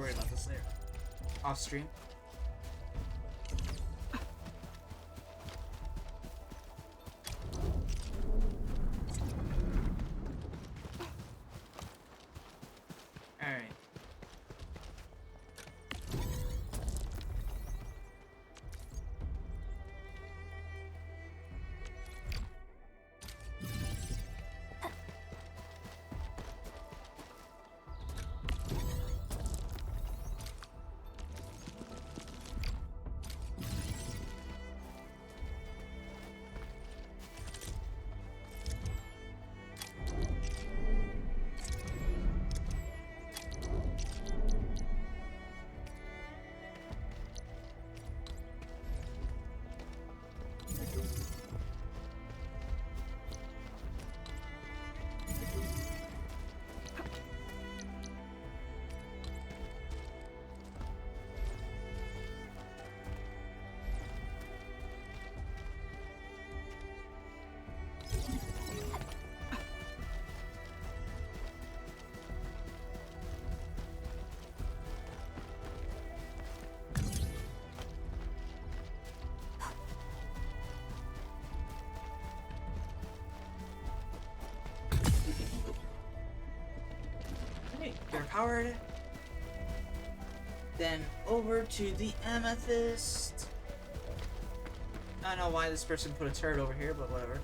S1: We'll worry about this later. Off stream. Alright. You're powered. Then over to the amethyst. I don't know why this person put a turret over here, but whatever.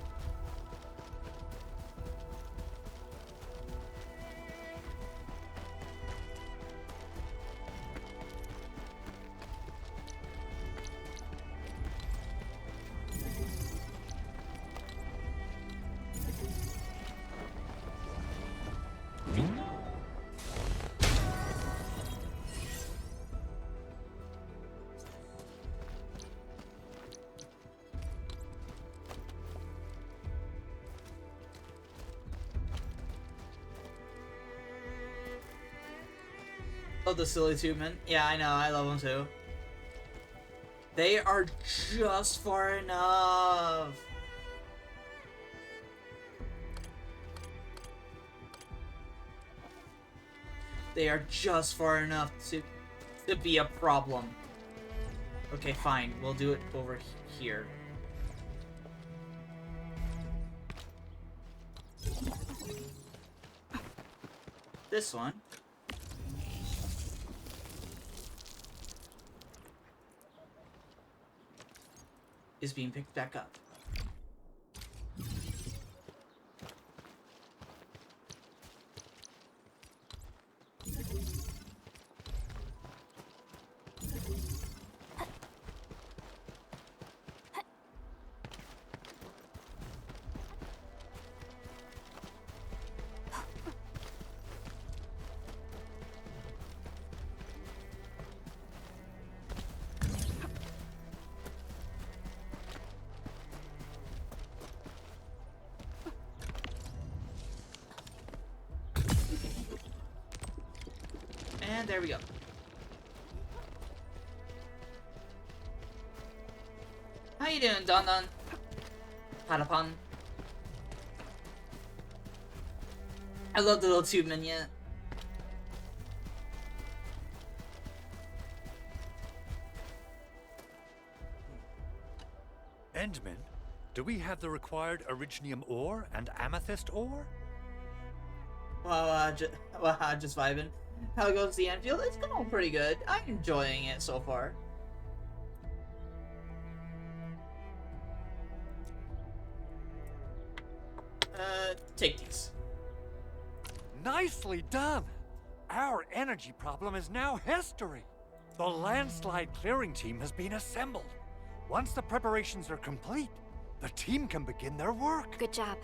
S1: Love the silly tubemen. Yeah, I know. I love them too. They are just far enough. They are just far enough to be a problem. Okay, fine. We'll do it over here. This one. Is being picked back up. And there we go. How you doing, Don Don? Patapon. I love the little tube minion.
S5: Endman, do we have the required Originium ore and Amethyst ore?
S1: Well, just vibing. How goes the Enfield? It's going pretty good. I'm enjoying it so far. Take these.
S5: Nicely done! Our energy problem is now history. The landslide clearing team has been assembled. Once the preparations are complete, the team can begin their work.
S4: Good job.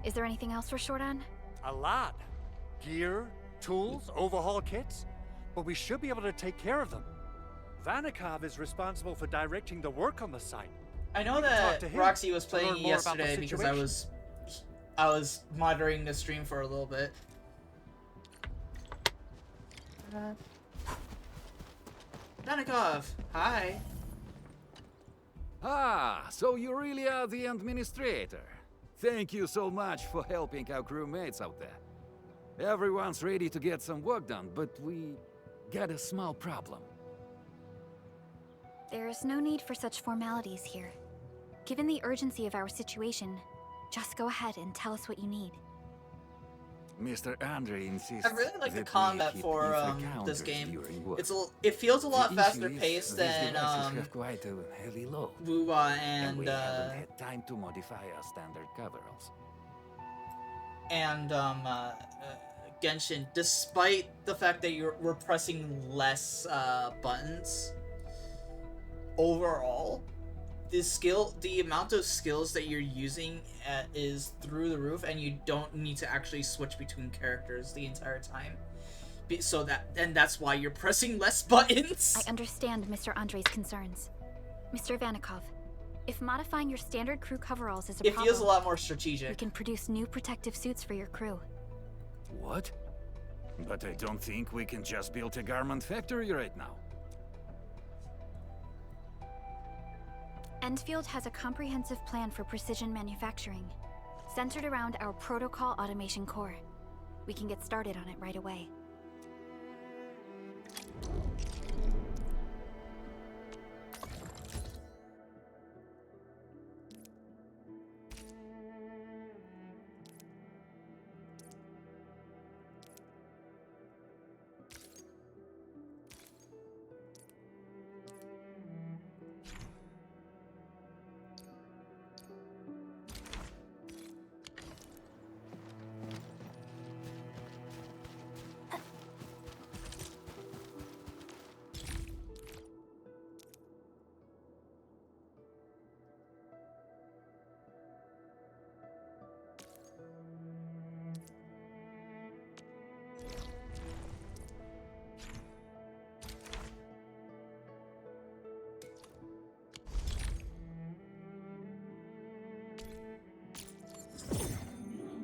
S4: Is there anything else we're short on?
S5: A lot. Gear, tools, overhaul kits. But we should be able to take care of them. Vanikov is responsible for directing the work on the site.
S1: I know that Roxy was playing yesterday because I was monitoring the stream for a little bit. Vanikov, hi.
S7: Ah, so you really are the administrator. Thank you so much for helping our crewmates out there. Everyone's ready to get some work done, but we got a small problem.
S4: There is no need for such formalities here. Given the urgency of our situation, just go ahead and tell us what you need.
S7: Mr. Andre insists
S1: I really like the
S7: that we
S1: combat
S7: keep
S1: for
S7: infra
S1: this
S7: counters
S1: game.
S7: during work.
S1: It feels a lot
S7: The
S1: faster
S7: issue is,
S1: paced
S7: these
S1: than
S7: devices have quite a heavy load,
S1: WuWa
S7: and we
S1: and
S7: haven't had time to modify our standard coveralls.
S1: Genshin, despite the fact that we're pressing less buttons. Overall, the amount of skills that you're using is through the roof, and you don't need to actually switch between characters the entire time. That's why you're pressing less buttons.
S4: I understand Mr. Andre's concerns. Mr. Vanikov, if modifying your standard crew coveralls is a problem,
S1: it feels a lot more strategic.
S4: We can produce new protective suits for your crew.
S7: What? But I don't think we can just build a garment factory right now.
S4: Endfield has a comprehensive plan for precision manufacturing, centered around our protocol automation core. We can get started on it right away.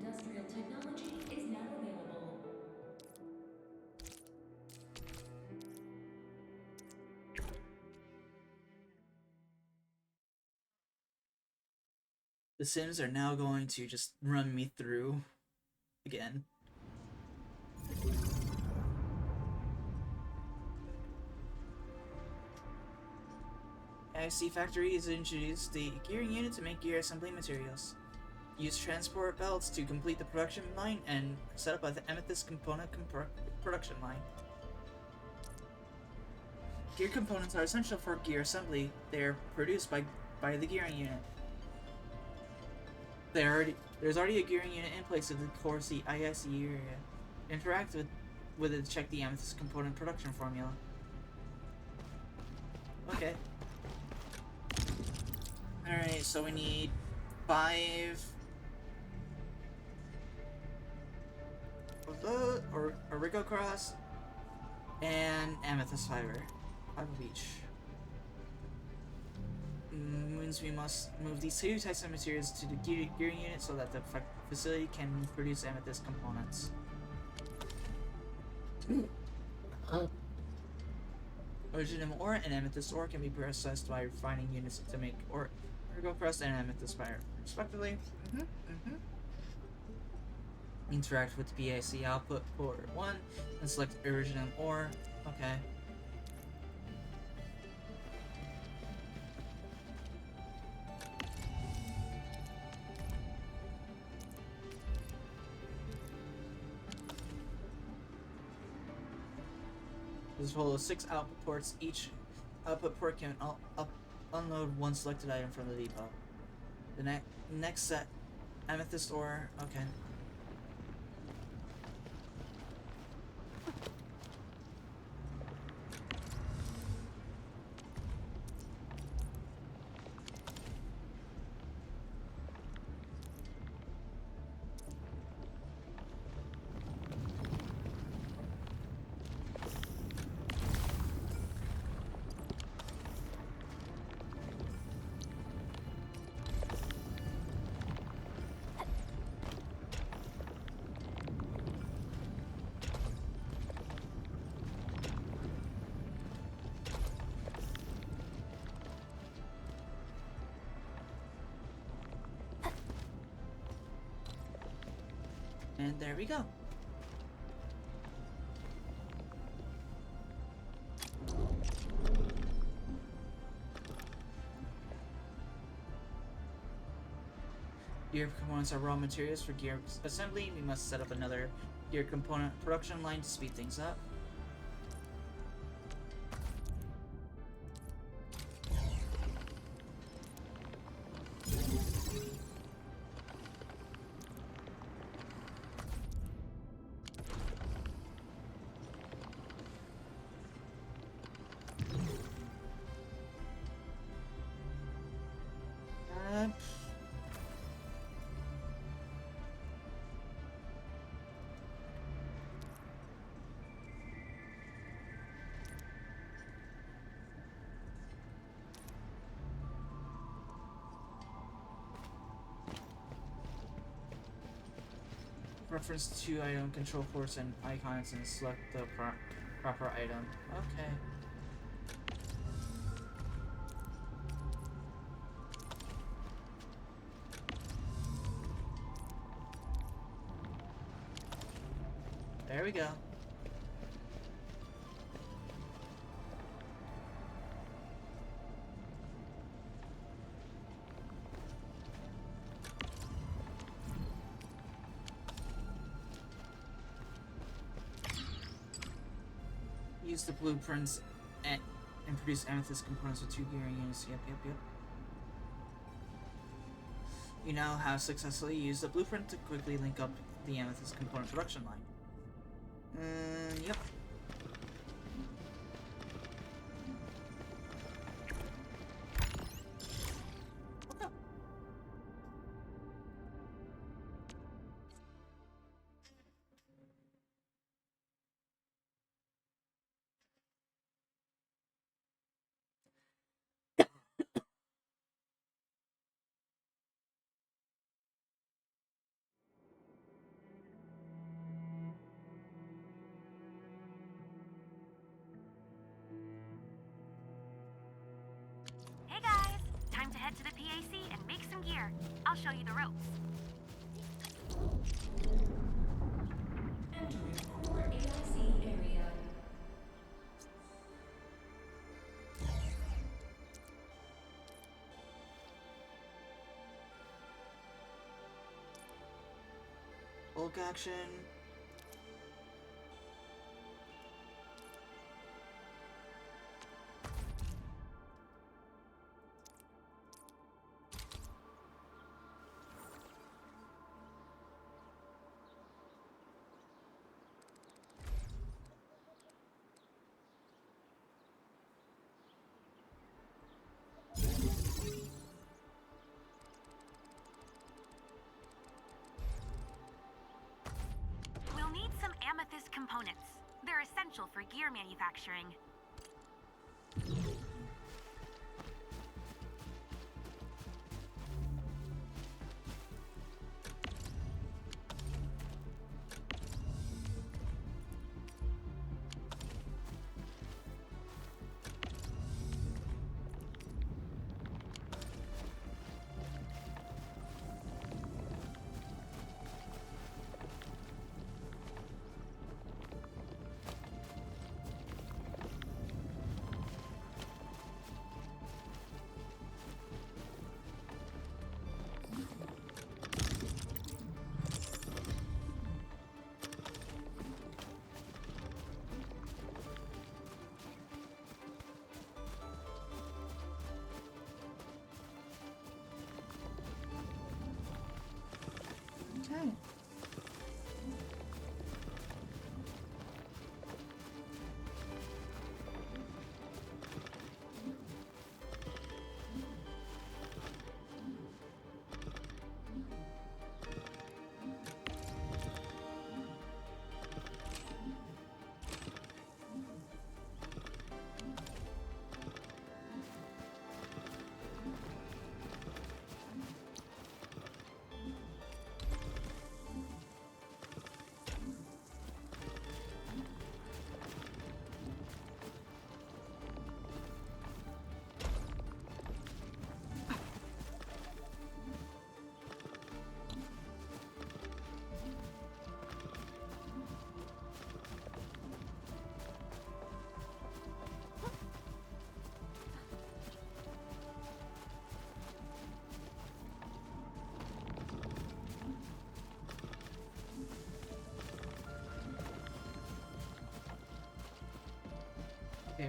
S10: Industrial technology is now available.
S1: The Sims are now going to just run me through again. IC Factory has introduced the gearing unit to make gear assembly materials. Use transport belts to complete the production line and set up the Amethyst component production line. Gear components are essential for gear assembly. They are produced by the gearing unit. There's already a gearing unit in place of the core IC area. Interact with it to check the Amethyst component production formula. Okay. Alright, so we need 5 of those, or Rico Cross, and Amethyst Fiber. 5 of each. Means we must move these 2 types of materials to the gearing unit so that the facility can produce Amethyst components. Originum ore and Amethyst ore can be processed by refining units to make Rico Cross and Amethyst Fiber, respectively. Interact with the BAC output port 1 and select Originum ore. Okay. There's a total of 6 output ports. Each output port can unload 1 selected item from the depot. The next set, Amethyst ore. Okay. And there we go. Gear components are raw materials for gear assembly. We must set up another gear component production line to speed things up. Reference to item control ports and icons and select the proper item. Okay. There we go. Use the blueprints and produce amethyst components with 2 gearing units. Yep. You now have successfully used the blueprint to quickly link up the amethyst component production line. Yep.
S2: Hey guys, time to head to the PAC and make some gear. I'll show you the ropes.
S10: Entering core AIC area.
S1: Bulk action.
S2: We'll need some amethyst components. They're essential for gear manufacturing.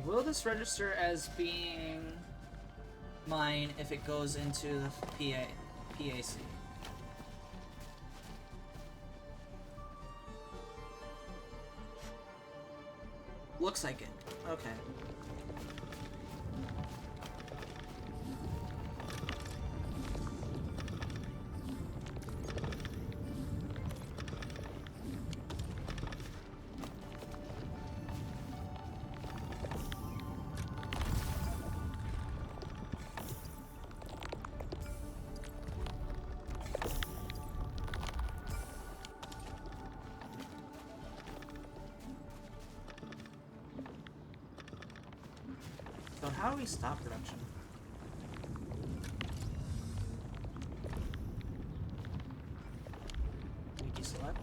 S1: will this register as being mine if it goes into the PAC? Looks like it. Okay. So how do we stop production? We deselect.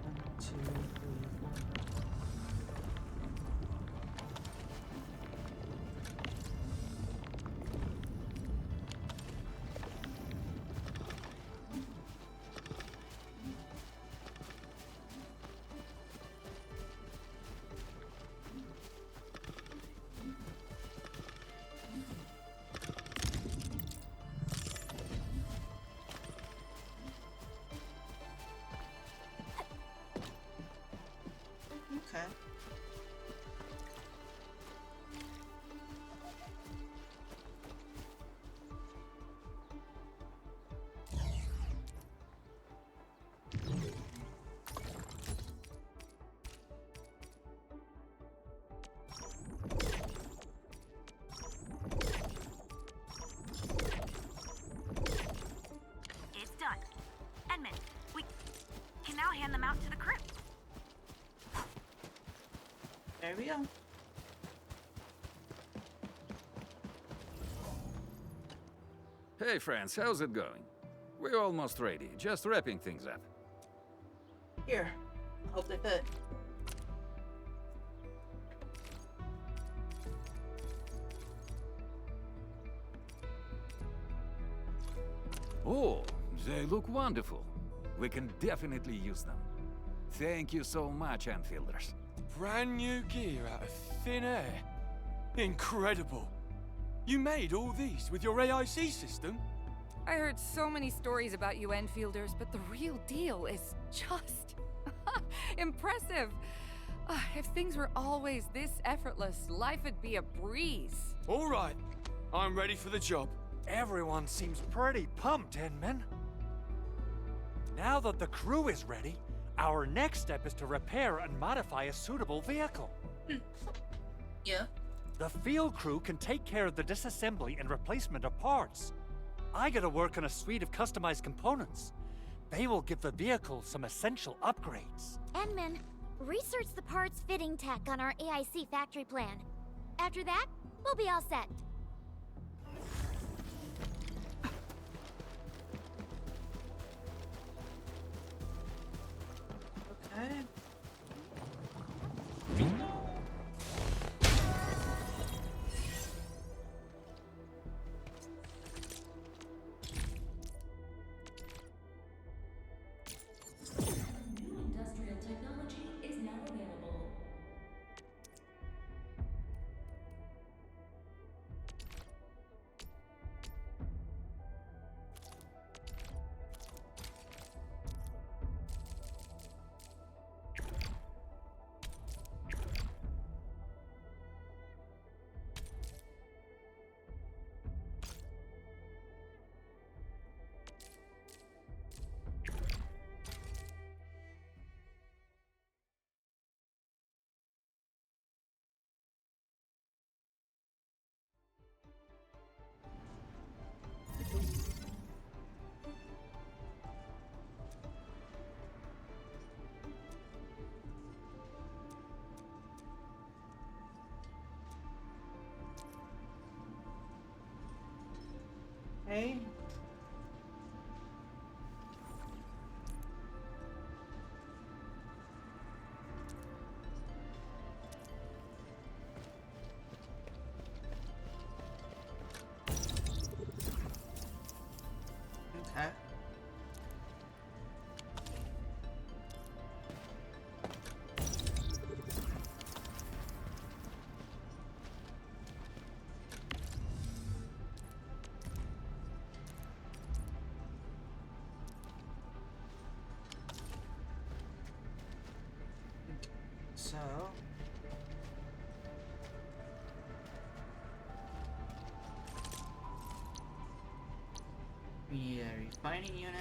S1: One, two, three, four. Okay.
S2: It's done. Edmund, we can now hand them out to the crew.
S1: There we go.
S7: Hey friends, how's it going? We're almost ready, just wrapping things up.
S1: Here. Hope they fit.
S7: Oh, they look wonderful. We can definitely use them. Thank you so much, Enfielders.
S8: Brand new gear out of thin air. Incredible. You made all these with your AIC system?
S10: I heard so many stories about you Enfielders, but the real deal is just impressive. If things were always this effortless, life would be a breeze.
S8: All right, I'm ready for the job.
S5: Everyone seems pretty pumped, Inman. Now that the crew is ready, our next step is to repair and modify a suitable vehicle.
S1: Yeah.
S5: The field crew can take care of the disassembly and replacement of parts. I gotta work on a suite of customized components. They will give the vehicle some essential upgrades.
S20: Enman, research the parts fitting tech on our AIC factory plan. After that, we'll be all set.
S1: Okay.
S10: New industrial technology is now available.
S1: Okay. So... we need a refining unit.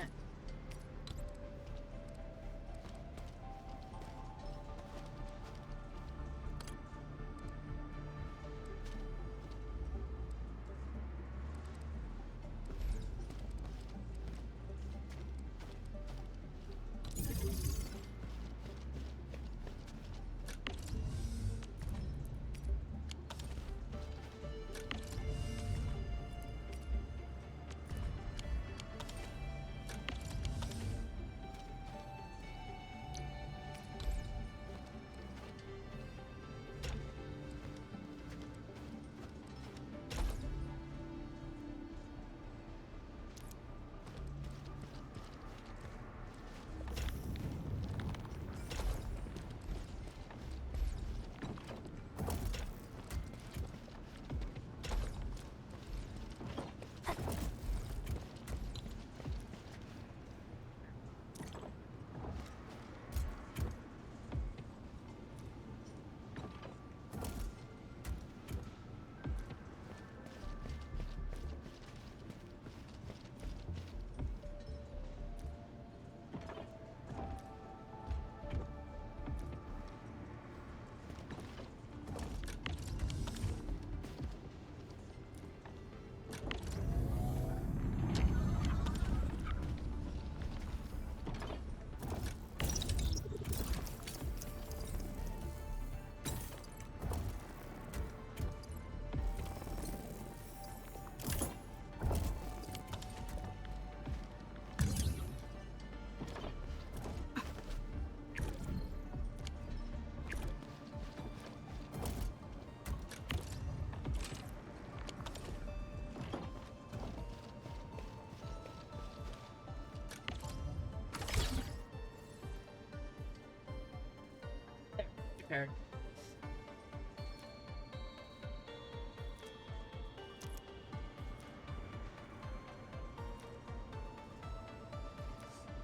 S1: Prepared.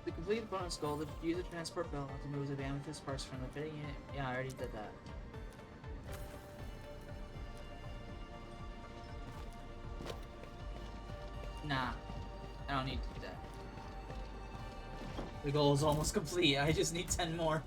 S1: To complete the bonus goal, use the transport belt to move the amethyst parts from the fitting unit. Yeah, I already did that. Nah, I don't need to do that. The goal is almost complete. I just need 10 more.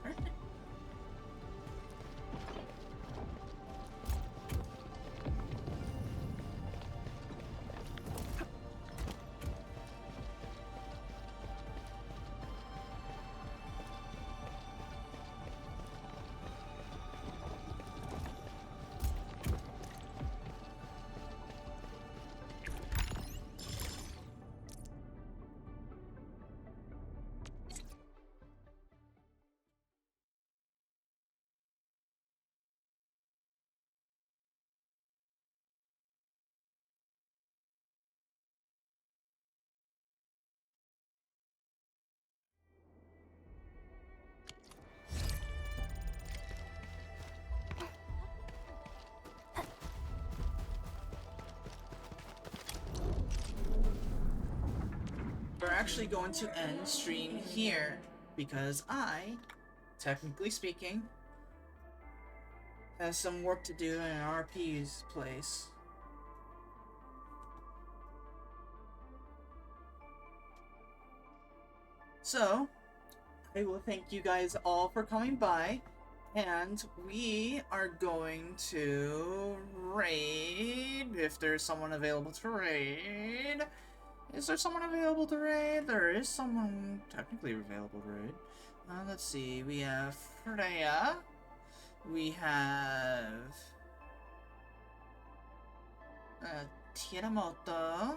S1: We're actually going to end stream here because I, technically speaking, have some work to do in RP's place. So, I will thank you guys all for coming by, and we are going to raid, if there's someone available to raid. Is there someone available to raid? There is someone technically available to raid. Let's see, we have Freya. We have Tiramoto.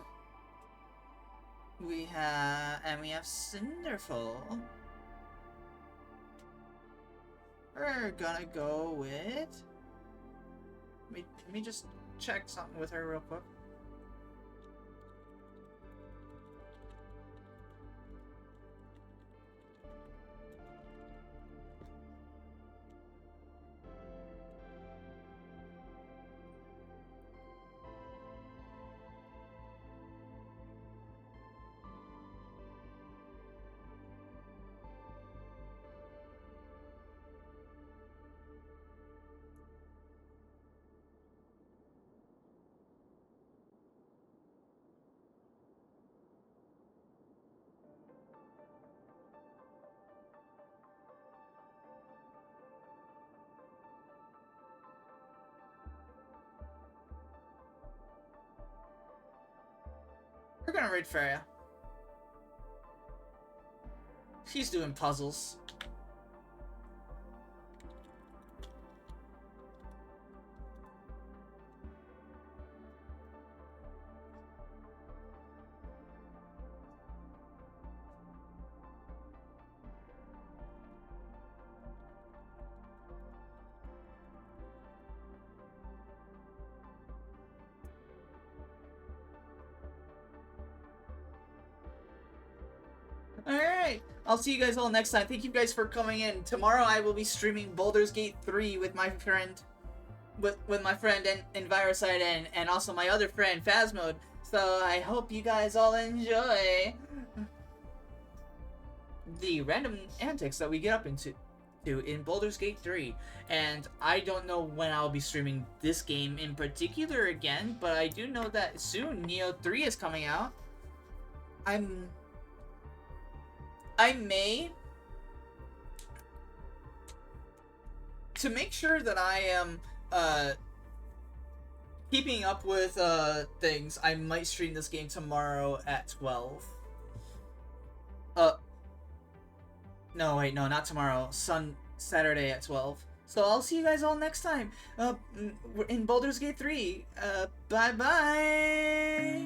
S1: We have Cinderful. We're gonna go with... Let me just check something with her real quick. We're gonna raid Freya. She's doing puzzles. Alright, I'll see you guys all next time. Thank you guys for coming in. Tomorrow I will be streaming Baldur's Gate 3 with my friend, with my friend Enviroside and also my other friend Phasmode. So I hope you guys all enjoy the random antics that we get up into in Baldur's Gate 3. And I don't know when I'll be streaming this game in particular again, but I do know that soon Neo 3 is coming out. I may, to make sure that I am keeping up with things, I might stream this game tomorrow at 12. No, wait, no, not tomorrow. Saturday at 12. So I'll see you guys all next time in Baldur's Gate 3. Bye-bye!